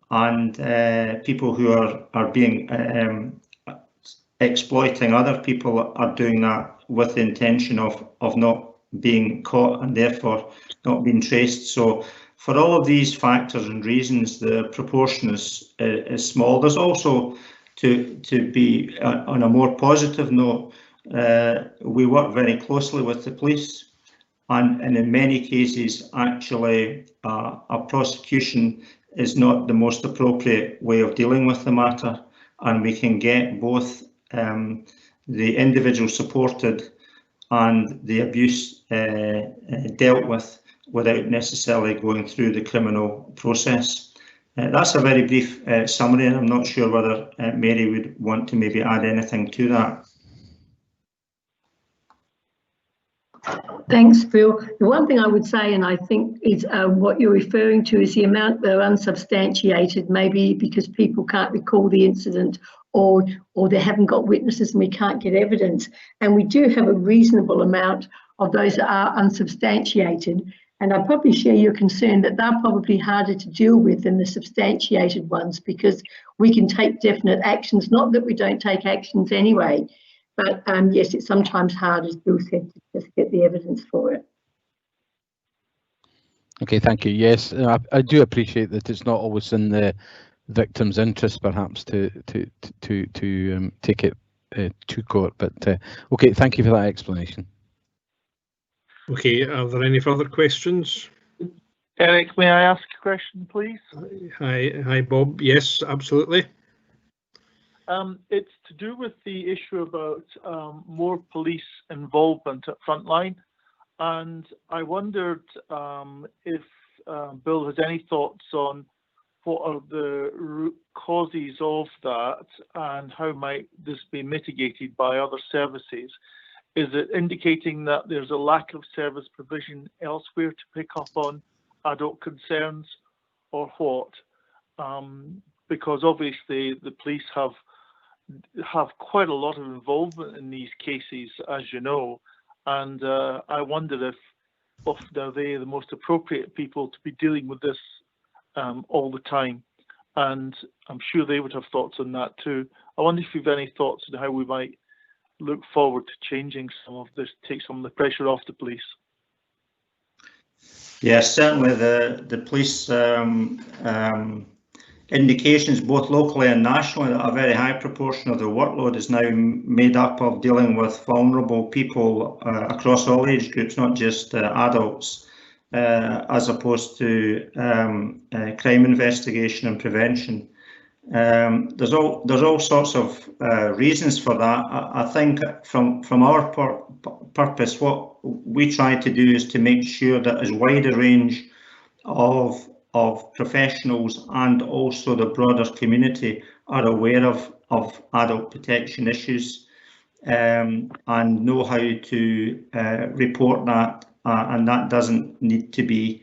people who are being exploiting other people are doing that with the intention of not being caught and therefore not being traced. So for all of these factors and reasons, the proportion is small. There's also, to be on a more positive note, we work very closely with the police, and in many cases actually a prosecution is not the most appropriate way of dealing with the matter, and we can get both the individual supported and the abuse dealt with without necessarily going through the criminal process. That's a very brief summary, and I'm not sure whether Mary would want to maybe add anything to that.
Thanks, Phil. The one thing I would say, and I think is what you're referring to, is the amount that are unsubstantiated, maybe because people can't recall the incident or they haven't got witnesses and we can't get evidence. And we do have a reasonable amount of those that are unsubstantiated. And I probably share your concern that they're probably harder to deal with than the substantiated ones, because we can take definite actions, not that we don't take actions anyway, but yes, it's sometimes hard, as Bill said, to just get the evidence for it.
Okay, thank you. Yes, I do appreciate that it's not always in the victim's interest, perhaps, to take it to court. But okay, thank you for that explanation.
Okay, are there any further questions?
Eric, may I ask a question, please?
Hi, Bob. Yes, absolutely.
It's to do with the issue about more police involvement at frontline, and I wondered if Bill has any thoughts on what are the root causes of that and how might this be mitigated by other services. Is it indicating that there's a lack of service provision elsewhere to pick up on adult concerns, or what? Because obviously the police have quite a lot of involvement in these cases, as you know, and I wonder if are they the most appropriate people to be dealing with this all the time, and I'm sure they would have thoughts on that too. I wonder if you've any thoughts on how we might look forward to changing some of this, take some of the pressure off the police.
Yes, certainly the police indications both locally and nationally that a very high proportion of their workload is now made up of dealing with vulnerable people across all age groups, not just adults. as opposed to crime investigation and prevention. There's all sorts of reasons for that. I think from our purpose, what we try to do is to make sure that as wide a range of professionals and also the broader community are aware of adult protection issues and know how to report that, and that doesn't need to be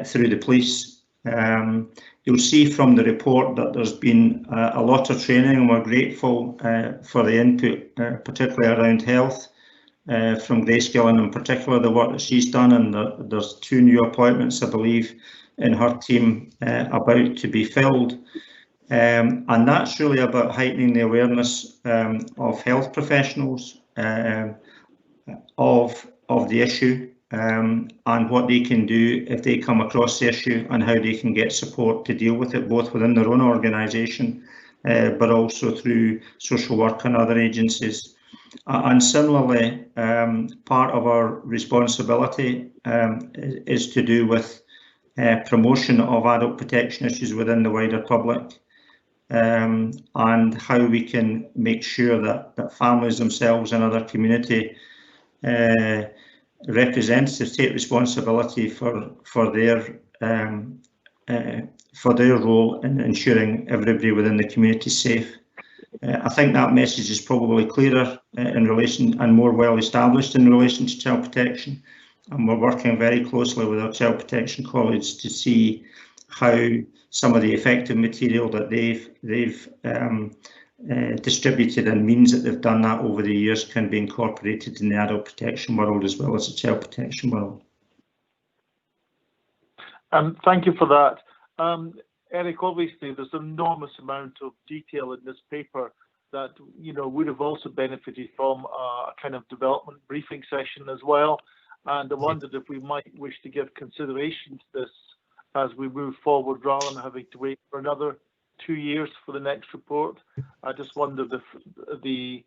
through the police. You'll see from the report that there's been a lot of training, and we're grateful for the input, particularly around health, from Grace Gillen in particular, the work that she's done, and there's 2 new appointments, I believe, in her team about to be filled. And that's really about heightening the awareness of health professionals of the issue, and what they can do if they come across the issue, and how they can get support to deal with it, both within their own organisation, but also through social work and other agencies. And similarly, part of our responsibility is to do with promotion of adult protection issues within the wider public, and how we can make sure that families themselves and other community representatives take responsibility for their role in ensuring everybody within the community is safe. I think that message is probably clearer in relation and more well established in relation to child protection, and we're working very closely with our child protection colleagues to see how some of the effective material that they've distributed, and means that they've done that over the years, can be incorporated in the adult protection world as well as the child protection world.
Thank you for that. Eric, obviously there's an enormous amount of detail in this paper that would have also benefited from a kind of development briefing session as well, and I wondered if we might wish to give consideration to this as we move forward, rather than having to wait for another 2 years for the next report. I just wondered if the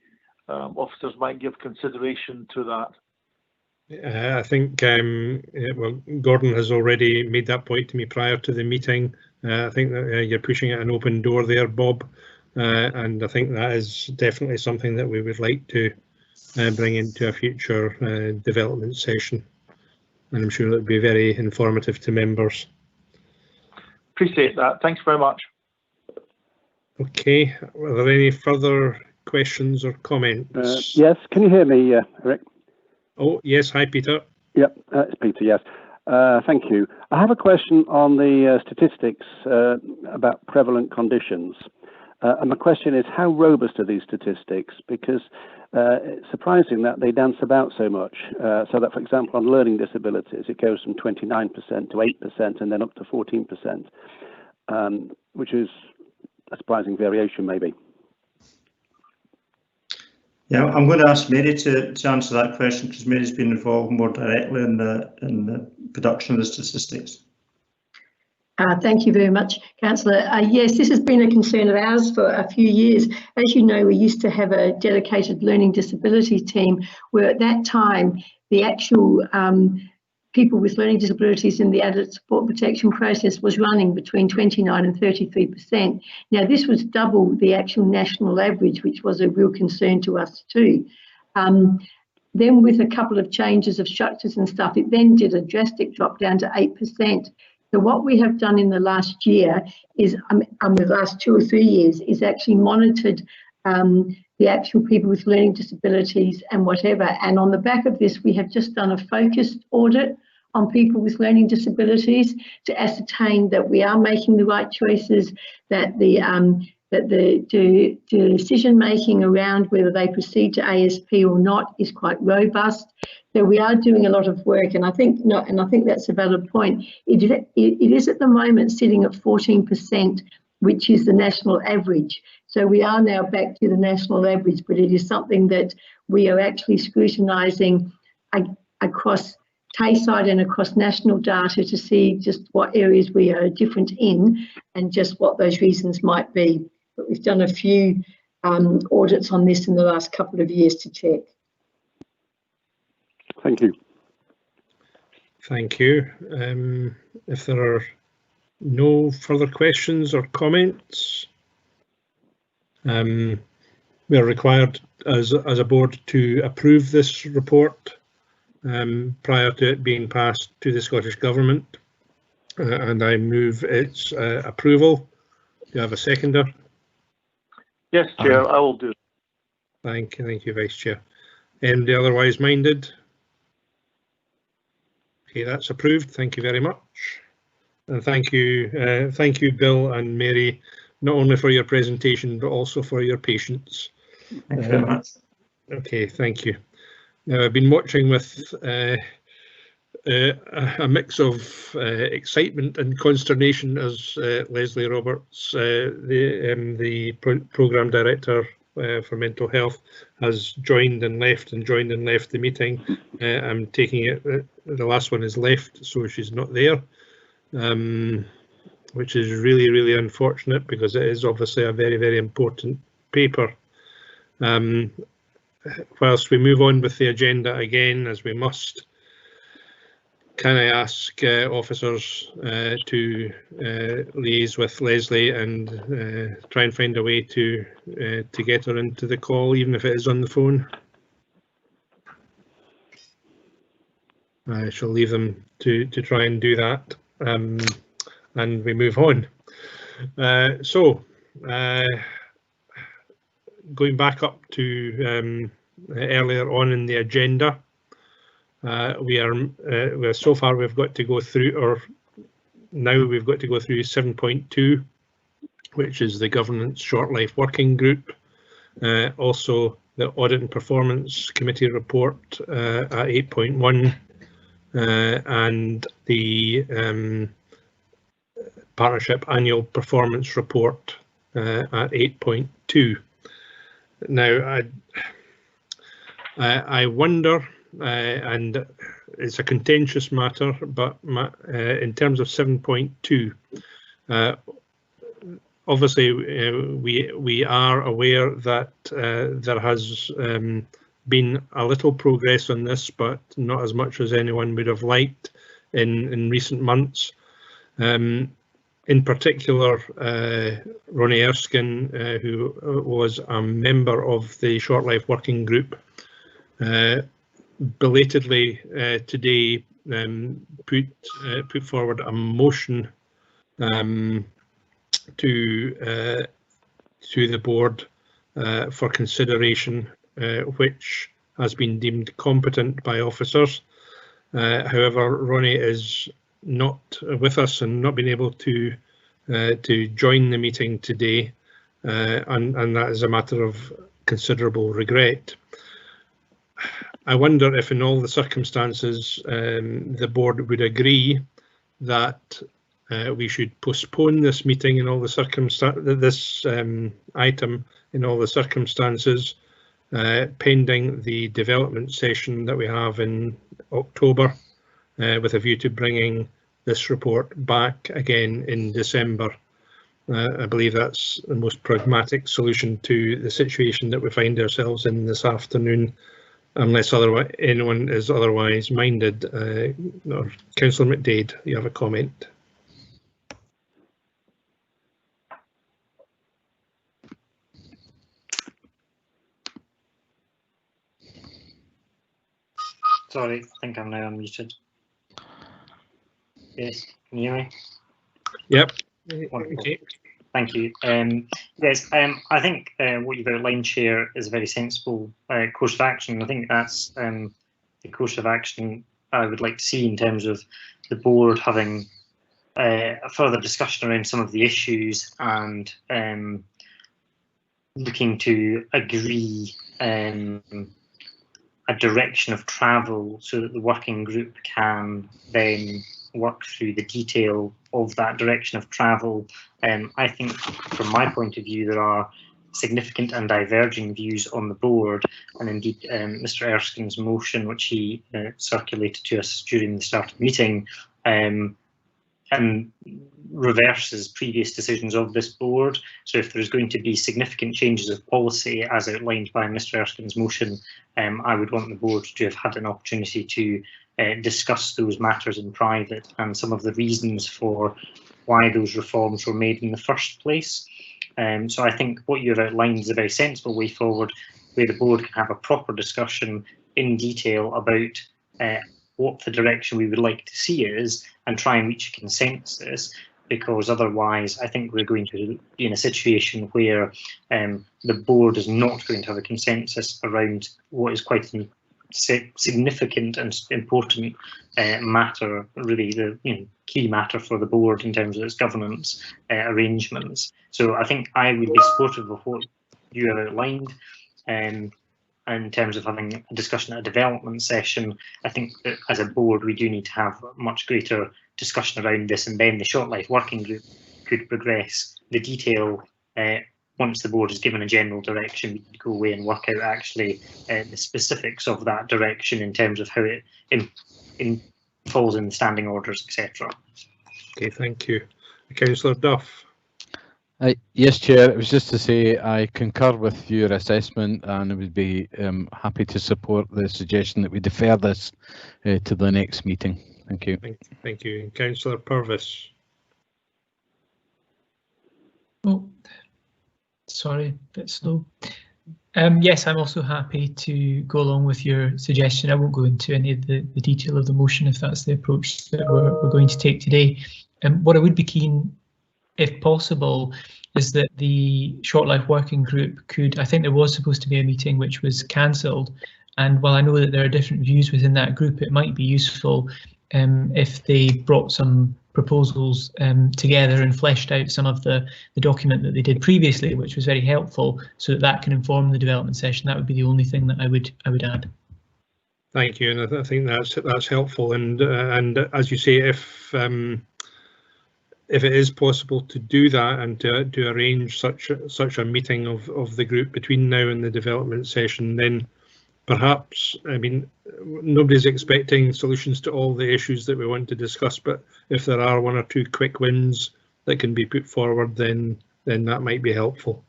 officers might give consideration to that.
I think well, Gordon has already made that point to me prior to the meeting. I think that you're pushing at an open door there, Bob, and I think that is definitely something that we would like to bring into a future development session, and I'm sure it would be very informative to members.
Appreciate that. Thanks very much.
Okay, are there any further questions or comments?
Yes, can you hear me, Eric?
Oh, yes. Hi, Peter.
Yep, it's Peter, yes. Thank you. I have a question on the statistics about prevalent conditions. And my question is, how robust are these statistics? Because it's surprising that they dance about so much. So that, for example, on learning disabilities, it goes from 29% to 8% and then up to 14%, which is a surprising variation, maybe.
Yeah, I'm going to ask Mary to answer that question, because Mary's been involved more directly in the production of the statistics.
Thank you very much, Councillor. Yes, this has been a concern of ours for a few years. As you know, we used to have a dedicated learning disability team, where at that time the actual people with learning disabilities in the adult support protection process was running between 29 and 33%. Now, this was double the actual national average, which was a real concern to us too. Then with a couple of changes of structures and stuff, it then did a drastic drop down to 8%. So what we have done in the last year is, the last 2 or 3 years, is actually monitored the actual people with learning disabilities and whatever. And on the back of this, we have just done a focused audit on people with learning disabilities to ascertain that we are making the right choices, that the decision making around whether they proceed to ASP or not is quite robust. So we are doing a lot of work, and I think that's a valid point. It is at the moment sitting at 14%, which is the national average. So we are now back to the national average, but it is something that we are actually scrutinising across Tayside and across national data to see just what areas we are different in and just what those reasons might be. But we've done a few audits on this in the last couple of years to check.
Thank you.
Thank you. If there are no further questions or comments, we are required as a board to approve this report prior to it being passed to the Scottish Government, and I move its approval. Do you have a seconder?
Yes, Chair, I will do.
Thank you, Vice Chair. Anybody otherwise minded? Okay, that's approved. Thank you very much. And thank you, Bill and Mary, not only for your presentation, but also for your patience.
Thank you very much.
Okay, thank you. Now, I've been watching with a mix of excitement and consternation as Leslie Roberts, the Programme Director for Mental Health, has joined and left the meeting. I'm taking it that the last one is left, so she's not there. Which is really, really unfortunate, because it is obviously a very, very important paper. Whilst we move on with the agenda again, as we must, can I ask officers to liaise with Leslie and try and find a way to get her into the call, even if it is on the phone? I shall leave them to try and do that. And we move on. Going back up to earlier on in the agenda, so far we've got to go through, or now we've got to go through 7.2, which is the Governance Short Life Working Group. Also the Audit and Performance Committee report at 8.1, and the Partnership Annual Performance Report at 8.2. Now, I wonder, and it's a contentious matter, but in terms of 7.2, obviously we are aware that there has been a little progress on this, but not as much as anyone would have liked in recent months. In particular, Ronnie Erskine, who was a member of the Short Life Working Group, belatedly today put forward a motion to the board for consideration, which has been deemed competent by officers. However, Ronnie is not with us and not been able to join the meeting today, and that is a matter of considerable regret. I wonder if in all the circumstances the board would agree that we should postpone this meeting in all the this item in all the circumstances, pending the development session that we have in October, with a view to bringing this report back again in December. I believe that's the most pragmatic solution to the situation that we find ourselves in this afternoon, unless anyone is otherwise minded. Or Councillor McDade, you have a comment?
Sorry, I think I'm now unmuted. Yes, can you hear me?
Yep.
Wonderful.
Okay.
Thank you. Yes, I think what you've outlined, Chair, is a very sensible course of action. I think that's the course of action I would like to see in terms of the board having a further discussion around some of the issues and looking to agree a direction of travel so that the working group can then work through the detail of that direction of travel. I think from my point of view there are significant and diverging views on the board, and indeed Mr Erskine's motion, which he circulated to us during the start of the meeting, reverses previous decisions of this board. So if there's going to be significant changes of policy as outlined by Mr Erskine's motion, I would want the board to have had an opportunity to discuss those matters in private and some of the reasons for why those reforms were made in the first place. So I think what you've outlined is a very sensible way forward, where the board can have a proper discussion in detail about what the direction we would like to see is, and try and reach a consensus, because otherwise I think we're going to be in a situation where the board is not going to have a consensus around what is quite a significant and important matter, really the key matter for the board in terms of its governance arrangements. So I think I would be supportive of what you have outlined. In terms of having a discussion at a development session, I think that as a board we do need to have much greater discussion around this, and then the short life working group could progress the detail. Once the board has given a general direction, we could go away and work out actually the specifics of that direction in terms of how it falls in the standing orders, etc.
Okay, thank you. Councillor Duff.
Yes, Chair. It was just to say I concur with your assessment, and I would be happy to support the suggestion that we defer this to the next meeting. Thank you.
Thank you. Councillor Purvis.
Oh, sorry, a bit slow. Yes, I'm also happy to go along with your suggestion. I won't go into any of the detail of the motion if that's the approach that we're going to take today. What I would be keen, if possible, is that the short life working group could, I think there was supposed to be a meeting which was cancelled, and while I know that there are different views within that group, it might be useful if they brought some proposals together and fleshed out some of the document that they did previously, which was very helpful, so that that can inform the development session. That would be the only thing that I would add.
Thank you, and I think that's helpful. And as you say, if it is possible to do that and to arrange such a meeting of the group between now and the development session, then perhaps, I mean, nobody's expecting solutions to all the issues that we want to discuss, but if there are one or two quick wins that can be put forward, then that might be helpful.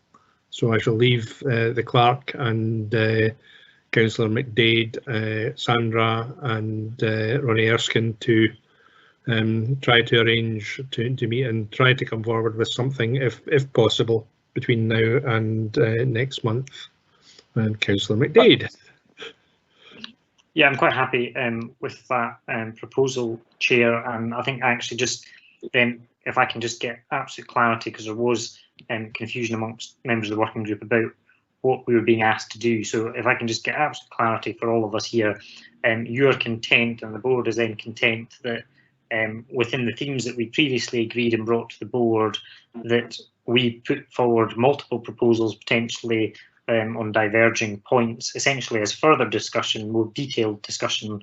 So I shall leave the clerk and Councillor McDade, Sandra and Ronnie Erskine to try to arrange to meet and try to come forward with something, if possible, between now and next month. And Councillor McDade.
Yeah, I'm quite happy with that proposal, Chair, and I think actually just then, if I can just get absolute clarity, because there was confusion amongst members of the working group about what we were being asked to do. So if I can just get absolute clarity for all of us here, you're content and the board is then content that within the themes that we previously agreed and brought to the board, that we put forward multiple proposals potentially on diverging points, essentially as further discussion, more detailed discussion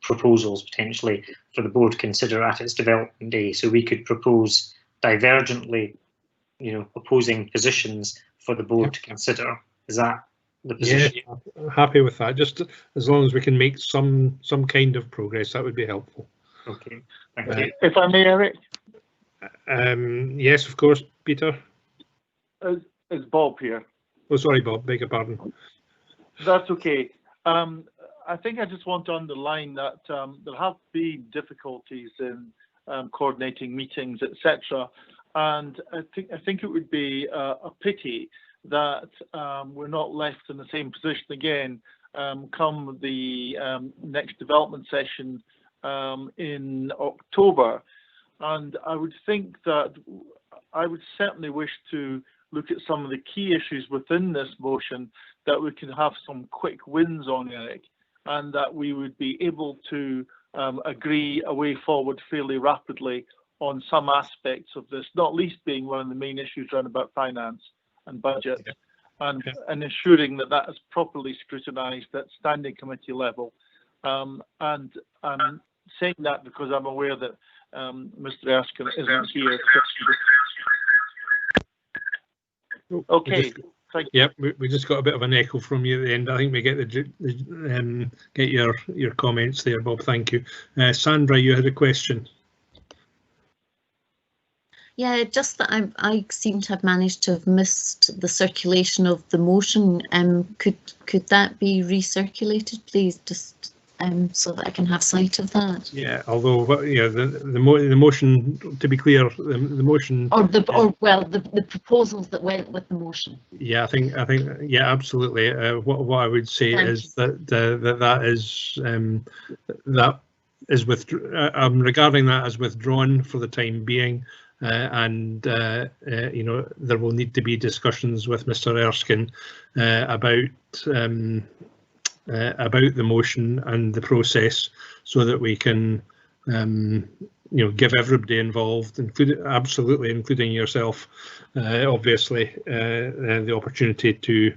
proposals potentially for the board to consider at its development day. So we could propose divergently, opposing positions for the board to consider. Is that the position?
Yeah, happy with that. Just as long as we can make some kind of progress, that would be helpful.
Okay, thank you.
If I may, Eric.
Yes, of course, Peter.
It's Bob here.
Oh, sorry, Bob. Beg your pardon.
That's okay. I think I just want to underline that there have been difficulties in coordinating meetings, etc. And I think it would be a pity that we're not left in the same position again come the next development session in October. And I would think that I would certainly wish to look at some of the key issues within this motion that we can have some quick wins on, Eric, and that we would be able to agree a way forward fairly rapidly on some aspects of this, not least being one of the main issues around about finance and budget, and ensuring that that is properly scrutinised at standing committee level. And I'm saying that because I'm aware that Mr. Erskine isn't here. Okay.
Yep, we just got a bit of an echo from you at the end. I think we get get your comments there, Bob. Thank you. Sandra, you had a question.
Yeah, just that I seem to have managed to have missed the circulation of the motion. Could that be recirculated, please? Just so that I can have sight of that.
Yeah, although the motion, to be clear, the motion
or the proposals that went with the motion.
Yeah, I think yeah, absolutely. What I would say is that that is regarding that as withdrawn for the time being, and there will need to be discussions with Mr. Erskine about the motion and the process, so that we can give everybody involved, including yourself, obviously, the opportunity to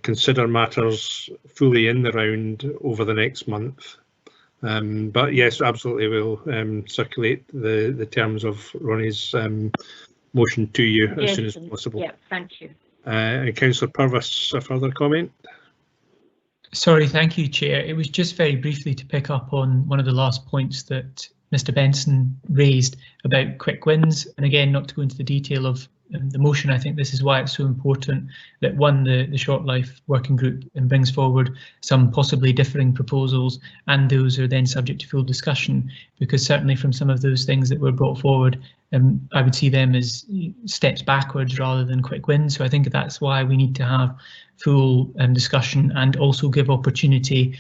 consider matters fully in the round over the next month. But yes, absolutely, we'll circulate the terms of Ronnie's motion to you as soon as possible.
Yeah, thank you.
Councillor Purvis, a further comment?
Sorry, thank you, Chair. It was just very briefly to pick up on one of the last points that Mr. Benson raised about quick wins, and again, not to go into the detail of the motion. I think this is why it's so important that the short life working group brings forward some possibly differing proposals, and those are then subject to full discussion, because certainly from some of those things that were brought forward, I would see them as steps backwards rather than quick wins. So I think that's why we need to have full discussion, and also give opportunity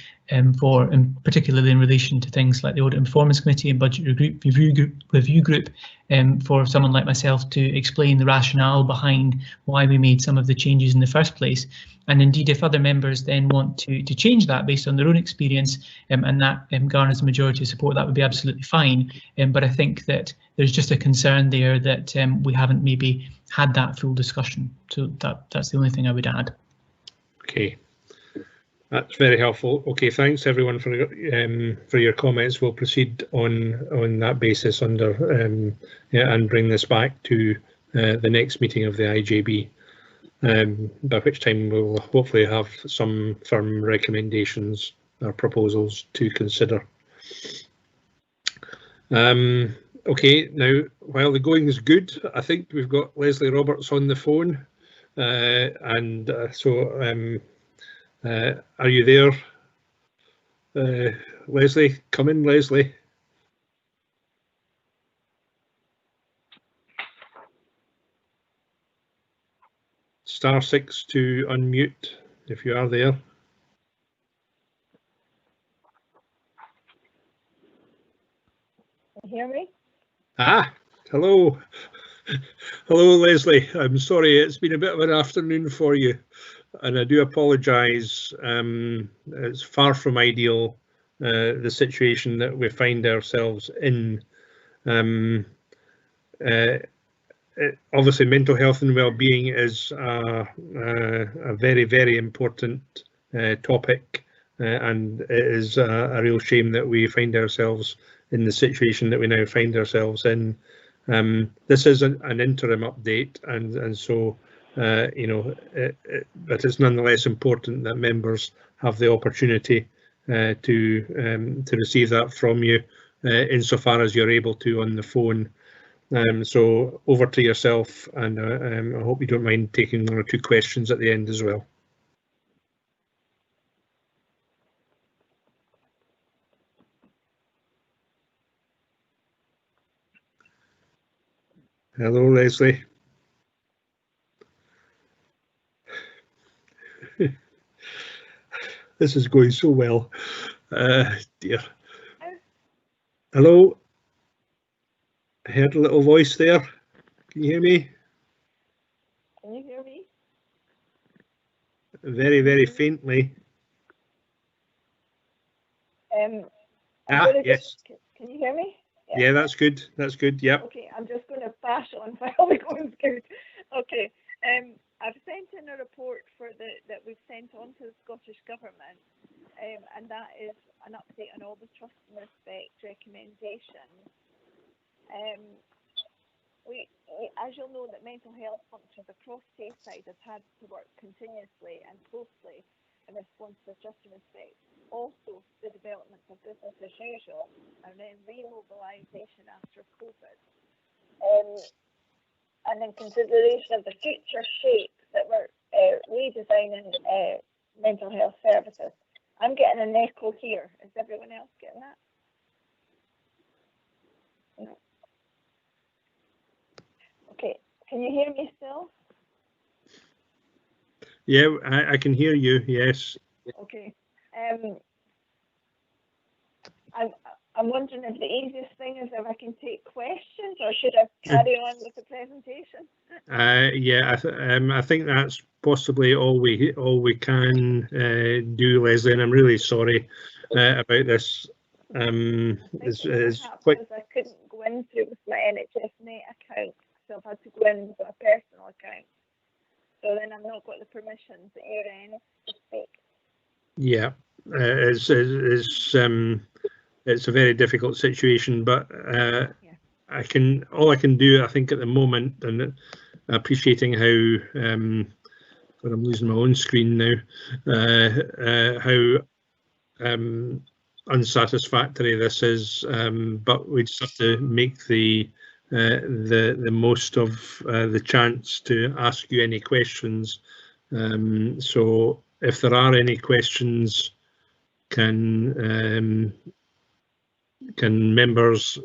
for, particularly in relation to things like the Audit and Performance Committee and Budget Review Group, for someone like myself to explain the rationale behind why we made some of the changes in the first place. And indeed, if other members then want to change that based on their own experience, and that garners a majority of support, that would be absolutely fine. But I think that there's just a concern there that we haven't maybe had that full discussion. So that's the only thing I would add.
Okay, that's very helpful. Okay, thanks everyone for your comments. We'll proceed on that basis and bring this back to the next meeting of the IJB, by which time we'll hopefully have some firm recommendations or proposals to consider. Okay, now while the going is good, I think we've got Leslie Roberts on the phone, are you there, Leslie? Come in, Leslie. *6 to unmute if you are there.
Can you hear me?
Ah, hello. Hello, Leslie. I'm sorry, it's been a bit of an afternoon for you, and I do apologise. It's far from ideal, the situation that we find ourselves in. Obviously, mental health and well-being is a very, very important topic, and it is a real shame that we find ourselves in the situation that we now find ourselves in. This is an interim update, and so but it's nonetheless important that members have the opportunity to receive that from you, insofar as you're able to on the phone. So over to yourself, and I hope you don't mind taking one or two questions at the end as well. Hello, Leslie. This is going so well. Dear. Hello. I heard a little voice there. Can you hear me?
Can you hear me?
Very, very faintly. Yes.
Can you hear me?
Yeah, that's good. That's good. Yep.
Okay, I'm just going to bash on while the going's good. Okay. I've sent in a report that we've sent on to the Scottish Government, and that is an update on all the trust and respect recommendations. As you'll know, that mental health functions across Tayside have had to work continuously and closely in response to trust and respect. Also, the development of business as usual, and then remobilisation after COVID. And in consideration of the future shape that we're redesigning mental health services,
I'm getting an echo here. Is everyone else getting that? No. Okay, can you hear me still?
Yeah, I can hear you, yes.
Okay. I'm wondering if the easiest thing is if I can take questions, or should I carry on with the presentation?
Yeah, I think that's possibly all we can do, Leslie, and I'm really sorry about this. It's quite.
I couldn't go into it with my NHS Net account, so I've had to go in with my personal account. So then I've not got the permissions at your end to speak.
Yeah, it's a very difficult situation, but all I can do, I think, at the moment, and appreciating how but I'm losing my own screen now, how unsatisfactory this is, but we just have to make the most of the chance to ask you any questions. So if there are any questions, can members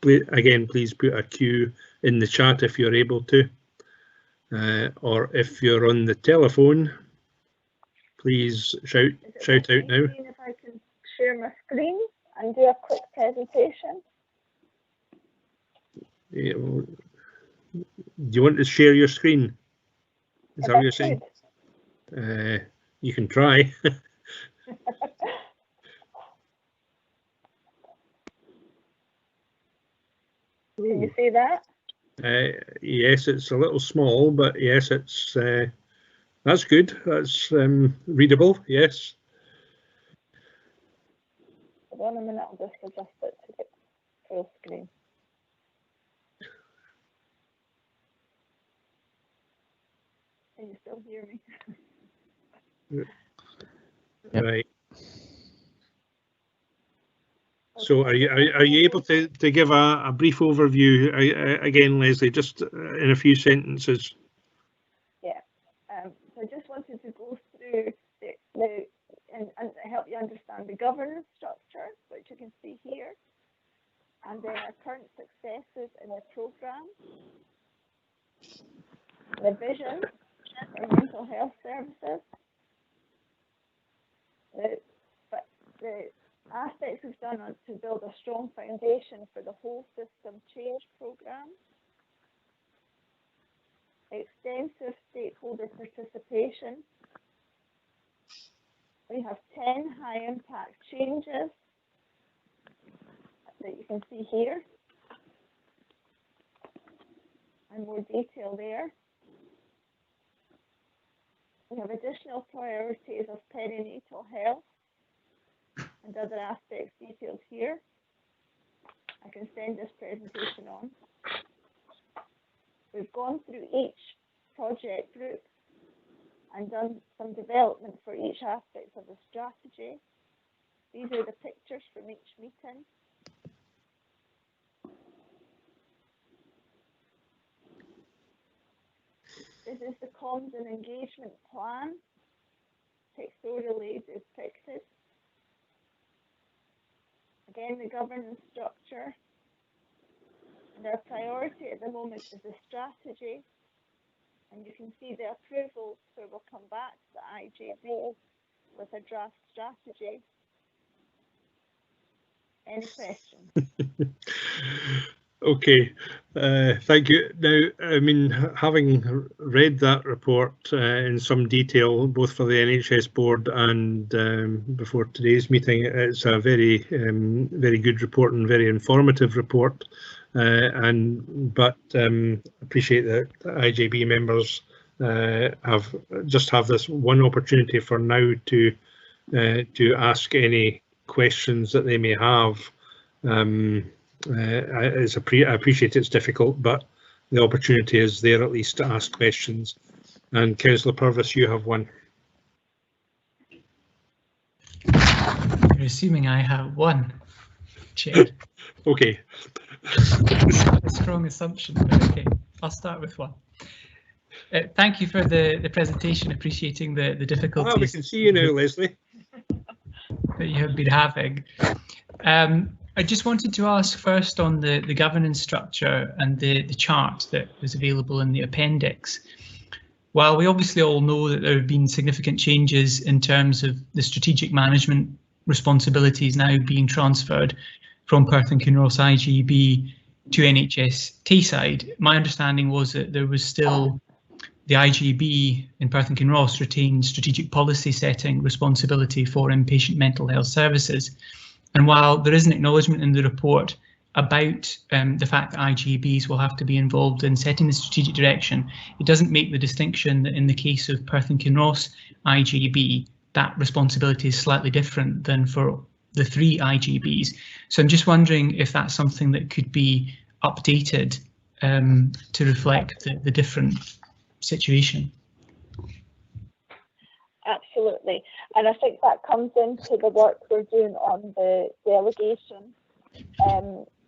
again please put a Q in the chat if you're able to, or if you're on the telephone, please shout out now.
If I can share my screen and do a quick presentation.
Yeah, well, do you want to share your screen? Is that what you're saying? You can try.
Can you see that?
Yes, it's a little small, but yes, it's that's good. That's readable. Yes.
Hold on a minute, I'll just adjust it to get full screen. Can you still hear me?
Right. So are you able to give a brief overview again, Leslie, just in a few sentences?
Yeah. So I just wanted to go through and help you understand the governance structure, which you can see here, and then our current successes in the programme, the vision for mental health services, the aspects we've done to build a strong foundation for the whole system change programme, extensive stakeholder participation. We have 10 high impact changes that you can see here, and more detail there. We have additional priorities of perinatal health and other aspects detailed here. I can send this presentation on. We've gone through each project group and done some development for each aspect of the strategy. These are the pictures from each meeting. This is the comms and engagement plan, pictorially depicted. Again, the governance structure. And our priority at the moment is the strategy. And you can see the approvals, so we'll come back to the IJB with a draft strategy. Any questions?
Okay, thank you. Now, I mean, having read that report in some detail, both for the NHS board and before today's meeting, it's a very, very good report and very informative report. But appreciate that IJB members have this one opportunity for now to ask any questions that they may have. I appreciate it's difficult, but the opportunity is there at least to ask questions. And Councillor Purvis, you have one.
You're assuming I have one, Chair.
Okay.
A strong assumption, but okay, I'll start with one. Thank you for the presentation, appreciating the difficulties.
Oh, we can see you now, Leslie.
that you have been having. I just wanted to ask first on the governance structure and the chart that was available in the appendix. While we obviously all know that there have been significant changes in terms of the strategic management responsibilities now being transferred from Perth and Kinross IGB to NHS Tayside, my understanding was that there was still the IGB in Perth and Kinross retained strategic policy setting responsibility for inpatient mental health services. And while there is an acknowledgement in the report about the fact that IGBs will have to be involved in setting the strategic direction, it doesn't make the distinction that in the case of Perth and Kinross IGB, that responsibility is slightly different than for the 3 IGBs. So I'm just wondering if that's something that could be updated to reflect the different situation.
Absolutely, and I think that comes into the work we're doing on the delegation.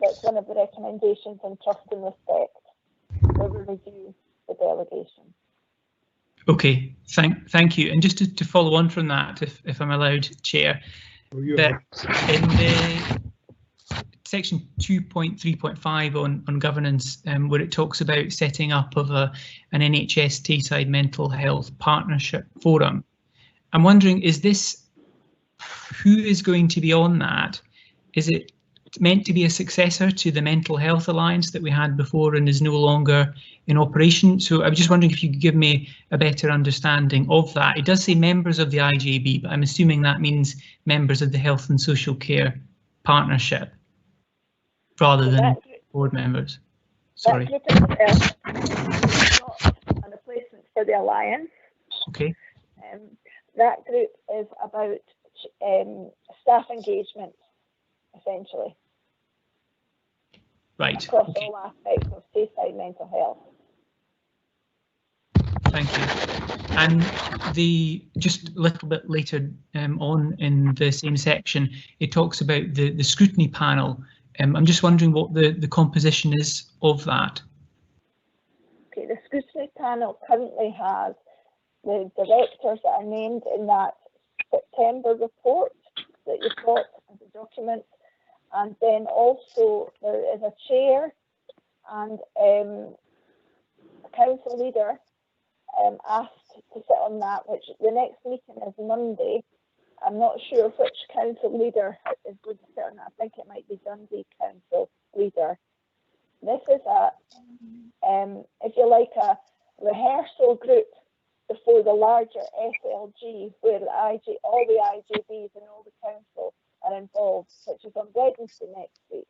That's one of the recommendations in Trust and Respect, where we review the delegation.
Okay, thank you. And just to follow on from that, if I'm allowed, Chair, that in the section 2.3.5 on governance, where it talks about setting up of an NHS Tayside mental health partnership forum, I'm wondering, is this, who is going to be on that? Is it meant to be a successor to the Mental Health Alliance that we had before and is no longer in operation? So I was just wondering if you could give me a better understanding of that. It does say members of the IJB, but I'm assuming that means members of the Health and Social Care Partnership rather than board members. Sorry.
That not a replacement for the Alliance.
Okay.
That group is about staff engagement, essentially.
Right.
Across all aspects of Tayside mental health.
Thank you. And just a little bit later on in the same section, it talks about the scrutiny panel. I'm just wondering what the composition is of that.
Okay, the scrutiny panel currently has the directors that are named in that September report that you've got as a document, and then also there is a chair and a council leader asked to sit on that, which the next meeting is Monday. I'm not sure which council leader is going to sit on that. I think it might be Dundee council leader. This is if you like, a rehearsal group before the larger SLG, where all the IGBs and all the council are involved, which is on Wednesday next week.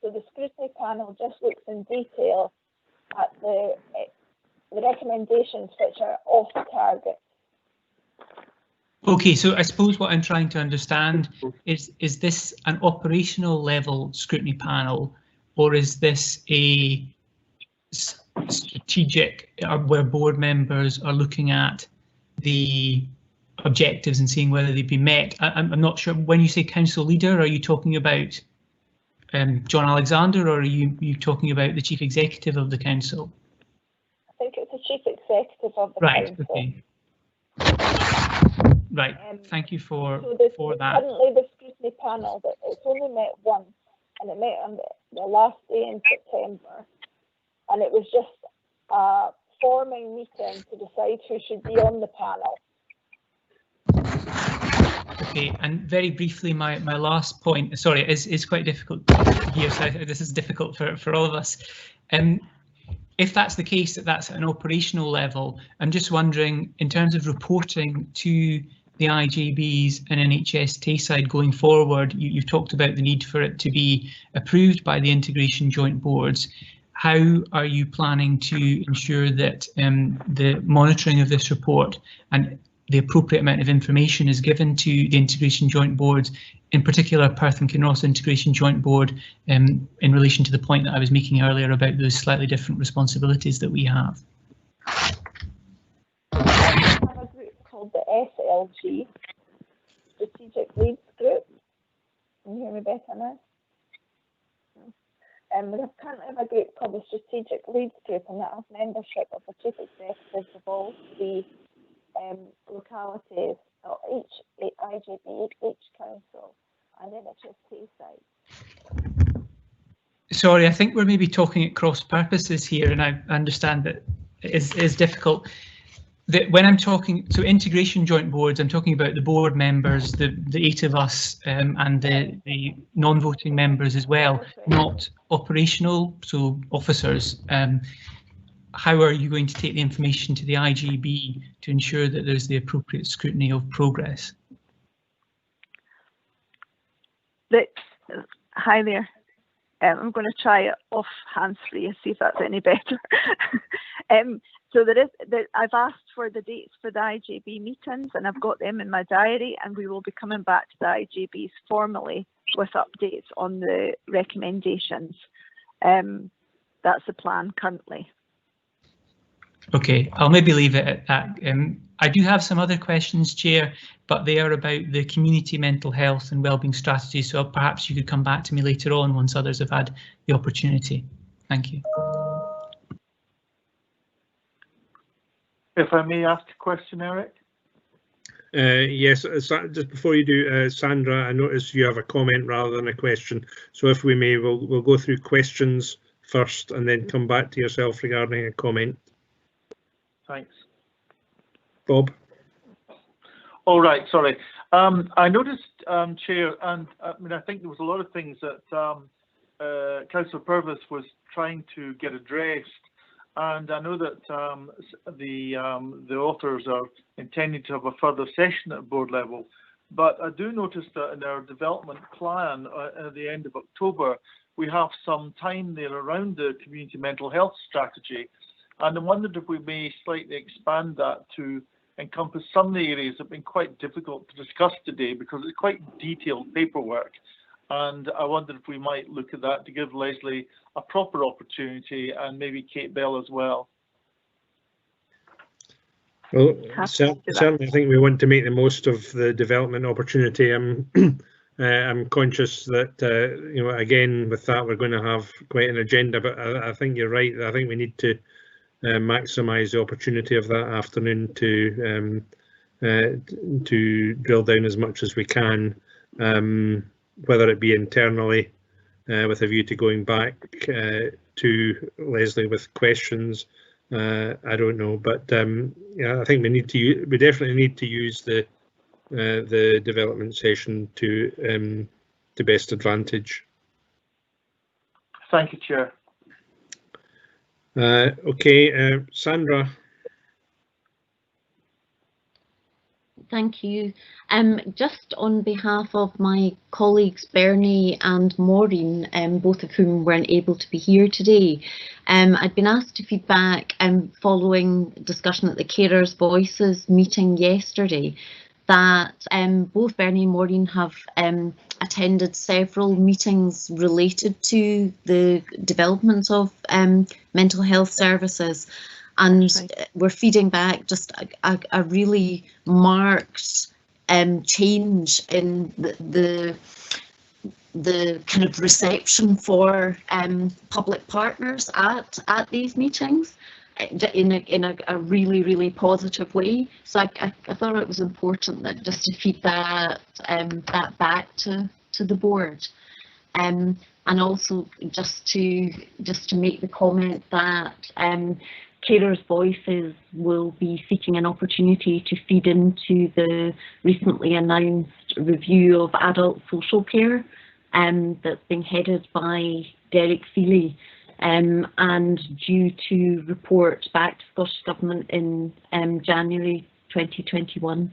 So the scrutiny panel just looks in detail at the recommendations which are off target.
Okay, so I suppose what I'm trying to understand is this an operational level scrutiny panel, or is this a strategic, where board members are looking at the objectives and seeing whether they've been met? I'm not sure. When you say council leader, are you talking about John Alexander, or are you talking about the chief executive of the council?
I think it's the chief executive of the council.
Okay. Right. Thank you for that.
Currently, the scrutiny panel, it's only met once, and it met on the last day in September, and it was just a forming meeting to decide who should be on the panel.
Okay, and very briefly, my last point, sorry, is quite difficult here, so this is difficult for all of us. If that's the case, that's at an operational level, I'm just wondering, in terms of reporting to the IJBs and NHS Tayside going forward, you've talked about the need for it to be approved by the integration joint boards. How are you planning to ensure that the monitoring of this report and the appropriate amount of information is given to the integration joint boards, in particular Perth and Kinross integration joint board, in relation to the point that I was making earlier about those slightly different responsibilities that we have?
We have a group called the SLG, Strategic Leads Group. Can you hear me better now? We currently have a group called the Strategic Leads Group, and that has membership of the chief executives of all 3 localities, or each IGB, each council, and NHS Tayside.
Sorry, I think we're maybe talking at cross purposes here, and I understand that it is difficult. When I'm talking, so integration joint boards, I'm talking about the board members, the 8 of us, and the non-voting members as well, not operational, so officers. How are you going to take the information to the IGB to ensure that there's the appropriate scrutiny of progress?
Hi there. I'm going to try it off hands-free and see if that's any better. So I've asked for the dates for the IGB meetings, and I've got them in my diary, and we will be coming back to the IGBs formally with updates on the recommendations. That's the plan currently.
Okay, I'll maybe leave it at that. I do have some other questions, Chair, but they are about the community mental health and wellbeing strategy, so perhaps you could come back to me later on once others have had the opportunity. Thank you.
If I may ask a question, Eric?
Yes, just before you do, Sandra, I notice you have a comment rather than a question. So if we may, we'll go through questions first and then come back to yourself regarding a comment.
Thanks.
Bob?
All right, sorry. I noticed, Chair, and I think there was a lot of things that Councillor Purvis was trying to get addressed, and I know that the authors are intending to have a further session at board level, but I do notice that in our development plan at the end of October, we have some time there around the community mental health strategy. And I wondered if we may slightly expand that to encompass some of the areas that have been quite difficult to discuss today because it's quite detailed paperwork. And I wondered if we might look at that to give Leslie a proper opportunity, and maybe Kate Bell as well.
Well, certainly I think we want to make the most of the development opportunity. I'm conscious that, you know, again, with that, we're going to have quite an agenda, but I think you're right. I think we need to maximise the opportunity of that afternoon to drill down as much as we can, whether it be internally with a view to going back to Leslie with questions. I don't know, but yeah, I think we definitely need to use the development session to best advantage.
Thank you, Chair.
Okay, Sandra.
Thank you. Just on behalf of my colleagues Bernie and Maureen, both of whom weren't able to be here today, I'd been asked to feedback following discussion at the Carers Voices meeting yesterday that both Bernie and Maureen have attended several meetings related to the development of mental health services, and we're feeding back just a really marked change in the kind of reception for public partners at these meetings in a really positive way. So I thought it was important that just to feed that back to the board, and also just to make the comment that Carers Voices will be seeking an opportunity to feed into the recently announced review of adult social care that's being headed by Derek Feely, and due to report back to Scottish Government in January 2021.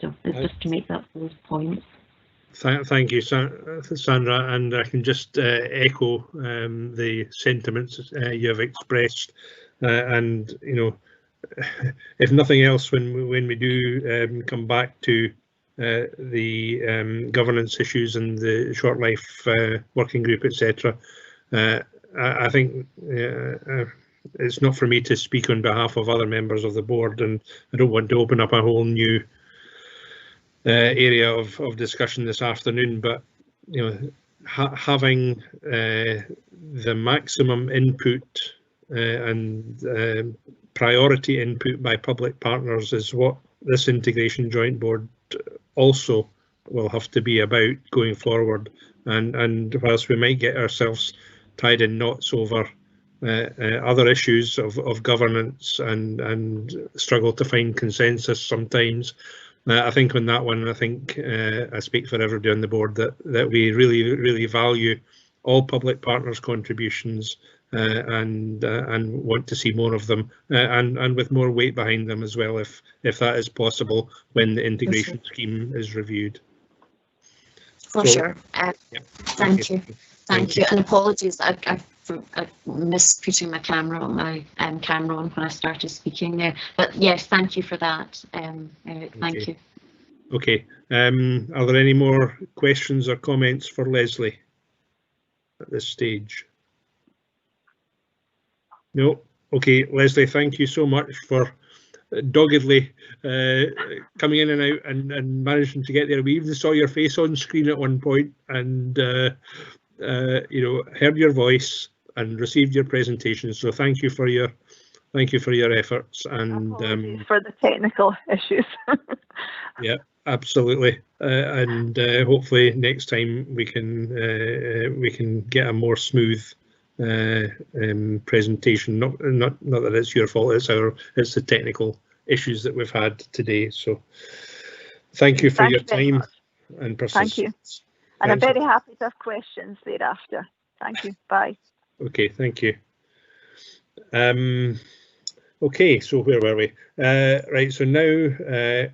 So just to make that those points.
Thank you, Sandra, and I can just echo the sentiments you have expressed, and you know, if nothing else, when we do come back to the governance issues and the short life working group, etc., I think it's not for me to speak on behalf of other members of the board, and I don't want to open up a whole new area of discussion this afternoon, but you know, having the maximum input and priority input by public partners is what this integration joint board also will have to be about going forward. And whilst we might get ourselves tied in knots over other issues of governance and struggle to find consensus sometimes, I think on that one, I think I speak for everybody on the board that we really value all public partners' contributions and want to see more of them and with more weight behind them as well, if that is possible when the integration scheme is reviewed.
For sure. Thank you. Thank you. And apologies, I missed putting my camera on when I started speaking there. But yes, thank you for that. Thank you.
Okay. Are there any more questions or comments for Leslie at this stage? No. Okay, Leslie, thank you so much for doggedly coming in and out and managing to get there. We even saw your face on screen at one point, and you know, heard your voice and received your presentation. So thank you for your efforts. And
apologies for the technical issues.
Yeah, absolutely. And hopefully next time we can get a more smooth presentation. Not that it's your fault. It's the technical issues that we've had today. So thank you for your time and persistence.
Thank you. And I'm very happy to have questions thereafter. Thank you. Bye.
Okay, thank you. Okay, so where were we? Right, so now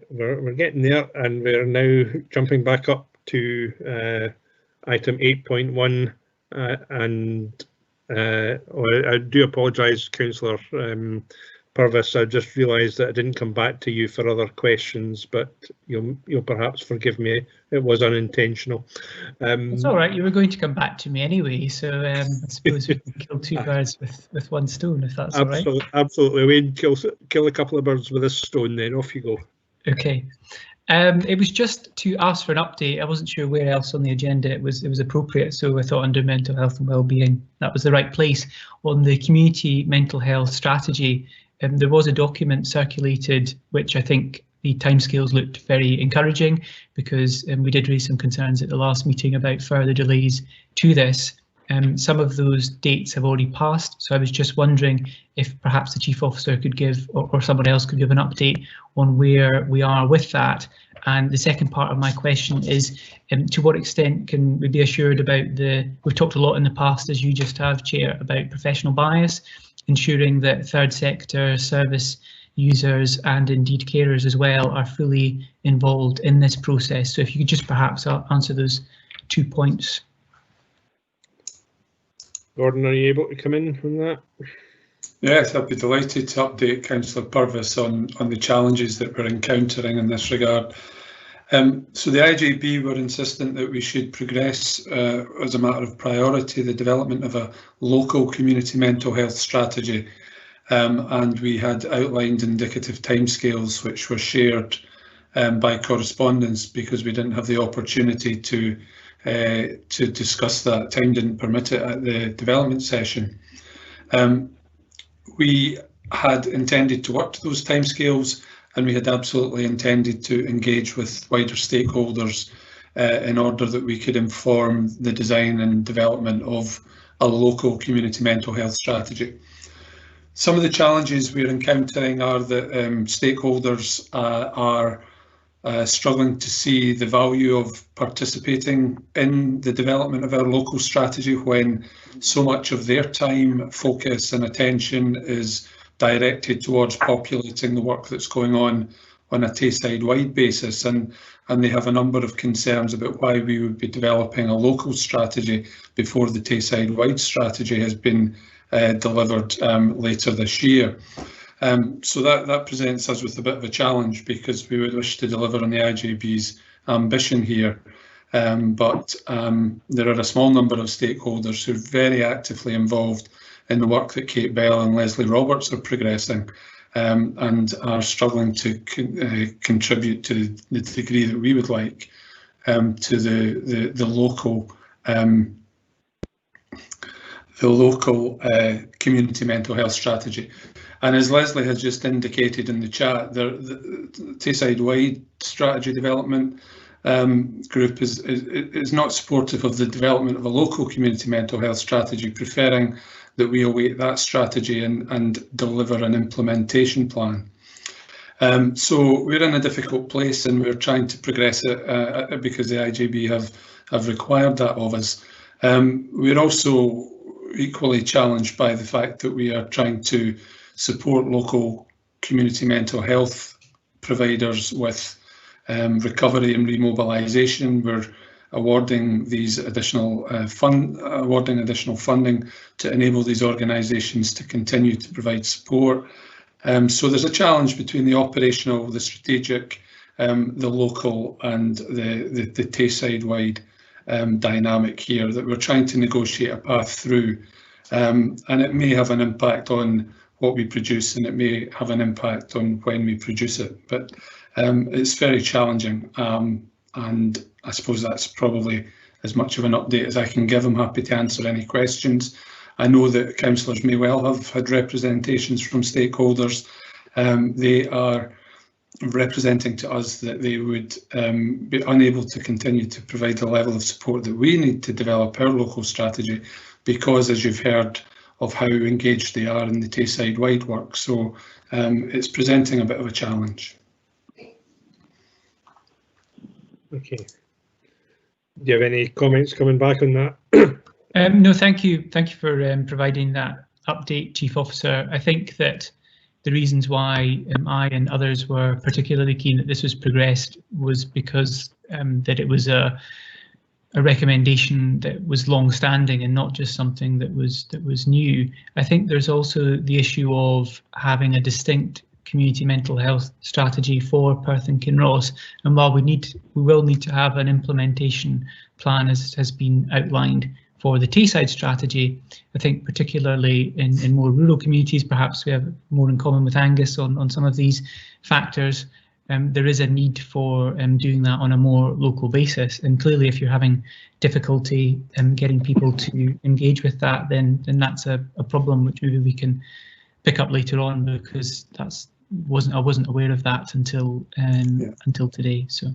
we're getting there, and we're now jumping back up to item 8.1, and I do apologise, Councillor Purvis. I just realised that I didn't come back to you for other questions, but you'll perhaps forgive me. It was unintentional.
It's all right. You were going to come back to me anyway, so I suppose we can kill two birds with one stone, if that's all right.
Absolutely. We'd kill a couple of birds with a stone. Then off you go.
Okay. It was just to ask for an update. I wasn't sure where else on the agenda it was appropriate, so I thought under mental health and wellbeing that was the right place. On the community mental health strategy, there was a document circulated which I think the timescales looked very encouraging, because we did raise some concerns at the last meeting about further delays to this. Some of those dates have already passed, so I was just wondering if perhaps the Chief Officer could give, or someone else could give, an update on where we are with that. And the second part of my question is, to what extent can we be assured about we've talked a lot in the past, as you just have, Chair, about professional bias, ensuring that third sector service users and indeed carers as well are fully involved in this process. So if you could just perhaps answer those 2 points.
Gordon, are you able to come in on that?
Yes, I'd be delighted to update Councillor Purvis on the challenges that we're encountering in this regard. So the IJB were insistent that we should progress as a matter of priority the development of a local community mental health strategy, and we had outlined indicative timescales which were shared by correspondence, because we didn't have the opportunity to discuss that. Time didn't permit it at the development session. We had intended to work to those timescales, and we had absolutely intended to engage with wider stakeholders in order that we could inform the design and development of a local community mental health strategy. Some of the challenges we're encountering are that stakeholders are struggling to see the value of participating in the development of our local strategy when so much of their time, focus and attention is directed towards populating the work that's going on a Tayside-wide basis, and they have a number of concerns about why we would be developing a local strategy before the Tayside-wide strategy has been delivered later this year. So that presents us with a bit of a challenge, because we would wish to deliver on the IJB's ambition here, but there are a small number of stakeholders who are very actively involved in the work that Kate Bell and Leslie Roberts are progressing, and are struggling to contribute to the degree that we would like to the local local community mental health strategy. And as Leslie has just indicated in the chat, the Tayside-wide strategy development group is not supportive of the development of a local community mental health strategy, preferring that we await that strategy and deliver an implementation plan. So we're in a difficult place, and we're trying to progress it because the IJB have required that of us. We're also equally challenged by the fact that we are trying to support local community mental health providers with recovery and remobilisation. We're awarding these additional funding to enable these organisations to continue to provide support. So there's a challenge between the operational, the strategic, the local, and the Tayside-wide dynamic here that we're trying to negotiate a path through, and it may have an impact on what we produce, and it may have an impact on when we produce it, but it's very challenging, and I suppose that's probably as much of an update as I can give. I'm happy to answer any questions. I know that councillors may well have had representations from stakeholders. They are representing to us that they would be unable to continue to provide the level of support that we need to develop our local strategy, because, as you've heard, of how engaged they are in the Tayside-wide work. So it's presenting a bit of a challenge.
Okay. Do you have any comments coming back on that?
No, thank you. Thank you for providing that update, Chief Officer. I think that the reasons why I and others were particularly keen that this was progressed was because that it was a recommendation that was long-standing and not just something that was new. I think there's also the issue of having a distinct community mental health strategy for Perth and Kinross, and while we will need to have an implementation plan, as has been outlined for the Tayside strategy, I think particularly in more rural communities, perhaps we have more in common with Angus on some of these factors. There is a need for doing that on a more local basis, and clearly if you're having difficulty getting people to engage with that, then that's a problem which maybe we can pick up later on, because I wasn't aware of that until today. So,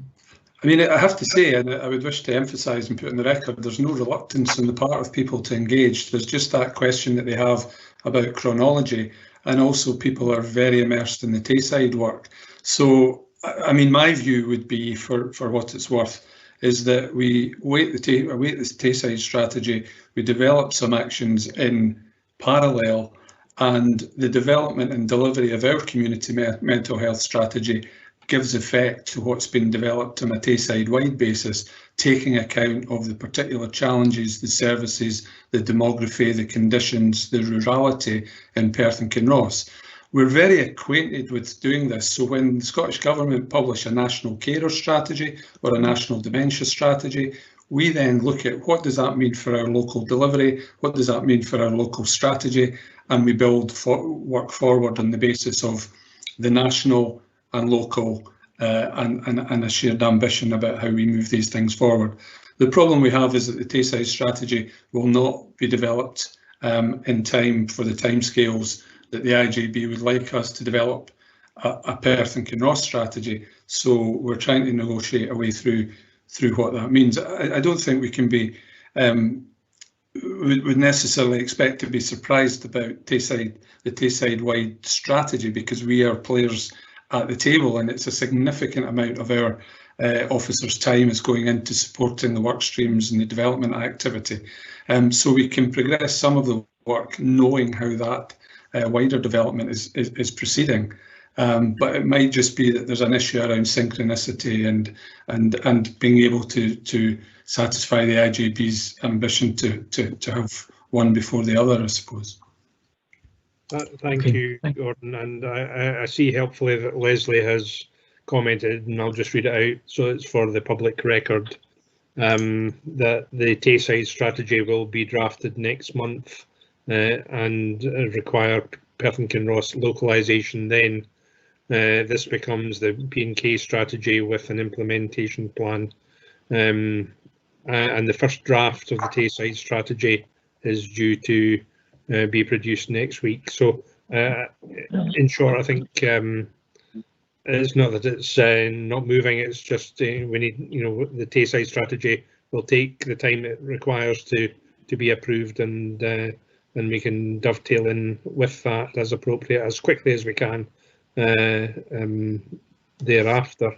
I mean, I have to say, and I would wish to emphasise and put on the record, there's no reluctance on the part of people to engage. There's just that question that they have about chronology, and also people are very immersed in the Tayside work. So, I mean, my view would be, for what it's worth, is that we await the Tayside strategy, we develop some actions in parallel, and the development and delivery of our community mental health strategy gives effect to what's been developed on a Tayside-wide basis, taking account of the particular challenges, the services, the demography, the conditions, the rurality in Perth and Kinross. We're very acquainted with doing this, so when the Scottish Government publish a national carer strategy or a national dementia strategy, we then look at what does that mean for our local delivery, what does that mean for our local strategy, and we work forward on the basis of the national and local and a shared ambition about how we move these things forward. The problem we have is that the Tayside strategy will not be developed in time for the timescales that the IJB would like us to develop a Perth and Kinross strategy. So we're trying to negotiate a way through what that means. I don't think we can be would necessarily expect to be surprised about the Tayside-wide strategy, because we are players at the table, and it's a significant amount of our officers' time is going into supporting the work streams and the development activity. So we can progress some of the work knowing how that wider development is proceeding. But it might just be that there's an issue around synchronicity and being able to satisfy the IJB's ambition to have one before the other, I suppose.
Thank you, Gordon. And I see helpfully that Leslie has commented, and I'll just read it out so it's for the public record, that the Tayside strategy will be drafted next month and require Perth and Kinross localisation then. This becomes the P&K strategy with an implementation plan. And the first draft of the Tayside strategy is due to be produced next week. So in short, I think it's not that it's not moving, it's just we need, the Tayside strategy will take the time it requires to be approved, and we can dovetail in with that as appropriate as quickly as we can thereafter.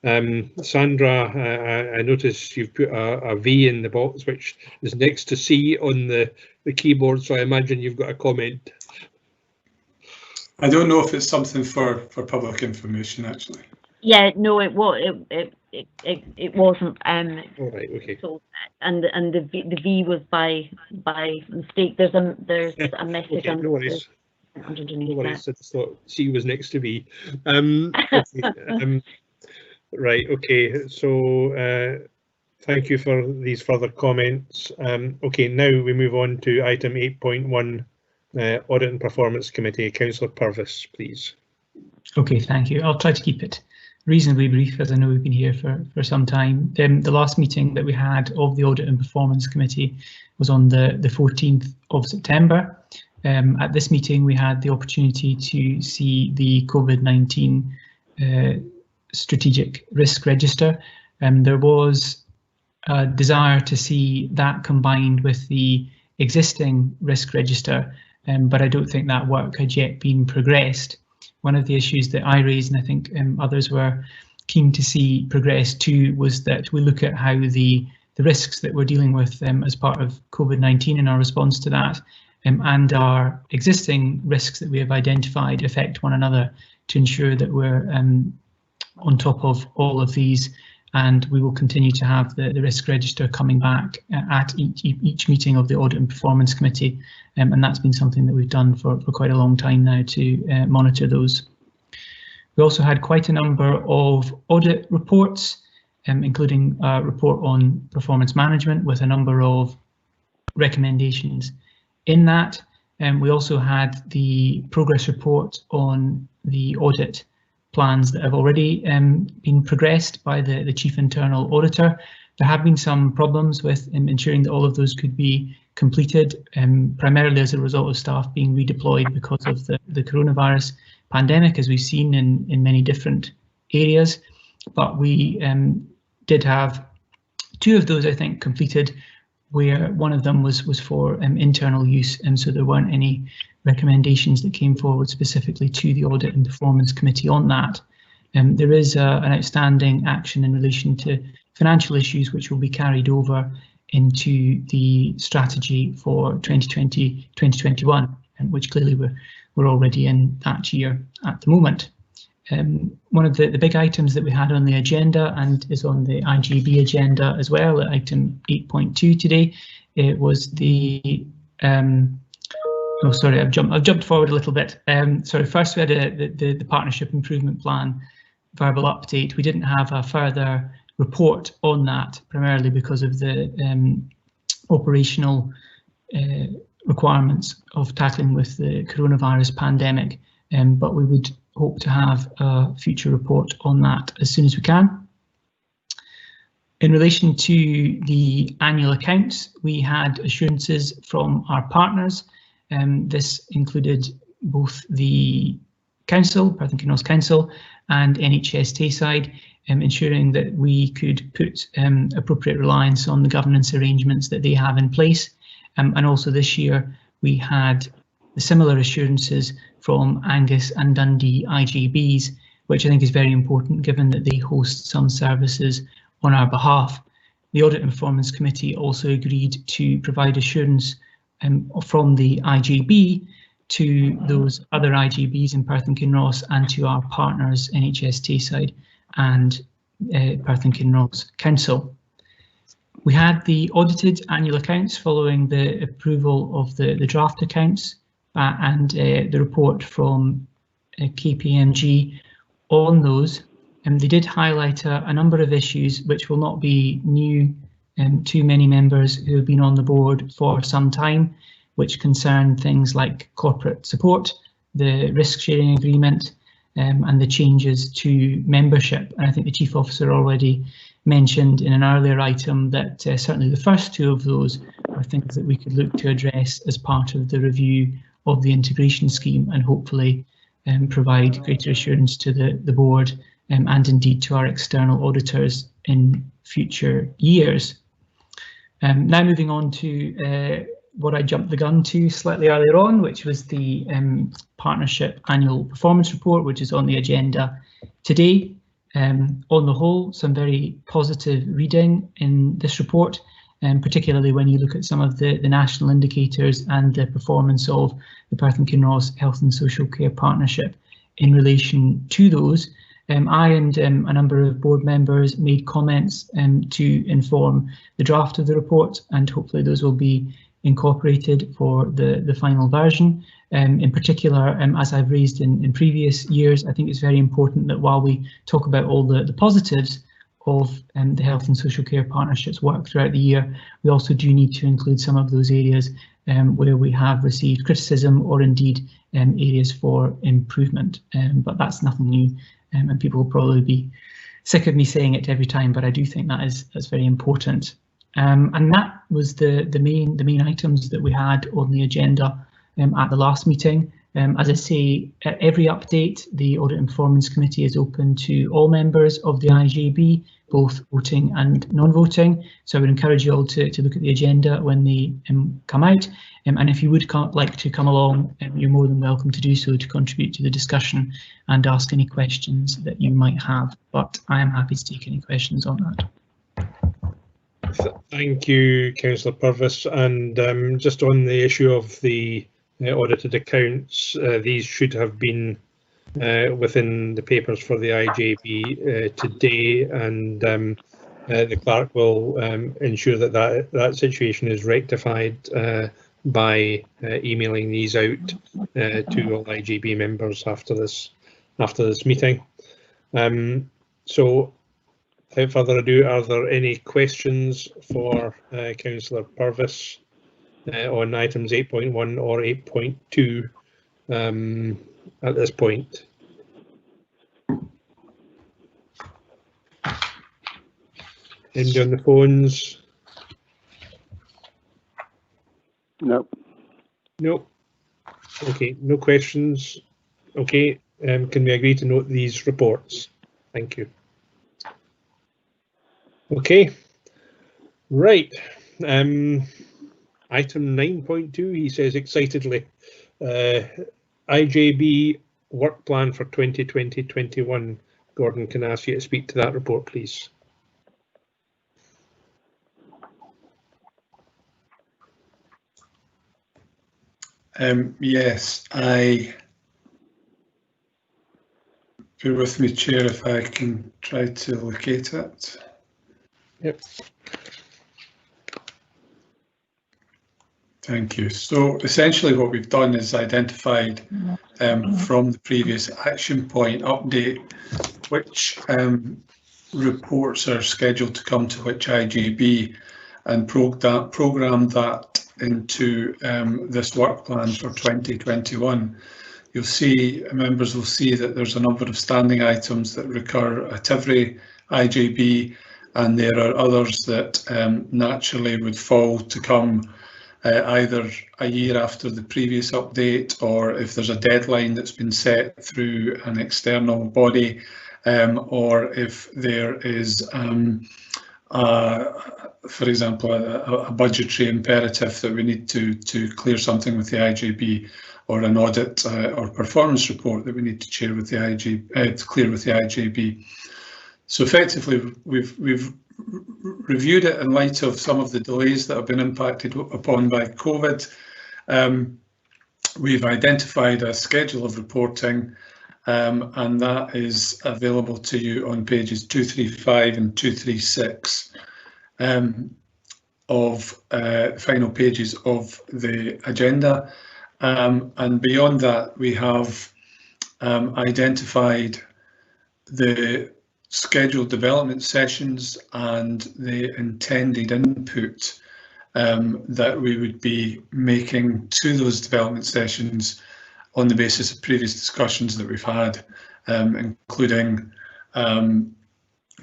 Sandra, I noticed you've put a V in the box, which is next to C on the keyboard, so I imagine you've got a comment.
I don't know if it's something for public information, actually.
Yeah, no, it wasn't.
All right, okay.
So, and the V was by mistake. There's a message.
Okay, no worries.
Underneath
no worries.
that.
I just thought C was next to V. Okay, right. Okay. So thank you for these further comments. Okay, now we move on to item 8.1. Audit and Performance Committee. Councillor Purvis, please.
Okay, thank you. I'll try to keep it reasonably brief, as I know we've been here for some time. The last meeting that we had of the Audit and Performance Committee was on the 14th of September. At this meeting, we had the opportunity to see the COVID-19 strategic risk register. There was a desire to see that combined with the existing risk register, but I don't think that work had yet been progressed. One of the issues that I raised, and I think others were keen to see progress too, was that we look at how the risks that we're dealing with as part of COVID-19 and our response to that, and our existing risks that we have identified affect one another, to ensure that we're on top of all of these. And we will continue to have the risk register coming back at each meeting of the Audit and Performance Committee, and that's been something that we've done for quite a long time now to monitor those. We also had quite a number of audit reports, including a report on performance management with a number of recommendations in that. We also had the progress report on the audit plans that have already been progressed by the Chief Internal Auditor. There have been some problems with ensuring that all of those could be completed, primarily as a result of staff being redeployed because of the coronavirus pandemic, as we've seen in many different areas. But we did have two of those, I think, completed, where one of them was for internal use, and so there weren't any recommendations that came forward specifically to the Audit and Performance Committee on that. There is an outstanding action in relation to financial issues which will be carried over into the strategy for 2020-2021, which clearly we're already in that year at the moment. One of the big items that we had on the agenda, and is on the IGB agenda as well, at item 8.2 today, it was the oh, sorry, I've jumped forward a little bit. Sorry, first we had the Partnership Improvement Plan verbal update. We didn't have a further report on that, primarily because of the operational requirements of tackling with the coronavirus pandemic, but we would hope to have a future report on that as soon as we can. In relation to the annual accounts, we had assurances from our partners. This included both the Council, Perth and Kinross Council, and NHS Tayside, ensuring that we could put appropriate reliance on the governance arrangements that they have in place. And also this year we had the similar assurances from Angus and Dundee IGBs, which I think is very important given that they host some services on our behalf. The Audit and Performance Committee also agreed to provide assurance from the IGB to those other IGBs in Perth and Kinross, and to our partners NHS Tayside and Perth and Kinross Council. We had the audited annual accounts following the approval of the draft accounts and the report from KPMG on those. And they did highlight a number of issues which will not be new to many members who have been on the board for some time, which concern things like corporate support, the risk sharing agreement, and the changes to membership. And I think the Chief Officer already mentioned in an earlier item that certainly the first two of those are things that we could look to address as part of the review of the integration scheme, and hopefully provide greater assurance to the board and indeed to our external auditors in future years. Now moving on to what I jumped the gun to slightly earlier on, which was the partnership annual performance report, which is on the agenda today. On the whole, some very positive reading in this report, particularly when you look at some of the national indicators and the performance of the Perth and Kinross Health and Social Care Partnership in relation to those. I and a number of board members made comments to inform the draft of the report, and hopefully those will be incorporated for the final version. In particular, as I've raised in previous years, I think it's very important that while we talk about all the positives of the Health and Social Care Partnerships work throughout the year, we also do need to include some of those areas where we have received criticism or indeed areas for improvement. But that's nothing new, and people will probably be sick of me saying it every time, but I do think that's very important. And that was the main items that we had on the agenda at the last meeting. As I say, at every update, the Audit and Performance Committee is open to all members of the IJB, both voting and non-voting. So I would encourage you all to look at the agenda when they come out. And if you would like to come along, you're more than welcome to do so, to contribute to the discussion and ask any questions that you might have. But I am happy to take any questions on that.
Thank you, Councillor Purvis. And just on the issue of the audited accounts, these should have been within the papers for the IJB today, and the clerk will ensure that situation is rectified by emailing these out to all IJB members after this meeting. So without further ado, are there any questions for Councillor Purvis on items 8.1 or 8.2 at this point? Anybody on the phones?
No.
No. Okay, no questions. Okay, can we agree to note these reports? Thank you. Okay, right. Item 9.2, he says excitedly, IJB work plan for 2020-21. Gordon, can I ask you to speak to that report, please?
Yes, bear with me, Chair, if I can try to locate it.
Yep.
Thank you. So essentially what we've done is identified from the previous action point update which reports are scheduled to come to which IJB, and programmed that into this work plan for 2021. You'll see, members will see that there's a number of standing items that recur at every IJB, and there are others that naturally would fall to come either a year after the previous update, or if there's a deadline that's been set through an external body, or if there is, for example, a budgetary imperative that we need to clear something with the IJB, or an audit or performance report that we need to share with the clear with the IJB. So effectively, we've reviewed it in light of some of the delays that have been impacted upon by COVID. We've identified a schedule of reporting, and that is available to you on pages 235 and 236 of final pages of the agenda. And beyond that, we have identified the scheduled development sessions and the intended input that we would be making to those development sessions on the basis of previous discussions that we've had, including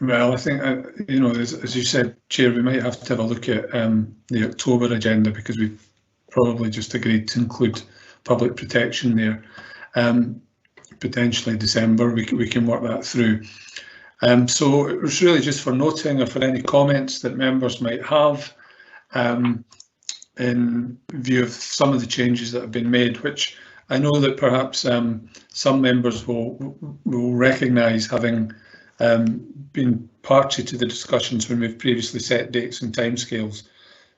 Well, I think, you know, as you said, Chair, we might have to have a look at the October agenda, because we've probably just agreed to include public protection there. Potentially December, we can work that through. So it was really just for noting, or for any comments that members might have in view of some of the changes that have been made, which I know that perhaps some members will recognise, having been party to the discussions when we've previously set dates and timescales.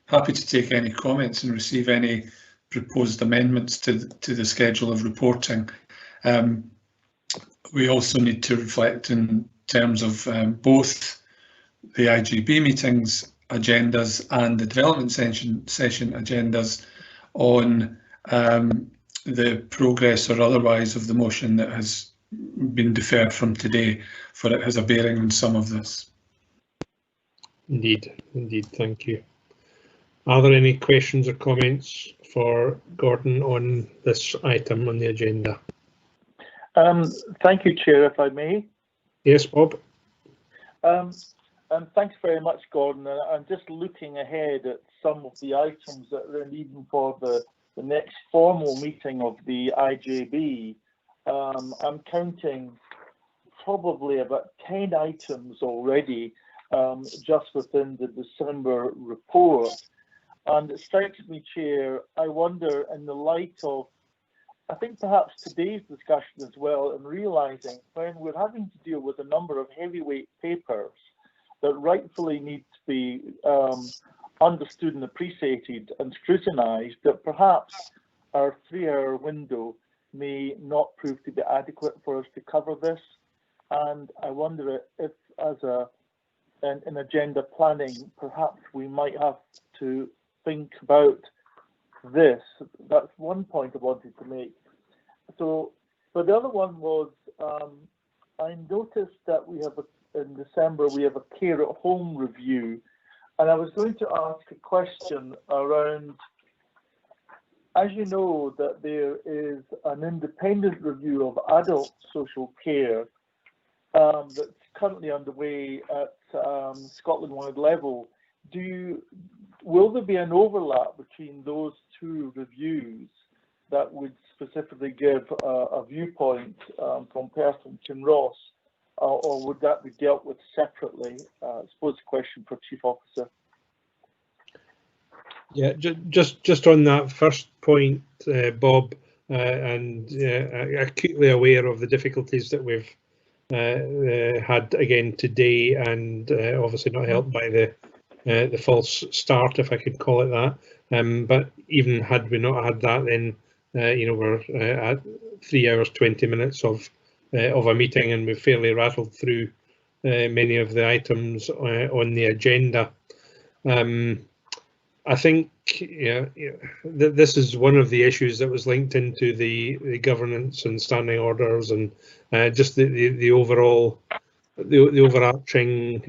Happy to take any comments and receive any proposed amendments to the schedule of reporting. We also need to reflect in terms of both the IGB meetings agendas and the development session agendas on the progress or otherwise of the motion that has been deferred from today, for it has a bearing on some of this.
Indeed, thank you. Are there any questions or comments for Gordon on this item on the agenda?
Thank you, Chair, if I may.
Yes, Bob.
And thanks very much, Gordon. I'm just looking ahead at some of the items that are in even for the next formal meeting of the IJB. I'm counting probably about 10 items already just within the December report. And it strikes me, Chair, I wonder, in the light of, I think perhaps today's discussion as well, and realising when we're having to deal with a number of heavyweight papers that rightfully need to be understood and appreciated and scrutinised, that perhaps our 3-hour window may not prove to be adequate for us to cover this. And I wonder if, as in agenda planning, perhaps we might have to think about this. That's one point I wanted to make. So, but the other one was, I noticed that we have in December we have a care at home review, and I was going to ask a question around, as you know, that there is an independent review of adult social care that's currently underway at Scotland-wide level. Will there be an overlap between those two reviews that would specifically give a viewpoint from Perth and Kinross, or would that be dealt with separately? I suppose a question for Chief Officer.
Yeah, just on that first point, Bob, and acutely aware of the difficulties that we've had again today, and obviously not helped by the false start, if I could call it that. But even had we not had that, then you know, we're at 3 hours 20 minutes of a meeting, and we've fairly rattled through many of the items on the agenda. I think this is one of the issues that was linked into the governance and standing orders, and just the overall, the overarching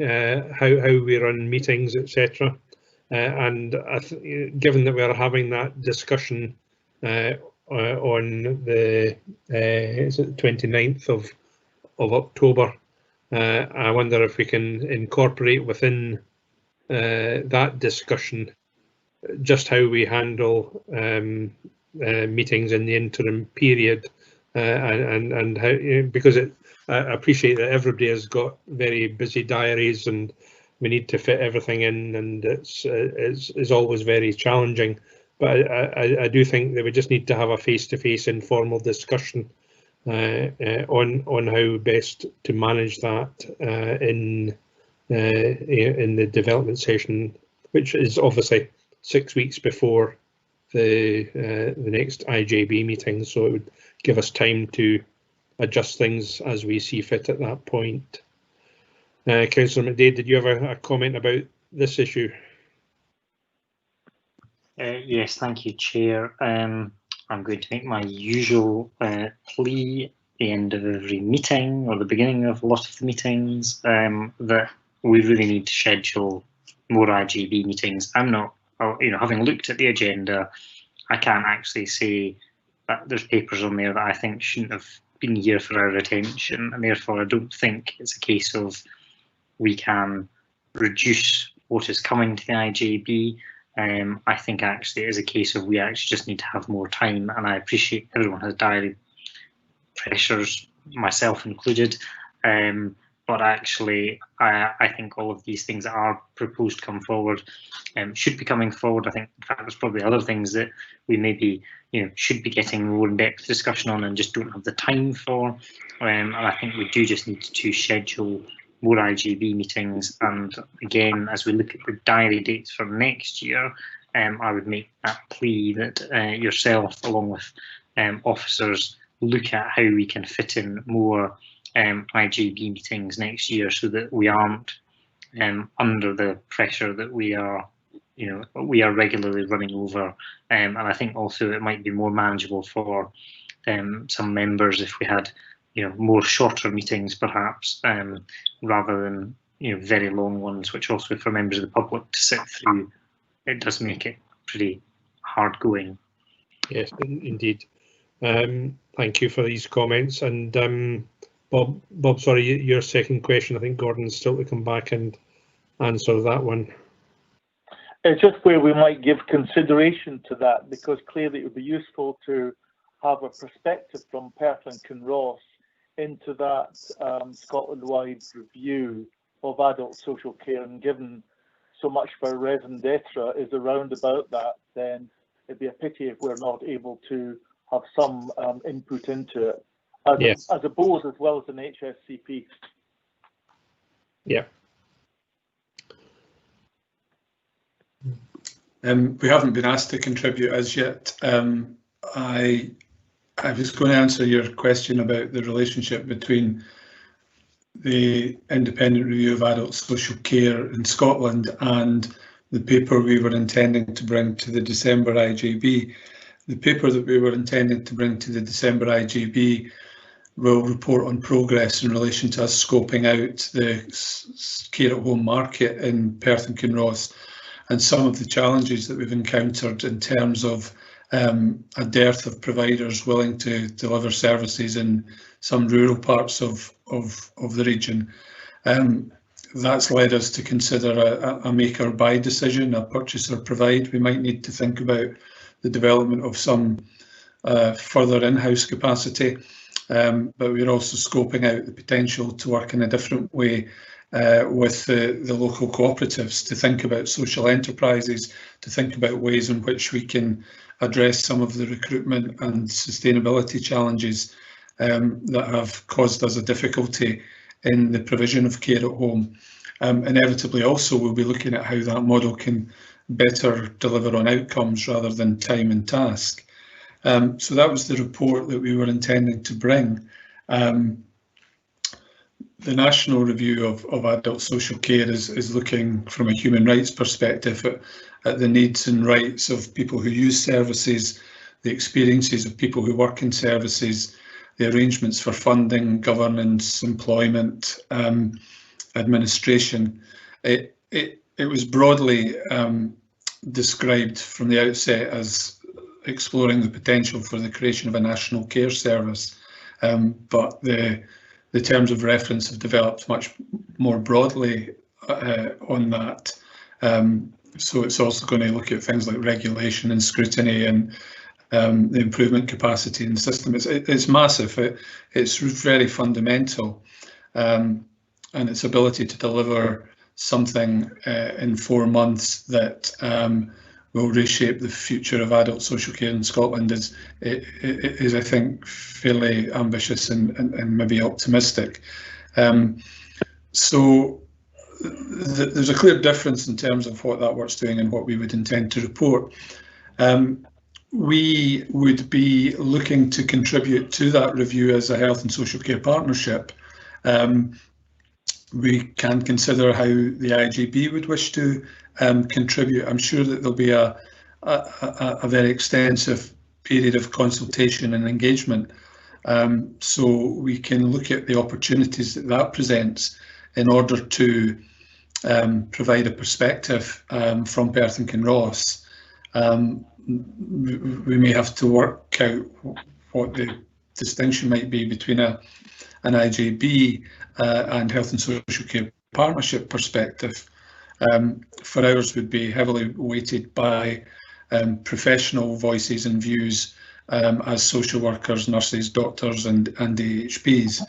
how we run meetings, etc. And given that we are having that discussion on the 29th of October, I wonder if we can incorporate within that discussion just how we handle meetings in the interim period, and how, because I appreciate that everybody has got very busy diaries and we need to fit everything in, and it's always very challenging. But I do think that we just need to have a face-to-face informal discussion on how best to manage that in the development session, which is obviously 6 weeks before the next IJB meeting, so it would give us time to adjust things as we see fit at that point. Councillor McDade, did you have a comment about this issue?
Yes, thank you, Chair. I'm going to make my usual plea at the end of every meeting, or the beginning of a lot of the meetings, that we really need to schedule more IJB meetings. I'm not, having looked at the agenda, I can't actually say that there's papers on there that I think shouldn't have been here for our attention, and therefore I don't think it's a case of we can reduce what is coming to the IJB. I think actually it is a case of we actually just need to have more time, and I appreciate everyone has diary pressures, myself included, but actually I think all of these things that are proposed to come forward should be coming forward. I think in fact there's probably other things that we maybe should be getting more in-depth discussion on and just don't have the time for, and I think we do just need to schedule more IJB meetings. And again, as we look at the diary dates for next year, I would make that plea that yourself, along with officers, look at how we can fit in more IJB meetings next year, so that we aren't under the pressure that we are regularly running over. And I think also it might be more manageable for some members if we had more shorter meetings, perhaps, rather than very long ones, which also for members of the public to sit through, it does make it pretty hard going.
Yes, indeed. Thank you for these comments. And Bob, sorry, your second question, I think Gordon's still to come back and answer that one.
It's just where we might give consideration to that, because clearly it would be useful to have a perspective from Perth and Kinross into that Scotland-wide review of adult social care, and given so much of our raison d'etre is around about that, then it'd be a pity if we're not able to have some input into it as a board as well as an HSCP.
Yeah.
We haven't been asked to contribute as yet. I was going to answer your question about the relationship between the independent review of adult social care in Scotland and the paper we were intending to bring to the December IJB. The paper that we were intending to bring to the December IJB will report on progress in relation to us scoping out the care at home market in Perth and Kinross, and some of the challenges that we've encountered in terms of a dearth of providers willing to deliver services in some rural parts of the region. That's led us to consider a make or buy decision, a purchase or provide. We might need to think about the development of some further in-house capacity, but we're also scoping out the potential to work in a different way with the local cooperatives, to think about social enterprises, to think about ways in which we can address some of the recruitment and sustainability challenges that have caused us a difficulty in the provision of care at home. Inevitably also we'll be looking at how that model can better deliver on outcomes rather than time and task. So that was the report that we were intending to bring. The national review of adult social care is looking from a human rights perspective at the needs and rights of people who use services, the experiences of people who work in services, the arrangements for funding, governance, employment, administration. It was broadly described from the outset as exploring the potential for the creation of a national care service, but the terms of reference have developed much more broadly on that. So it's also going to look at things like regulation and scrutiny and the improvement capacity in the system. It's massive. It's very fundamental, and its ability to deliver something in 4 months that will reshape the future of adult social care in Scotland is I think, fairly ambitious and maybe optimistic. So there's a clear difference in terms of what that work's doing and what we would intend to report. We would be looking to contribute to that review as a health and social care partnership. We can consider how the IJB would wish to contribute. I'm sure that there'll be a very extensive period of consultation and engagement, so we can look at the opportunities that presents in order to provide a perspective from Perth and Kinross. We may have to work out what the distinction might be between an IJB and health and social care partnership perspective, for ours would be heavily weighted by professional voices and views as social workers, nurses, doctors and AHPs.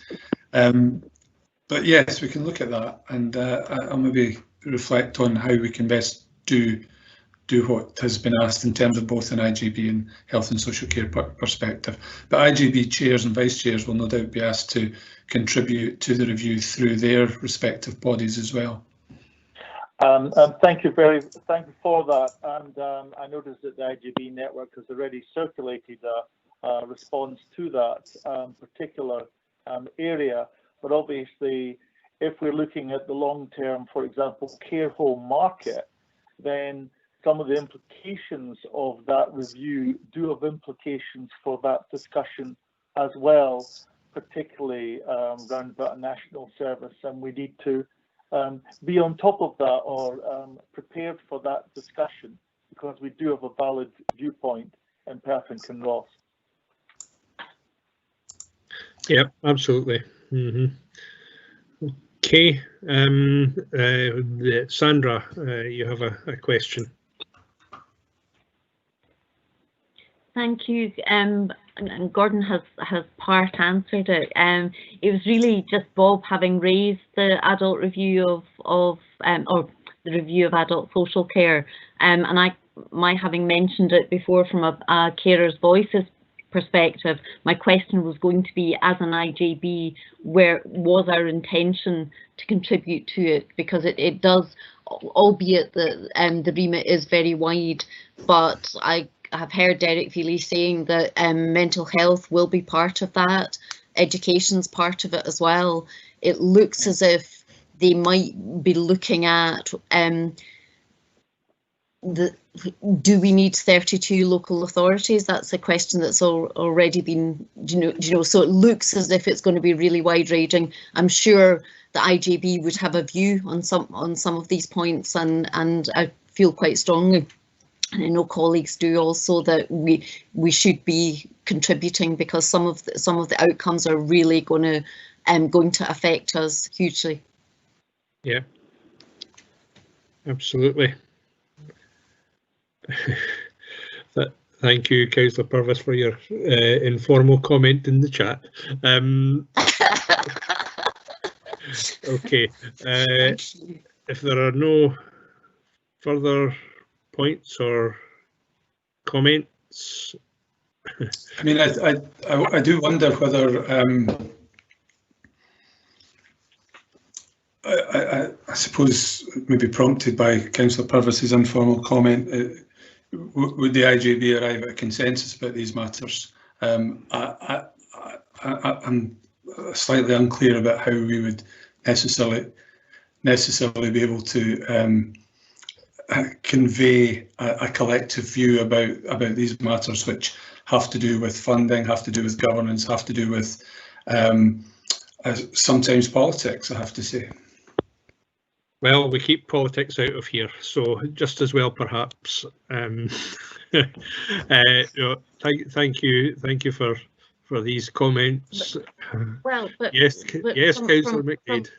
But yes, we can look at that, and I'll maybe reflect on how we can best do what has been asked in terms of both an IGB and health and social care perspective. But IGB chairs and vice chairs will no doubt be asked to contribute to the review through their respective bodies as well.
Thank you for that. And I noticed that the IGB network has already circulated a response to that particular area. But obviously, if we're looking at the long term, for example, care home market, then some of the implications of that review do have implications for that discussion as well, particularly around about a national service, and we need to be on top of that or prepared for that discussion, because we do have a valid viewpoint in Perth and Kinross.
Yeah, absolutely. Okay, Sandra, you have a question.
Thank you. And Gordon has part answered it. It was really just Bob having raised the adult review or the review of adult social care, and my having mentioned it before from a carer's voices perspective. My question was going to be, as an IJB, where was our intention to contribute to it, because it does, albeit that the remit is very wide, but I have heard Derek Feely saying that mental health will be part of that, education's part of it as well. It looks as if they might be looking at do we need 32 local authorities? That's a question that's already been, so it looks as if it's going to be really wide ranging. I'm sure the IJB would have a view on some of these points, and I feel quite strongly, and I know colleagues do also, that we should be contributing, because some of the outcomes are really going to affect us hugely.
Yeah, absolutely. Thank you, Councillor Purvis, for your informal comment in the chat. Okay, if there are no further points or comments.
I mean, I do wonder whether I suppose maybe prompted by Councillor Purvis's informal comment, would the IJB arrive at a consensus about these matters? I'm slightly unclear about how we would necessarily be able to convey a collective view about these matters, which have to do with funding, have to do with governance, have to do with sometimes politics, I have to say.
Well, we keep politics out of here, so just as well, perhaps. Thank you for these comments.
Well, but
yes, Councillor McDade.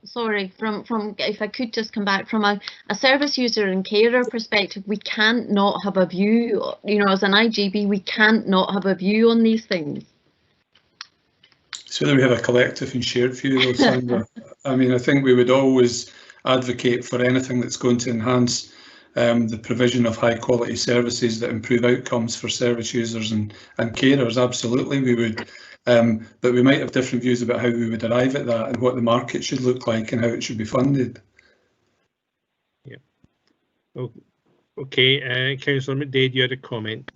Sorry, from if I could just come back from a service user and carer perspective, we can't not have a view. As an IJB, we can't not have a view on these things.
So that we have a collective and shared view, though, Sandra. I mean, I think we would always advocate for anything that's going to enhance the provision of high quality services that improve outcomes for service users and carers. Absolutely, we would. But we might have different views about how we would arrive at that and what the market should look like and how it should be funded.
Yeah. Okay, Councillor McDade, you had a comment.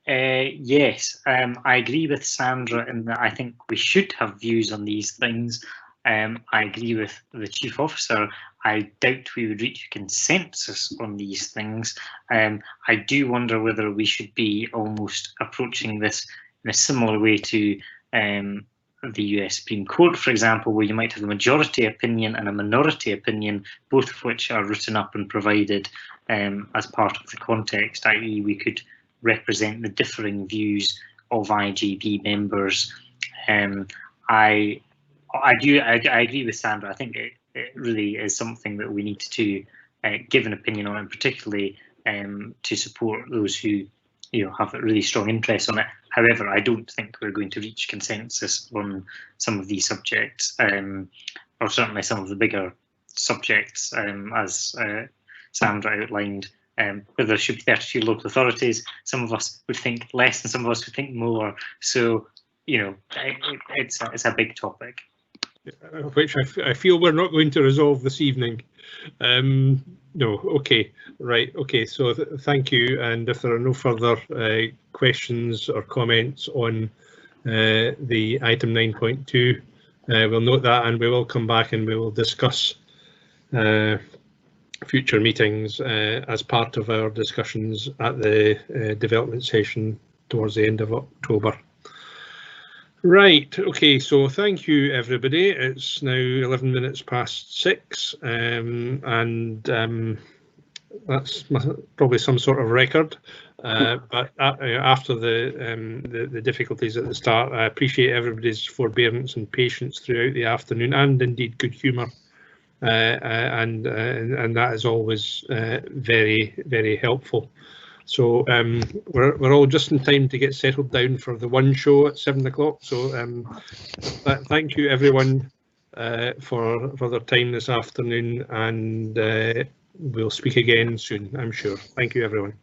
Yes, I agree with Sandra in that I think we should have views on these things. I agree with the Chief Officer. I doubt we would reach a consensus on these things. I do wonder whether we should be almost approaching this in a similar way to the US Supreme Court, for example, where you might have a majority opinion and a minority opinion, both of which are written up and provided as part of the context, i.e. we could represent the differing views of IJB members. I I agree with Sandra. I think it really is something that we need to give an opinion on, and particularly to support those who have a really strong interest on it. However, I don't think we're going to reach consensus on some of these subjects, or certainly some of the bigger subjects, as Sandra outlined. Whether there should be 32 local authorities, some of us would think less and some of us would think more. So, it's a big topic.
Which I feel we're not going to resolve this evening. No, okay, right, okay, so thank you, and if there are no further questions or comments on the item 9.2, we'll note that, and we will come back and we will discuss future meetings as part of our discussions at the development session towards the end of October. Right, okay, so thank you everybody. It's now 11 minutes past 6, and that's probably some sort of record, but after the difficulties at the start, I appreciate everybody's forbearance and patience throughout the afternoon, and indeed good humour, and that is always very, very helpful. So we're all just in time to get settled down for the one show at 7 o'clock. So thank you everyone for their time this afternoon, and we'll speak again soon, I'm sure. Thank you everyone.